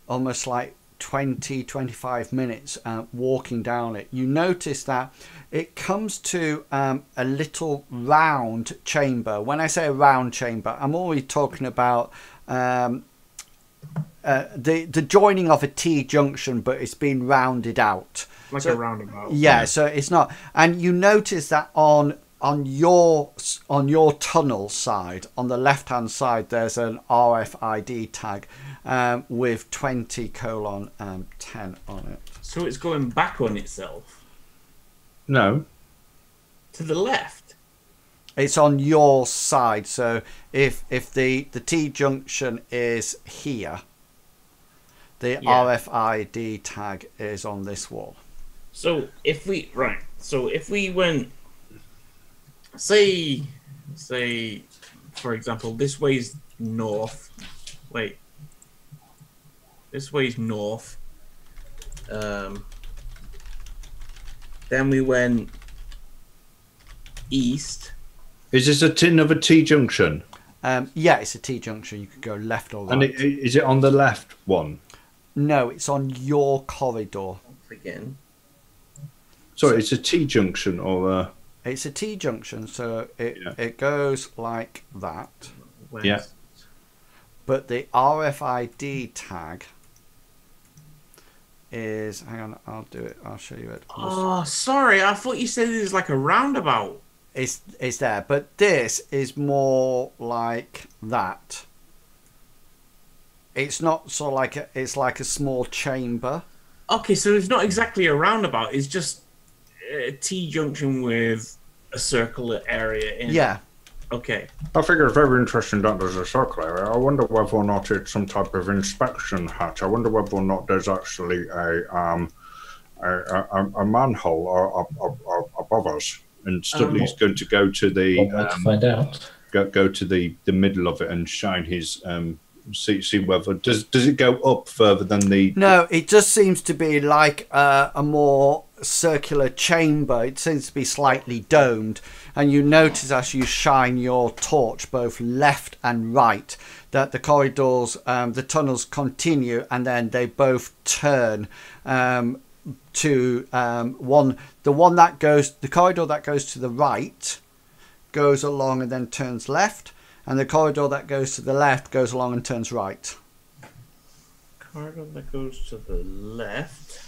almost like 20-25 minutes walking down it, you notice that it comes to a little round chamber. When I say a round chamber, I'm always talking about the joining of a T-junction, but it's been rounded out. Like a roundabout. Yeah, so it's not. And you notice that on your tunnel side, on the left-hand side, there's an RFID tag with 20:10 on it. So it's going back on itself? No. To the left? It's on your side. So if the T-junction is here, the RFID tag is on this wall. So if we went, say for example, this way's north. Wait, this way's north. Then we went east. Is this another T-junction? Yeah, it's a T-junction. You could go left or right. And is it on the left one? No, it's on your corridor. Again. Sorry, it's a T-junction or a... It's a T-junction, so it goes like that. West. Yeah. But the RFID tag is... Hang on, I'll do it. I'll show you it. Oh, sorry. I thought you said it was like a roundabout. It's there, but this is more like that. It's not so like it's like a small chamber. Okay, so it's not exactly a roundabout. It's just a T-junction with a circular area in it. Yeah. Okay. I think it's very interesting that there's a circle area. I wonder whether or not it's some type of inspection hatch. I wonder whether or not there's actually a manhole above us. And Studley's going to go to the find out. Go to the middle of it and shine his see whether does it go up further than the... No, it just seems to be like a more circular chamber. It seems to be slightly domed, and you notice as you shine your torch both left and right that the corridors, the tunnels continue, and then they both turn to the corridor that goes to the right goes along and then turns left, and the corridor that goes to the left goes along and turns right. Corridor that goes to the left.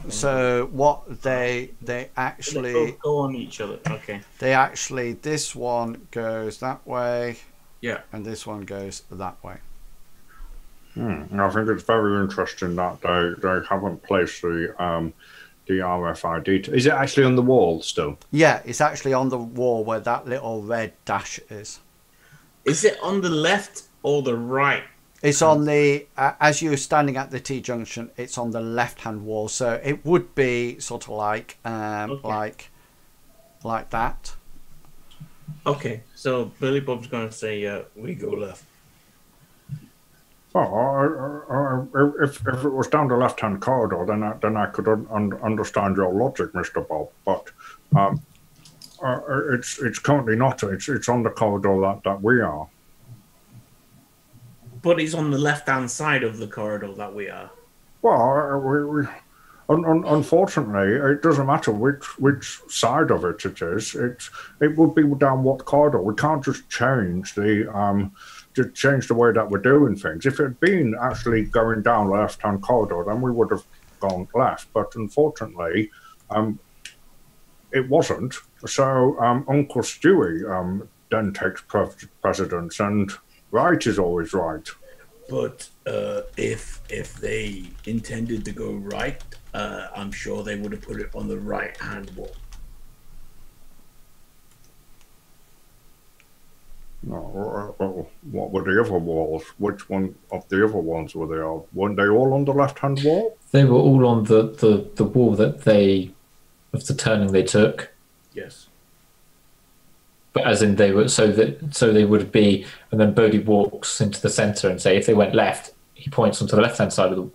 So what they actually They both go on each other. Okay. This one goes that way. Yeah. And this one goes that way. I think it's very interesting that they haven't placed the RFID. Is it actually on the wall still? Yeah, it's actually on the wall where that little red dash is. Is it on the left or the right? It's on the, as you're standing at the T-junction, it's on the left-hand wall. So it would be sort of like, like that. Okay, so Billy Bob's going to say, we go left. Well, if it was down the left-hand corridor, then I could understand your logic, Mr. Bob. But it's currently not. It's on the corridor that we are. But it's on the left-hand side of the corridor that we are. Well, Unfortunately, it doesn't matter which side of it is. It would be down what corridor. We can't just change the way that we're doing things. If it had been actually going down the left-hand corridor, then we would have gone left. But unfortunately, it wasn't. So Uncle Stewie then takes precedence, and right is always right. But if they intended to go right, I'm sure they would have put it on the right-hand wall. No, what were the other walls? Which one of the other ones were they all? Weren't they all on the left-hand wall? They were all on the wall of the turning they took. Yes. But as in they were so they would be, and then Bodhi walks into the center and say if they went left, he points onto the left-hand side of the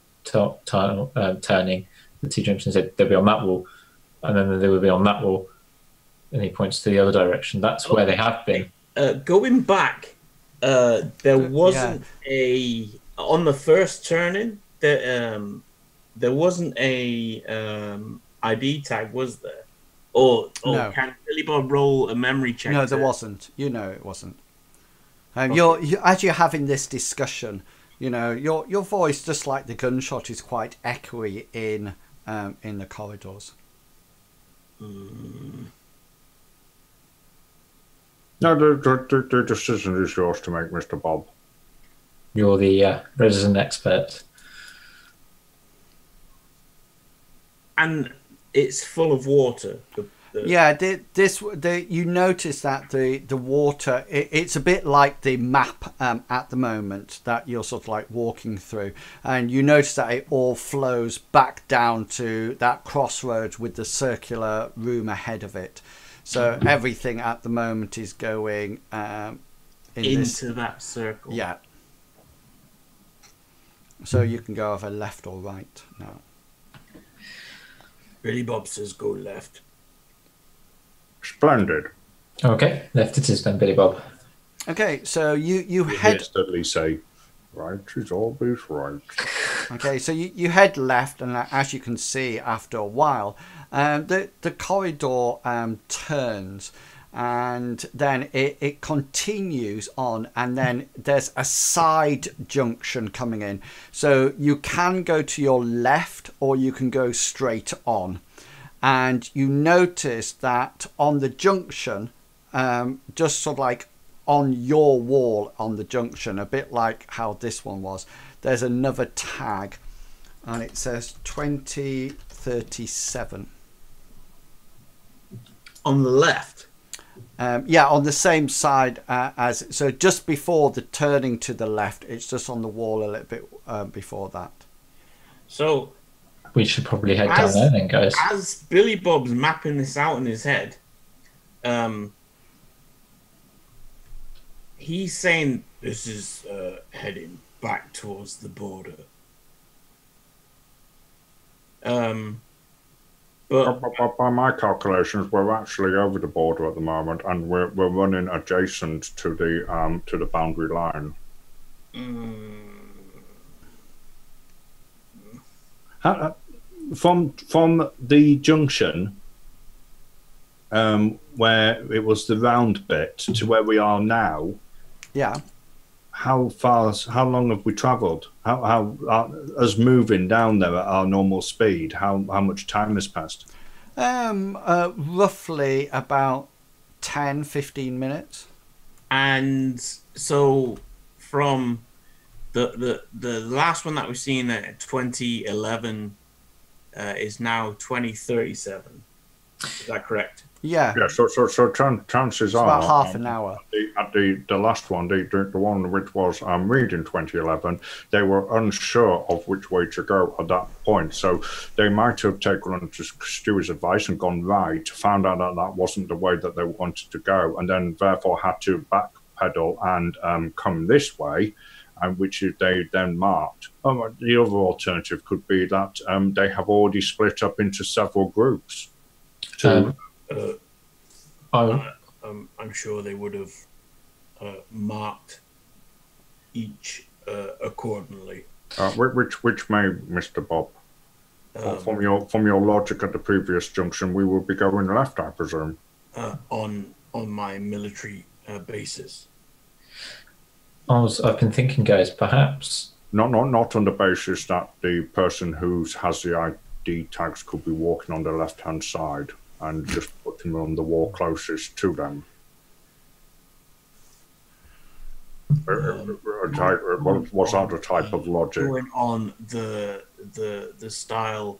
turning. The two junctions said they'd be on that wall, and then they would be on that wall, and he points to the other direction. That's where they have been. Going back, there wasn't on the first turning. There wasn't a ID tag, was there? Or No. Can Billy Bob roll a memory check? No, there wasn't. You know it wasn't. As you're having this discussion, your voice, just like the gunshot, is quite echoey in the corridors. No, the decision is yours to make, Mr. Bob. You're the resident expert. And it's full of water. Yeah, you notice that the water, it's a bit like the map at the moment that you're sort of like walking through, and you notice that it all flows back down to that crossroads with the circular room ahead of it. So everything at the moment is going into that circle. Yeah. So you can go over left or right now. Billy Bob says go left. Splendid. Okay, left it is then, Billy Bob. Okay, so you head. head. Studley say, Right is always right. Okay, so you head left, and as you can see, after a while, the corridor turns, and then it continues on, and then there's a side junction coming in. So you can go to your left, or you can go straight on. And you notice that on the junction, just sort of like on your wall on the junction, a bit like how this one was, there's another tag, and it says 2037. On the left? Yeah, on the same side as, so just before the turning to the left, it's just on the wall a little bit before that. So we should probably head down there then, guys. As Billy Bob's mapping this out in his head, he's saying this is heading back towards the border. But by my calculations, we're actually over the border at the moment, and we're running adjacent to the boundary line. From the junction, where it was the round bit, to where we are now. Yeah. How long have we travelled? How us moving down there at our normal speed? How much time has passed? Roughly about 10-15 minutes. And so from the last one that we've seen at 2011 is now 2037. Is that correct? Yeah. Yeah. So chances are about half an hour. At the last one, the one which was read in 2011, they were unsure of which way to go at that point. So they might have taken on to Stewie's advice and gone right, found out that that wasn't the way that they wanted to go, and then therefore had to backpedal and come this way, which they then marked. The other alternative could be that they have already split up into several groups. I'm sure they would have marked each accordingly. Which may, Mr. Bob? Well, from your logic at the previous junction, we will be going left, I presume. On my military basis. I've been thinking, guys, perhaps. Not on the basis that the person who has the ID tags could be walking on the left-hand side and just putting them on the wall closest to them. Was that the type of logic? Going on the style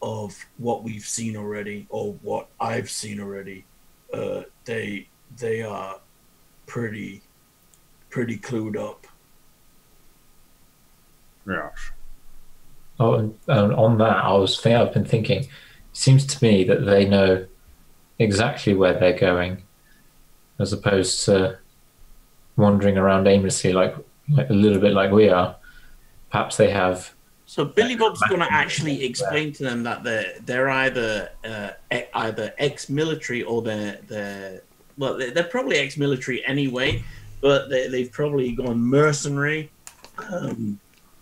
of what we've seen already, or what I've seen already, they are pretty clued up. Yes. Oh, and on that, I've been thinking. It seems to me that they know exactly where they're going, as opposed to wandering around aimlessly, like a little bit like we are. Perhaps they have. So Billy Bob's going to actually explain to them that they're either ex-military or they're probably ex-military anyway, but they've probably gone mercenary.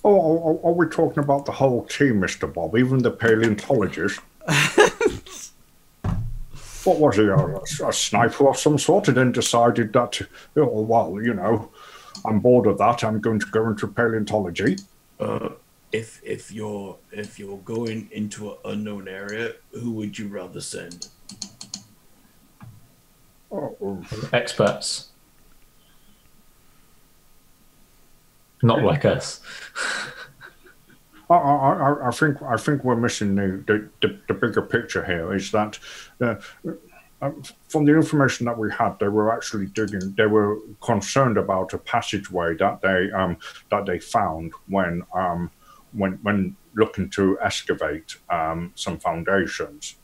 Are we talking about the whole team, Mr. Bob, even the paleontologist? What was he, a sniper of some sort, and then decided that, I'm bored of that, I'm going to go into paleontology? If you're going into an unknown area, who would you rather send? Experts. Not like us. I think we're missing the bigger picture here. Is that from the information that we had, they were actually digging. They were concerned about a passageway that they found when looking to excavate some foundations.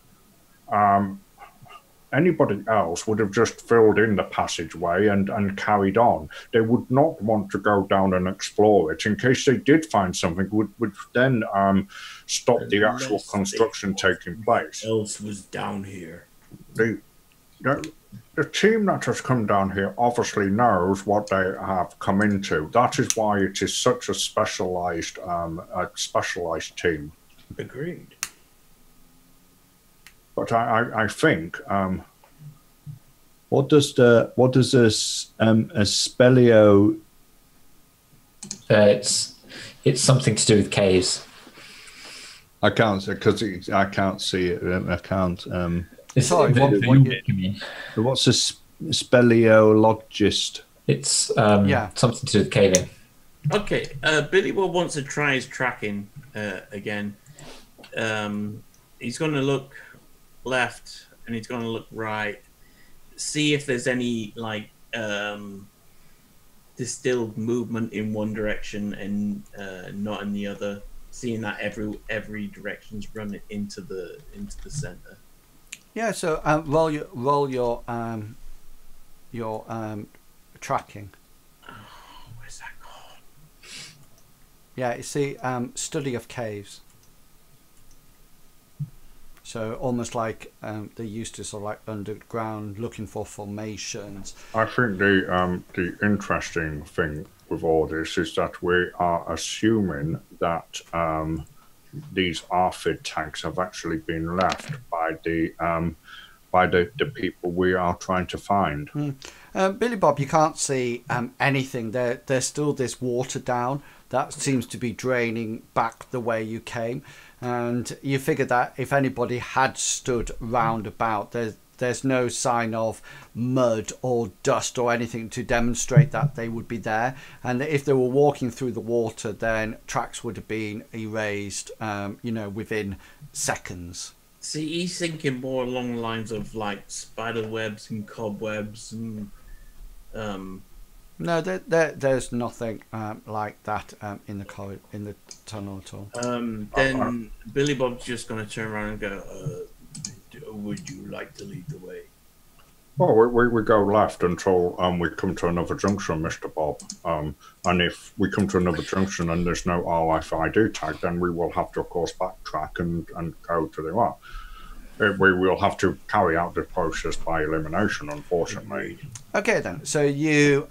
Anybody else would have just filled in the passageway and carried on. They would not want to go down and explore it in case they did find something, would then stop the actual construction taking place. What else was down here? The team that has come down here obviously knows what they have come into. That is why it is such a specialized team. Agreed. But I think what does a speleo? It's something to do with caves. I can't say because I can't see it. I can't. Sorry, What's a speleologist? It's something to do with caving. Okay, Billy Bob wants to try his tracking again. He's going to look left and he's going to look right, see if there's any distilled movement in one direction and not in the other, seeing that every direction's running into the center. Yeah, so roll your tracking. Oh, where's that called? Yeah, you see, study of caves. So almost like they used to sort of like underground looking for formations. I think the interesting thing with all this is that we are assuming that these ARFID tags have actually been left by the people we are trying to find. Billy Bob, you can't see anything. There's still this water down that seems to be draining back the way you came. And you figure that if anybody had stood round about, there's no sign of mud or dust or anything to demonstrate that they would be there. And if they were walking through the water, then tracks would have been erased, within seconds. See, he's thinking more along the lines of like spider webs and cobwebs and. No, there's nothing like that in the tunnel at all. Then Billy Bob's just going to turn around and go, would you like to lead the way? Well, we go left until we come to another junction, Mr. Bob. And if we come to another junction and there's no RFID tag, then we will have to, of course, backtrack and go to the right. We will have to carry out the process by elimination, unfortunately. Okay, then. So you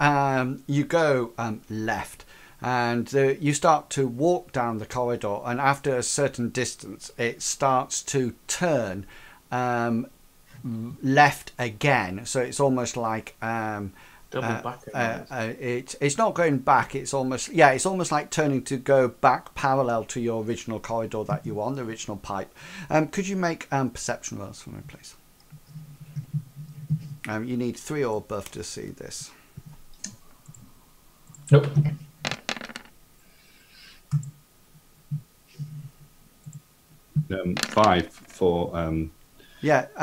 go left, and you start to walk down the corridor, and after a certain distance it starts to turn left again, so it's almost like it's not going back, it's almost like turning to go back parallel to your original corridor that you were on, the original pipe. Could you make perception rolls for me, please? You need 3 or above to see this. Nope. Five for so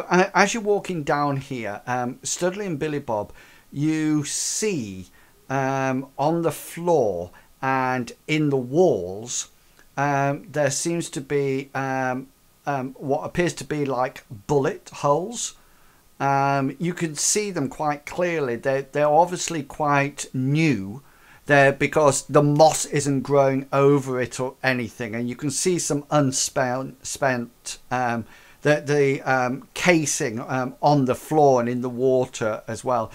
as you're walking down here, Studley and Billy Bob, you see on the floor and in the walls there seems to be what appears to be like bullet holes. You can see them quite clearly. They're obviously quite new there because the moss isn't growing over it or anything, and you can see some unspent the casing on the floor and in the water as well.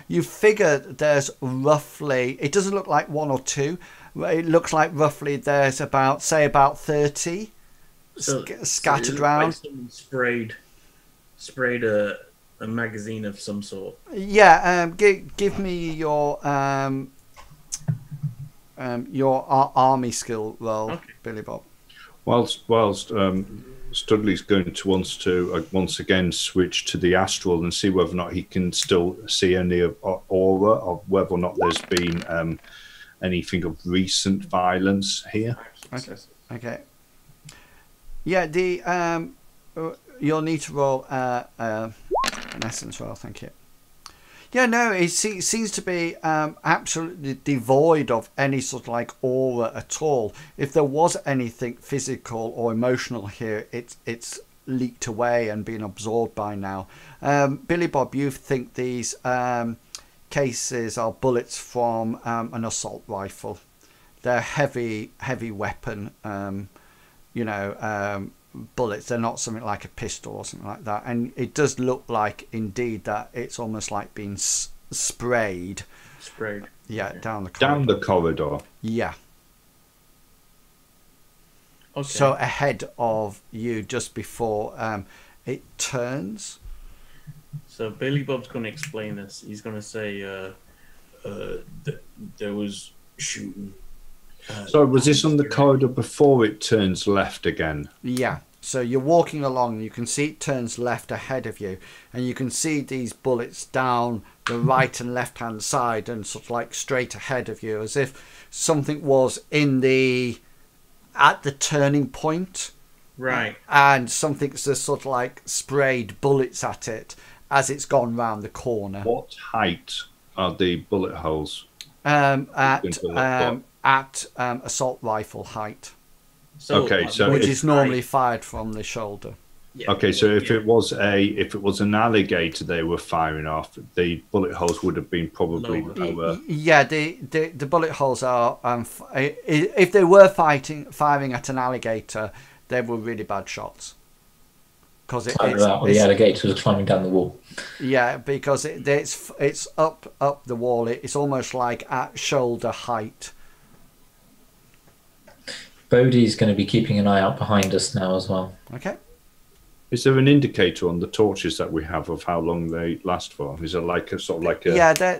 You figure there's roughly, it doesn't look like 1 or 2, it looks like roughly there's about 30 scattered around. Like someone sprayed a magazine of some sort. Yeah, give me your army skill roll, okay. Billy Bob. Whilst Studley's going to want to once again switch to the astral and see whether or not he can still see any of aura, or whether or not there's been anything of recent violence here. Okay. Yeah, you'll need to roll an essence roll. Thank you. Yeah, no, it seems to be absolutely devoid of any sort of like aura at all. If there was anything physical or emotional here, it's leaked away and been absorbed by now. Billy Bob, you think these cases are bullets from an assault rifle. They're heavy weapon, bullets. They're not something like a pistol or something like that, and it does look like indeed that it's almost like being sprayed down the corridor. Yeah. Okay. So ahead of you, just before it turns. So Billy Bob's going to explain this. He's going to say there was shooting. So was this on the corridor before it turns left again? Yeah. So you're walking along and you can see it turns left ahead of you, and you can see these bullets down the right and left hand side and sort of like straight ahead of you, as if something was at the turning point. Right. And something's just sort of like sprayed bullets at it as it's gone round the corner. What height are the bullet holes? At assault rifle height. Which is normally fired from the shoulder. Yeah. Okay, so if it was an alligator they were firing off, the bullet holes would have been probably lower. Yeah, the bullet holes are if they were firing at an alligator, they were really bad shots. Because the alligator was climbing down the wall. Yeah, because it's up the wall. It's almost like at shoulder height. Bodhi's going to be keeping an eye out behind us now as well. Okay. Is there an indicator on the torches that we have of how long they last for? Is it like a sort of like a? Yeah, they're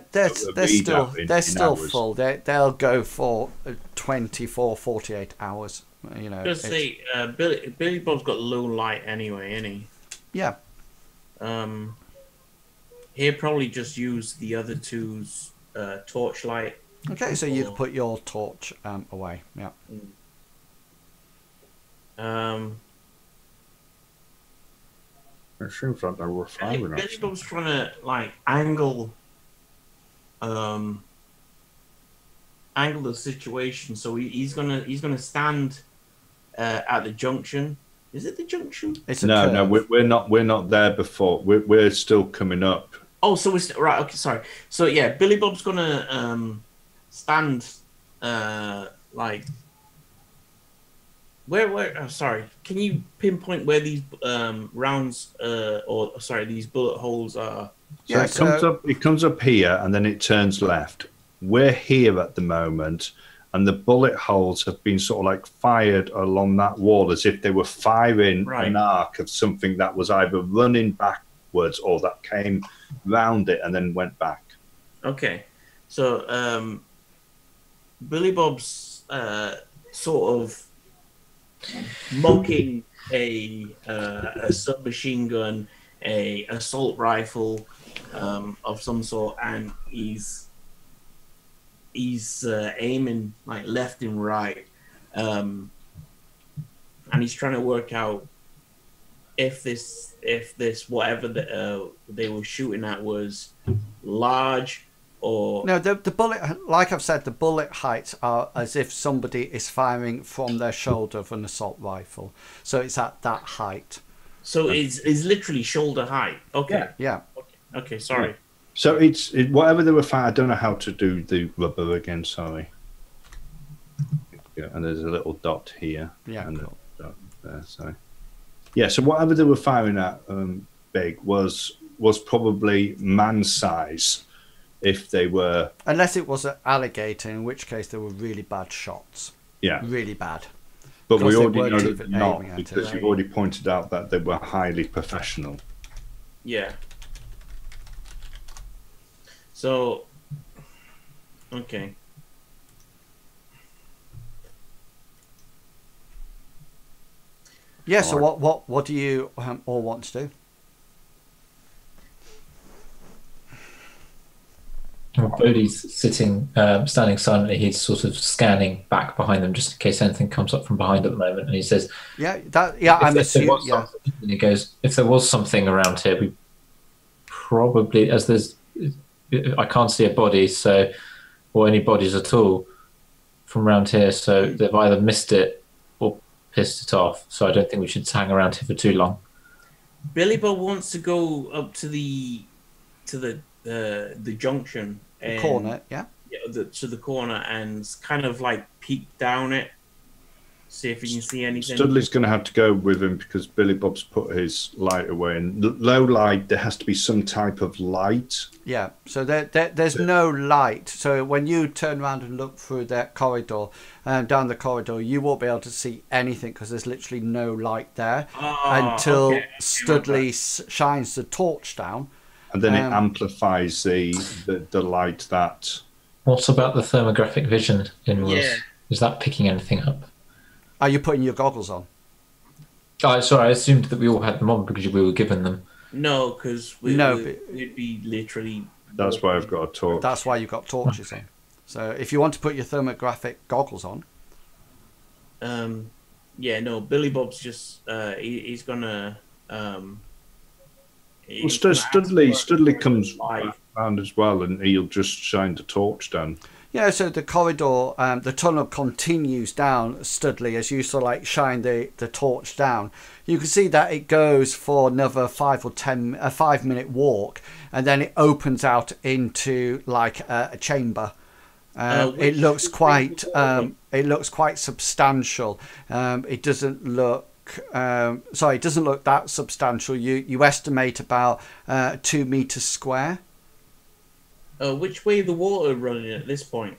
still full. They'll go for 24, 48 hours. Just say Billy Bob's got low light anyway, isn't he? Yeah. He'll probably just use the other two's torchlight. Okay, so you can put your torch away. Yeah. It seems like they were firing us. Billy Bob's trying to angle the situation, so he's gonna stand at the junction. Is it the junction? No, we're not there before. We're still coming up. Oh, so we're right. Okay, sorry. So yeah, Billy Bob's gonna stand Where? Oh, sorry. Can you pinpoint where these these bullet holes are? So it comes up here, and then it turns left. we're here at the moment, and the bullet holes have been sort of like fired along that wall as if they were firing an arc of something that was either running backwards or that came round it and then went back. Okay, so Billy Bob's sort of mocking a submachine gun, a assault rifle of some sort, and he's aiming like left and right, and he's trying to work out if this whatever they were shooting at was large or no. The bullet, like I've said, the bullet heights are as if somebody is firing from their shoulder of an assault rifle, so it's at that height. So it's literally shoulder height. Okay. Yeah. Okay. Sorry. Yeah. So it's whatever they were firing. I don't know how to do the rubber again. Sorry. Yeah, and there's a little dot here. Yeah. And cool. a dot there. So yeah. So whatever they were firing at, big was probably man size. If they were, unless it was an alligator, in which case they were really bad shots. Yeah. Really bad. But we Because they already weren't know that even they're not, aiming at because it. you've already pointed out that they were highly professional. Yeah. So, okay. Yeah. So what do you all want to do? Well, Bodhi's sitting, standing silently. He's sort of scanning back behind them just in case anything comes up from behind at the moment. And he says, Yeah. I'm assuming. Yeah. And he goes, if there was something around here, we probably, I can't see a body, so, or any bodies at all from around here. So they've either missed it or pissed it off. So I don't think we should hang around here for too long. Billy Bob wants to go up to the junction. The corner, yeah. To the corner and kind of like peek down it, see if he can see anything. Studley's going to have to go with him because Billy Bob's put his light away. And low light, there has to be some type of light. Yeah, so there's no light. So when you turn around and look through that corridor, down the corridor, you won't be able to see anything because there's literally no light there until Studley shines the torch down. And then it amplifies the light that... What about the thermographic vision in was? Yeah. Is that picking anything up? Are you putting your goggles on? Oh, sorry, I assumed that we all had them on because we were given them. No, because we'd be literally... That's why I've got a torch. That's why you've got torches on. So if you want to put your thermographic goggles on... yeah, no, Billy Bob's just... he's going to... Well, Studley comes around as well, and he'll just shine the torch down. Yeah, so the corridor, the tunnel continues down, Studley, as you sort of like shine the torch down. You can see that it goes for another 5-minute walk, and then it opens out into like a chamber. It looks quite substantial. It doesn't look it doesn't look that substantial. You estimate about 2 meters square. Which way the water running at this point?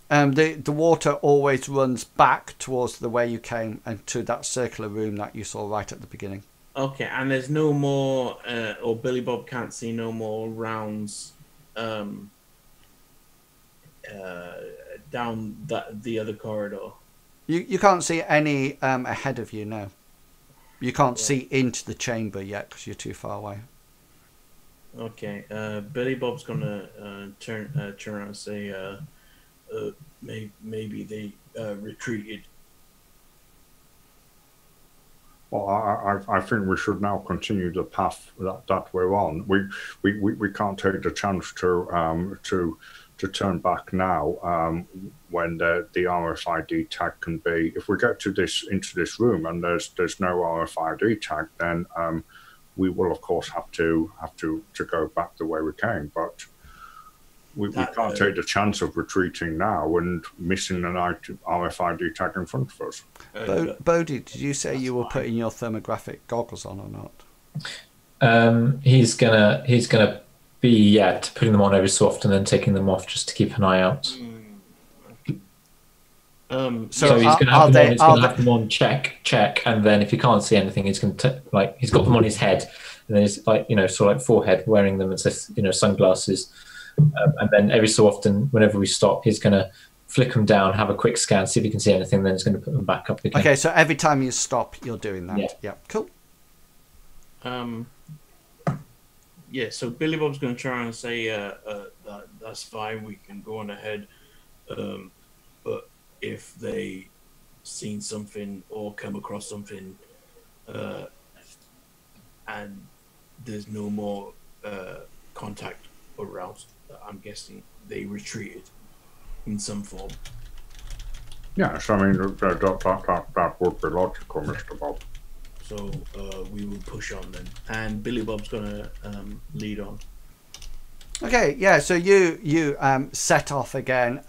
The water always runs back towards the way you came and to that circular room that you saw right at the beginning. Okay, and there's no more, or Billy Bob can't see no more rounds down the other corridor. You can't see any ahead of you, no. You can't see into the chamber yet because you're too far away. Okay, Billy Bob's gonna turn around and say, maybe they retreated. Well, I think we should now continue the path that we're on. We can't take the chance to turn back now when the RFID tag can be. If we get into this room and there's no RFID tag, then we will of course have to go back the way we came. But we can't take the chance of retreating now and missing an RFID tag in front of us. Bodhi, did you say you were putting your thermographic goggles on or not? He's gonna be putting them on every so often and then taking them off just to keep an eye out. So he's going to have them on. He's going to have them on. Check, and then if he can't see anything, he's going to he's got them on his head, and then he's sort of like forehead, wearing them as sunglasses, and then every so often, whenever we stop, he's going to flick them down, have a quick scan, see if he can see anything, then he's going to put them back up again. Okay, so every time you stop, you're doing that. Yeah, cool. Yeah, so Billy Bob's going to try and say that's fine, we can go on ahead, but if they seen something or come across something and there's no more contact aroused, I'm guessing they retreated in some form. Yes, I mean, that would be logical, Mr. Bob. So we will push on then. And Billy Bob's going to lead on. Okay, yeah, so you set off again.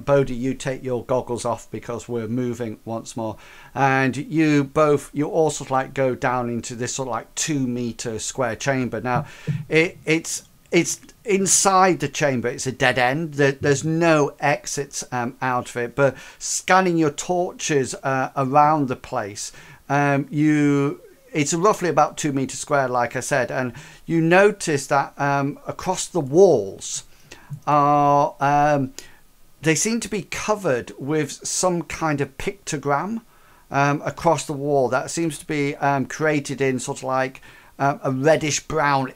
Bodhi, you take your goggles off because we're moving once more. And you all sort of like go down into this sort of like 2-meter square chamber. Now, it's inside the chamber. It's a dead end. There's no exits out of it. But scanning your torches around the place, it's roughly about 2 meters square, like I said, and you notice that across the walls are they seem to be covered with some kind of pictogram across the wall that seems to be created in sort of like a reddish brown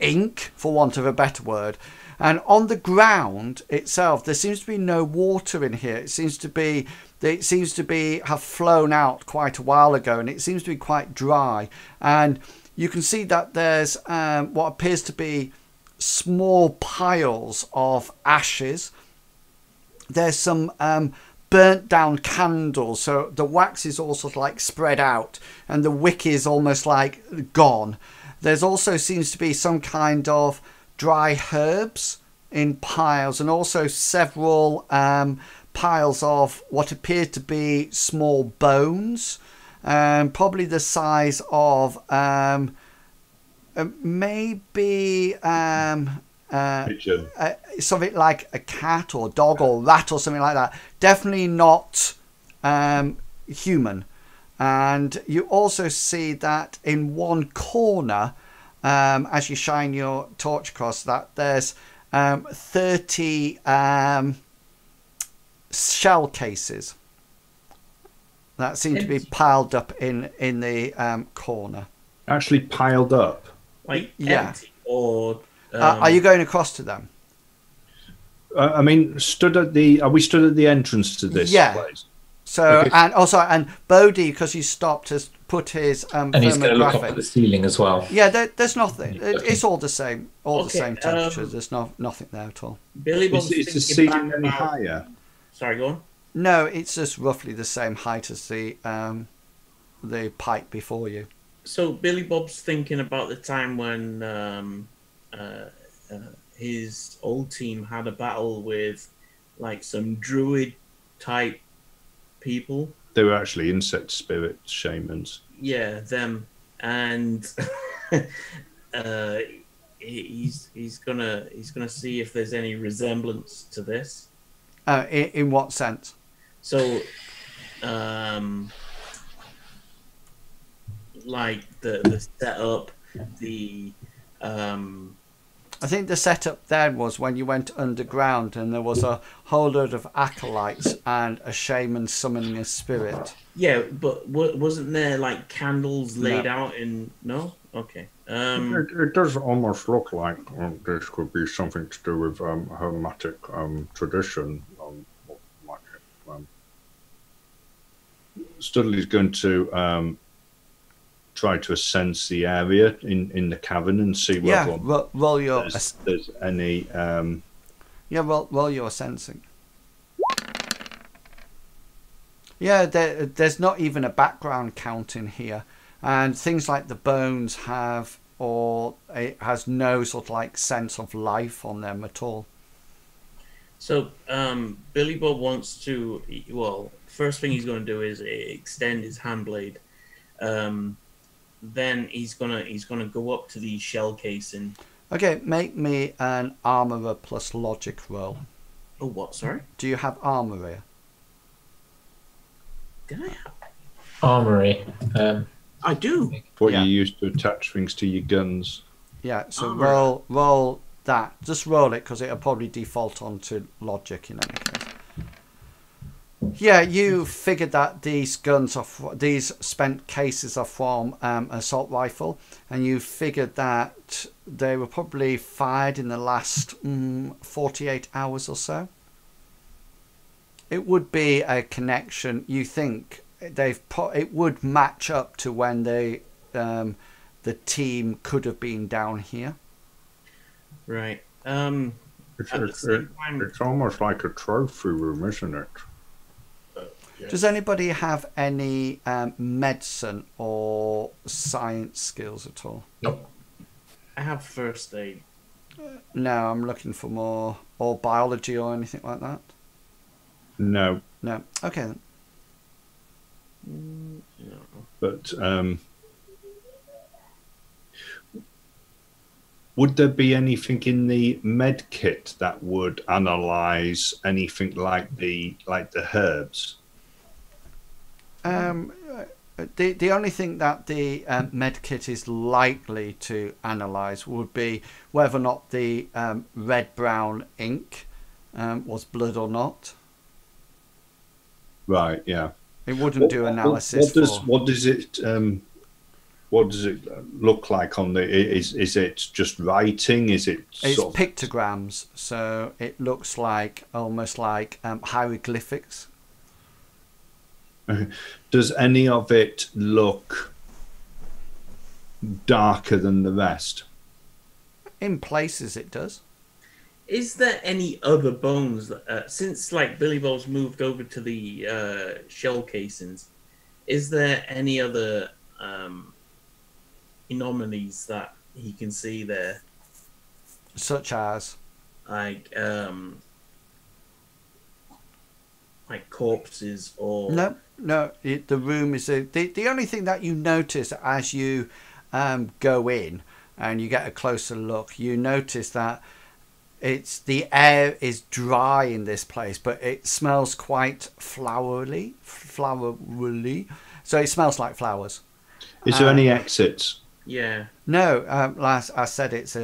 ink, for want of a better word. And on the ground itself, there seems to be no water in here. It seems to be have flown out quite a while ago, and it seems to be quite dry. And you can see that there's what appears to be small piles of ashes. There's some burnt down candles, so the wax is all sort of like spread out, and the wick is almost like gone. There's also seems to be some kind of dry herbs in piles, and also several piles of what appear to be small bones, probably the size of maybe something like a cat or dog or rat or something like that. Definitely not human. And you also see that in one corner, as you shine your torch across, that there's 30 shell cases that seem to be piled up in the corner. Actually piled up? Like empty, or... are you going across to them? I mean, are we stood at the entrance to this place? So, okay. And also, and Bodhi, because he stopped, has put his and he's going to look up at the ceiling as well. Yeah, there's nothing. It's all the same. The same temperatures. There's nothing there at all. Billy Bob's is the ceiling any higher? Sorry, go on. No, it's just roughly the same height as the pipe before you. So Billy Bob's thinking about the time when his old team had a battle with like some druid type people. They were actually insect spirit shamans. Yeah, them. And he's gonna see if there's any resemblance to this. In what sense? So, like the setup, I think the setup then was when you went underground and there was a whole load of acolytes and a shaman summoning a spirit. Yeah, but wasn't there like candles laid out in... No? Okay. It does almost look like this could be something to do with hermetic tradition. Studley's going to try to sense the area in the cavern and see whether roll your there's any roll your sensing. Yeah, there's not even a background count in here, and things like the bones have, or it has no sort of like sense of life on them at all. So Billy Bob wants to, well, first thing he's going to do is extend his hand blade. Then he's gonna go up to the shell casing. Okay, make me an armorer plus logic roll. Oh, what? Sorry? Do you have armory? Did I have? Armory. I do. What Yeah. you use to attach things to your guns. Yeah, so Armorer. roll that. Just roll it because it'll probably default onto logic in any case. Yeah, you figured that these guns these spent cases are from assault rifle, and you figured that they were probably fired in the last 48 hours or so. It would be a connection. You think it would match up to when the team could have been down here. Right. It's almost like a trophy room, isn't it? Does anybody have any medicine or science skills at all? Nope. I have first aid. No, I'm looking for more, or biology or anything like that. No, No. Okay then. No. but would there be anything in the med kit that would analyze anything like the herbs? The only thing that the med kit is likely to analyse would be whether or not the red-brown ink was blood or not. Right. Yeah. It wouldn't do analysis. What does it look like on the? Is it just writing? Is it? It's sort of, pictograms, so it looks like almost like hieroglyphics. Does any of it look darker than the rest? In places, it does. Is there any other bones that, since like Billy Bob's moved over to the shell casings? Is there any other anomalies that he can see there, Such as? like corpses or? No. The room is the only thing that you notice as you go in and you get a closer look. You notice that the air is dry in this place, but it smells quite flowery. So it smells like flowers. Is there any exits? Yeah. No, last I said it's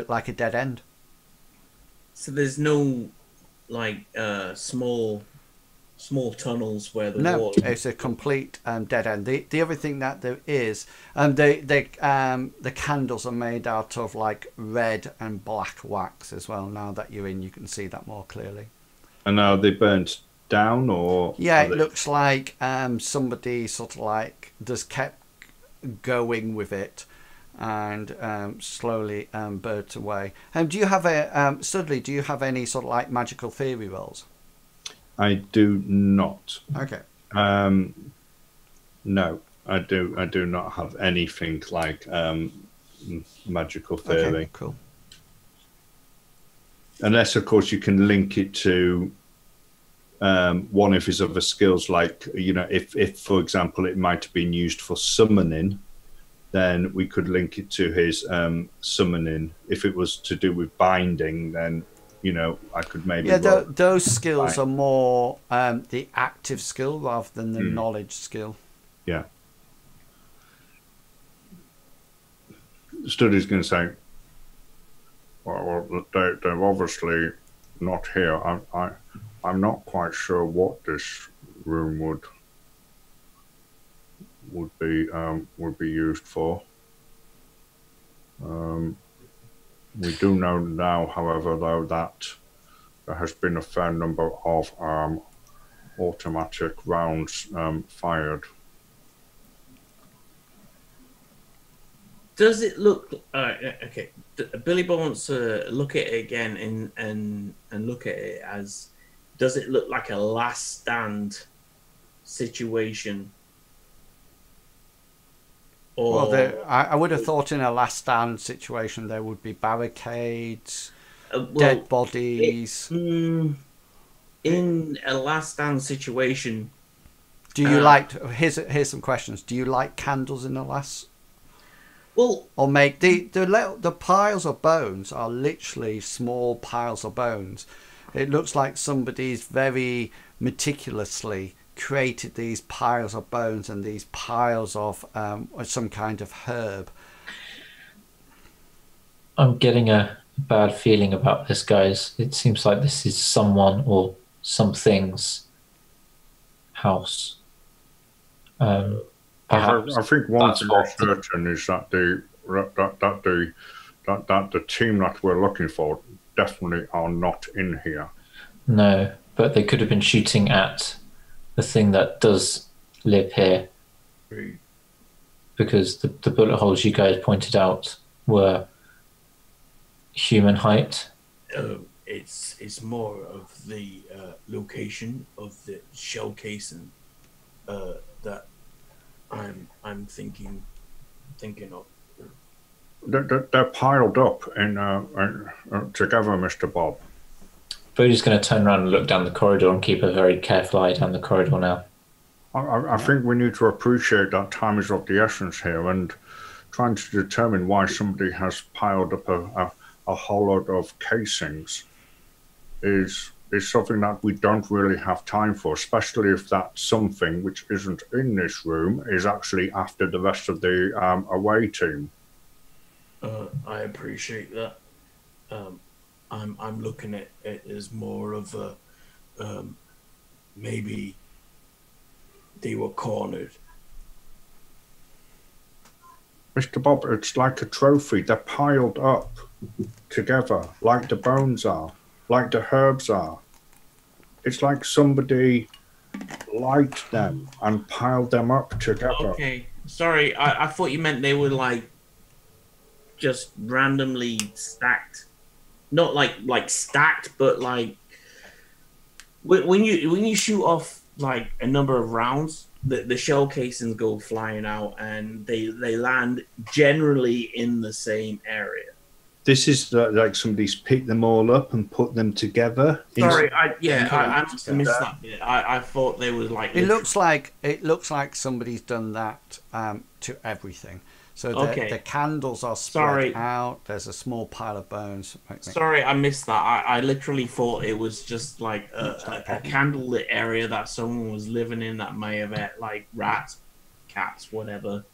like a dead end. So there's no like small tunnels where the water. It's a complete dead end. The other thing that there is, the candles are made out of like red and black wax as well. Now that you're in, you can see that more clearly. And are they burnt down or? Yeah, it looks like somebody sort of like just kept going with it and slowly burnt away. Do you have Studley? Do you have any sort of like magical theory rolls? I do not. Okay. No, I do not have anything like magical theory. Okay, cool. Unless, of course, you can link it to one of his other skills, like, if for example, it might have been used for summoning, then we could link it to his summoning. If it was to do with binding, then I could maybe. Yeah, those skills are more the active skill rather than the knowledge skill. Yeah. Studley's going to say, well, they're obviously not here. I'm not quite sure what this room would be used for. We do know now, however, though, that there has been a fair number of automatic rounds fired. Does it look okay? Billy Bob wants to look at it again and look at it as, does it look like a last stand situation? Or I would have thought in a last stand situation there would be barricades, dead bodies. In a last stand situation, do you like? Here's some questions. Do you like candles in a last? Well, or make the piles of bones are literally small piles of bones. It looks like somebody's very meticulously created these piles of bones and these piles of some kind of herb. I'm getting a bad feeling about this, guys. It seems like this is someone or something's house. Perhaps I think one that's thing what is certain is that the team that we're looking for definitely are not in here. No, but they could have been shooting at the thing that does live here, because the bullet holes you guys pointed out were human height. It's more of the location of the shell casing that I'm thinking of. They're piled up in together, Mr. Bob. Bodhi's going to turn around and look down the corridor and keep a very careful eye down the corridor now. I think we need to appreciate that time is of the essence here, and trying to determine why somebody has piled up a whole lot of casings is something that we don't really have time for, especially if that something which isn't in this room is actually after the rest of the away team. I appreciate that. I'm looking at it as more of a maybe they were cornered. Mr. Bob, it's like a trophy. They're piled up together, like the bones are, like the herbs are. It's like somebody lighted them and piled them up together. Okay, sorry, I thought you meant they were like just randomly stacked. Not like stacked, but like when you shoot off like a number of rounds, the shell casings go flying out and they land generally in the same area. This is like somebody's picked them all up and put them together. Sorry, I must have missed that bit. I thought they was like. It looks like somebody's done that to everything. So the candles are spread out. There's a small pile of bones. Sorry, I missed that. I literally thought it was just like a candlelit area that someone was living in that may have had like rats, cats, whatever.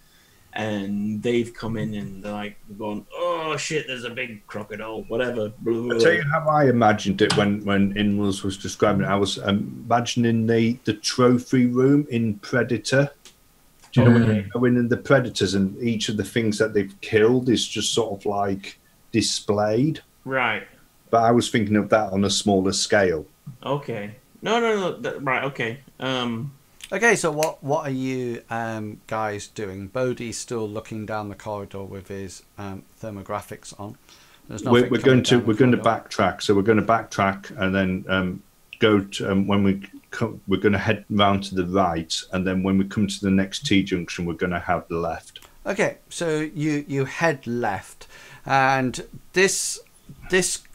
And they've come in and they're like going, oh shit, there's a big crocodile, whatever. I'll tell you how I imagined it when Inwells was describing it. I was imagining the trophy room in Predator. Do you know when they go in and the predators and each of the things that they've killed is just sort of like displayed? Right. But I was thinking of that on a smaller scale. Okay. No. Right. Okay. Okay. So what are you guys doing? Bodhi's still looking down the corridor with his thermographics on. We're going to backtrack. So we're going to backtrack and then go to when we're going to head round to the right, and then when we come to the next T junction, we're going to have the left. Okay, so you head left, and this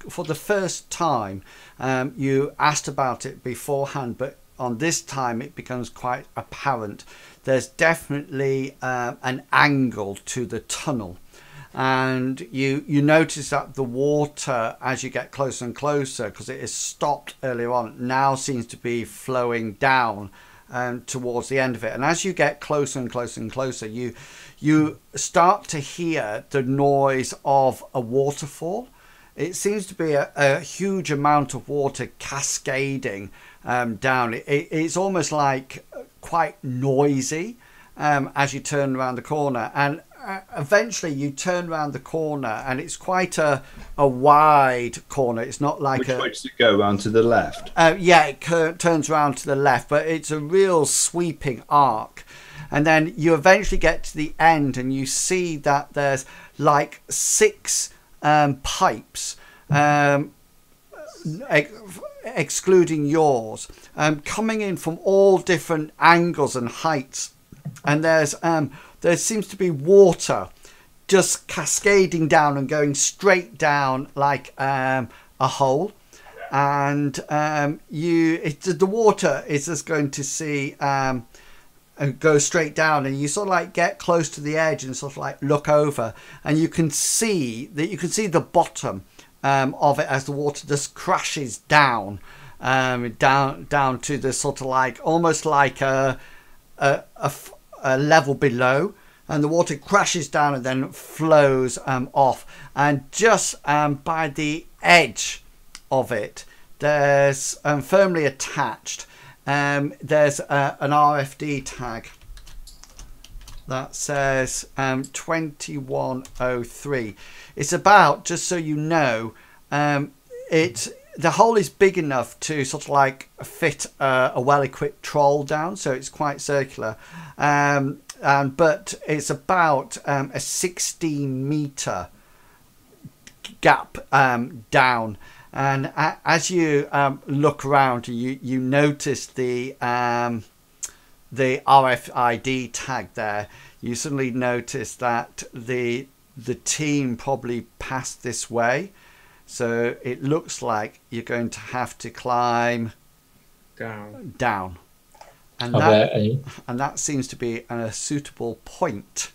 for the first time, you asked about it beforehand, but on this time it becomes quite apparent. There's definitely an angle to the tunnel. And you notice that the water, as you get closer and closer, because it is stopped earlier on, now seems to be flowing down towards the end of it. And as you get closer and closer and closer, you start to hear the noise of a waterfall. It seems to be a huge amount of water cascading down. It's almost like quite noisy as you turn around the corner. And eventually you turn around the corner and it's quite a wide corner. It's not like which way does it go, around to the left? Yeah, it turns around to the left, but it's a real sweeping arc. And then you eventually get to the end and you see that there's like 6 pipes, excluding yours, coming in from all different angles and heights. And there seems to be water just cascading down and going straight down like a hole. And the water is just going to see go straight down, and you sort of like get close to the edge and sort of like look over, and you can see the bottom of it as the water just crashes down, down to the sort of like almost like a level below, and the water crashes down and then flows off, and just by the edge of it, there's firmly attached. There's an RFD tag that says 2103. It's about, just so you know, the hole is big enough to sort of like fit a well-equipped troll down, so it's quite circular. But it's about a 16-meter gap down. And as you look around, you notice the RFID tag there. You suddenly notice that the team probably passed this way, so it looks like you're going to have to climb down. And that seems to be a suitable point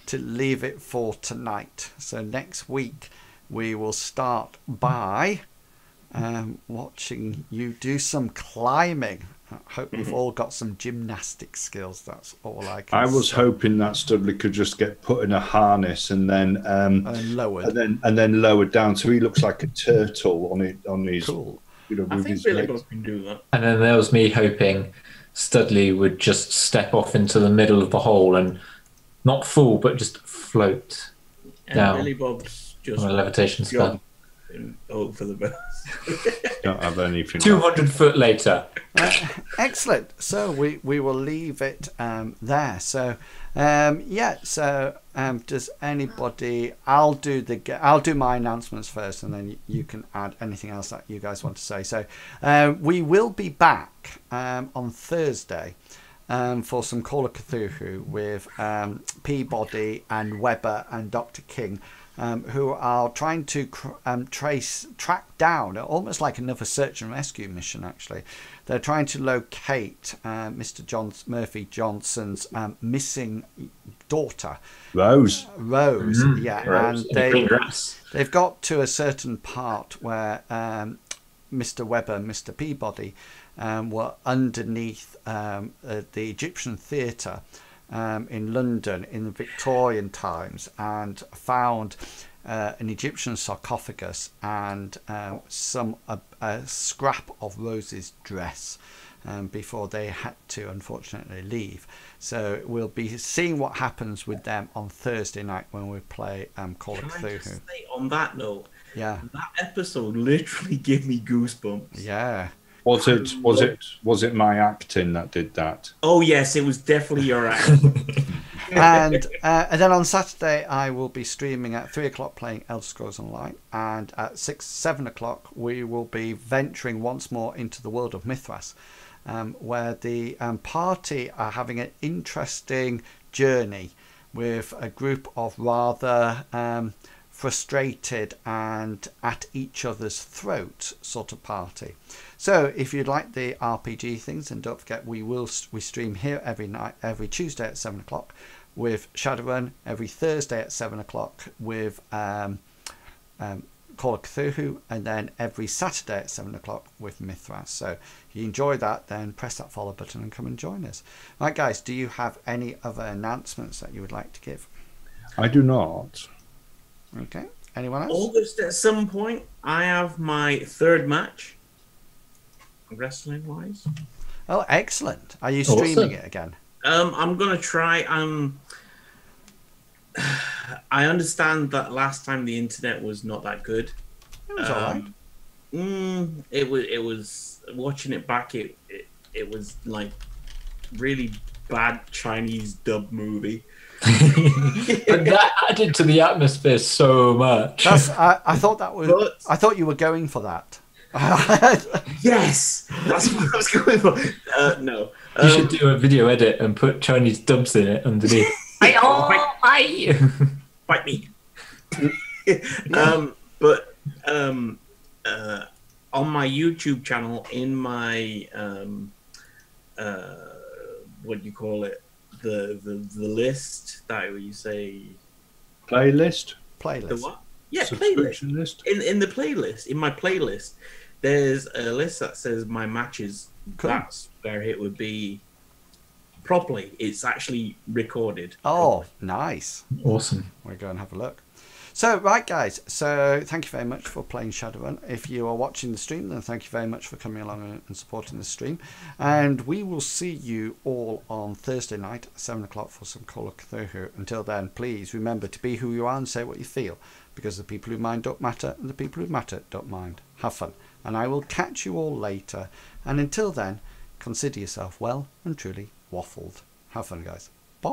to leave it for tonight. So next week we will start by watching you do some climbing. I hope you've all got some gymnastic skills. That's all I can was say. hoping that Studley could just get put in a harness and then lowered, and then lowered down, so he looks like a turtle on his. Cool. I think Billy Bob can do that. And then there was me hoping Studley would just step off into the middle of the hole and not fall, but just float down. Billy Bob's just on a levitation spell. For the best. Don't have anything. 200 foot later. Excellent. So we will leave it there. So does anybody? I'll do my announcements first, and then you can add anything else that you guys want to say. So we will be back on Thursday for some Call of Cthulhu with Peabody and Webber and Dr. King, who are trying to track down, almost like another search and rescue mission. Actually, they're trying to locate Mr. Murphy Johnson's missing daughter, Rose. Yeah, Rose. And they've got to a certain part where Mr. Webber and Mr. Peabody were underneath the Egyptian theatre in London in the Victorian times, and found an Egyptian sarcophagus and a scrap of Rose's dress before they had to unfortunately leave. So we'll be seeing what happens with them on Thursday night when we play Call of Cthulhu. I just say on that note, yeah, that episode literally gave me goosebumps. Yeah. Was it my acting that did that? Oh yes, it was definitely your act. And then on Saturday I will be streaming at 3 o'clock playing Elder Scrolls Online, and at 7 o'clock we will be venturing once more into the world of Mithras, where the party are having an interesting journey with a group of rather frustrated and at each other's throat sort of party. So if you'd like the RPG things, and don't forget we stream here every Tuesday at 7 o'clock with Shadowrun, every Thursday at 7 o'clock with Call of Cthulhu, and then every Saturday at 7 o'clock with Mithras. So if you enjoy that, then press that follow button and come and join us. Right, guys, do you have any other announcements that you would like to give? I do not. Okay. Anyone else? August at some point, I have my third match, wrestling wise. Oh, excellent. Are you streaming it again? I'm gonna try. I understand that last time the internet was not that good. It was alright. It was watching it back. It was like really bad Chinese dub movie. But that added to the atmosphere so much. I thought that was. But, I thought you were going for that. Yes, that's what I was going for. No, you should do a video edit and put Chinese dubs in it underneath. Fight me. But on my YouTube channel, in my what do you call it, the list that you say Playlist. the what? Yeah, Subscription playlist. list. In the playlist, in my playlist, there's a list that says my matches. Cool. That's where it would be properly. It's actually recorded. Oh, nice. Awesome. We'll go and have a look. So, right, guys. So, thank you very much for playing Shadowrun. If you are watching the stream, then thank you very much for coming along and supporting the stream. And we will see you all on Thursday night at 7 o'clock for some Call of Cthulhu. Until then, please remember to be who you are and say what you feel, because the people who mind don't matter, and the people who matter don't mind. Have fun. And I will catch you all later. And until then, consider yourself well and truly waffled. Have fun, guys. Bye.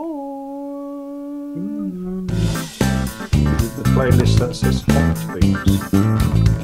The playlist that says hot things.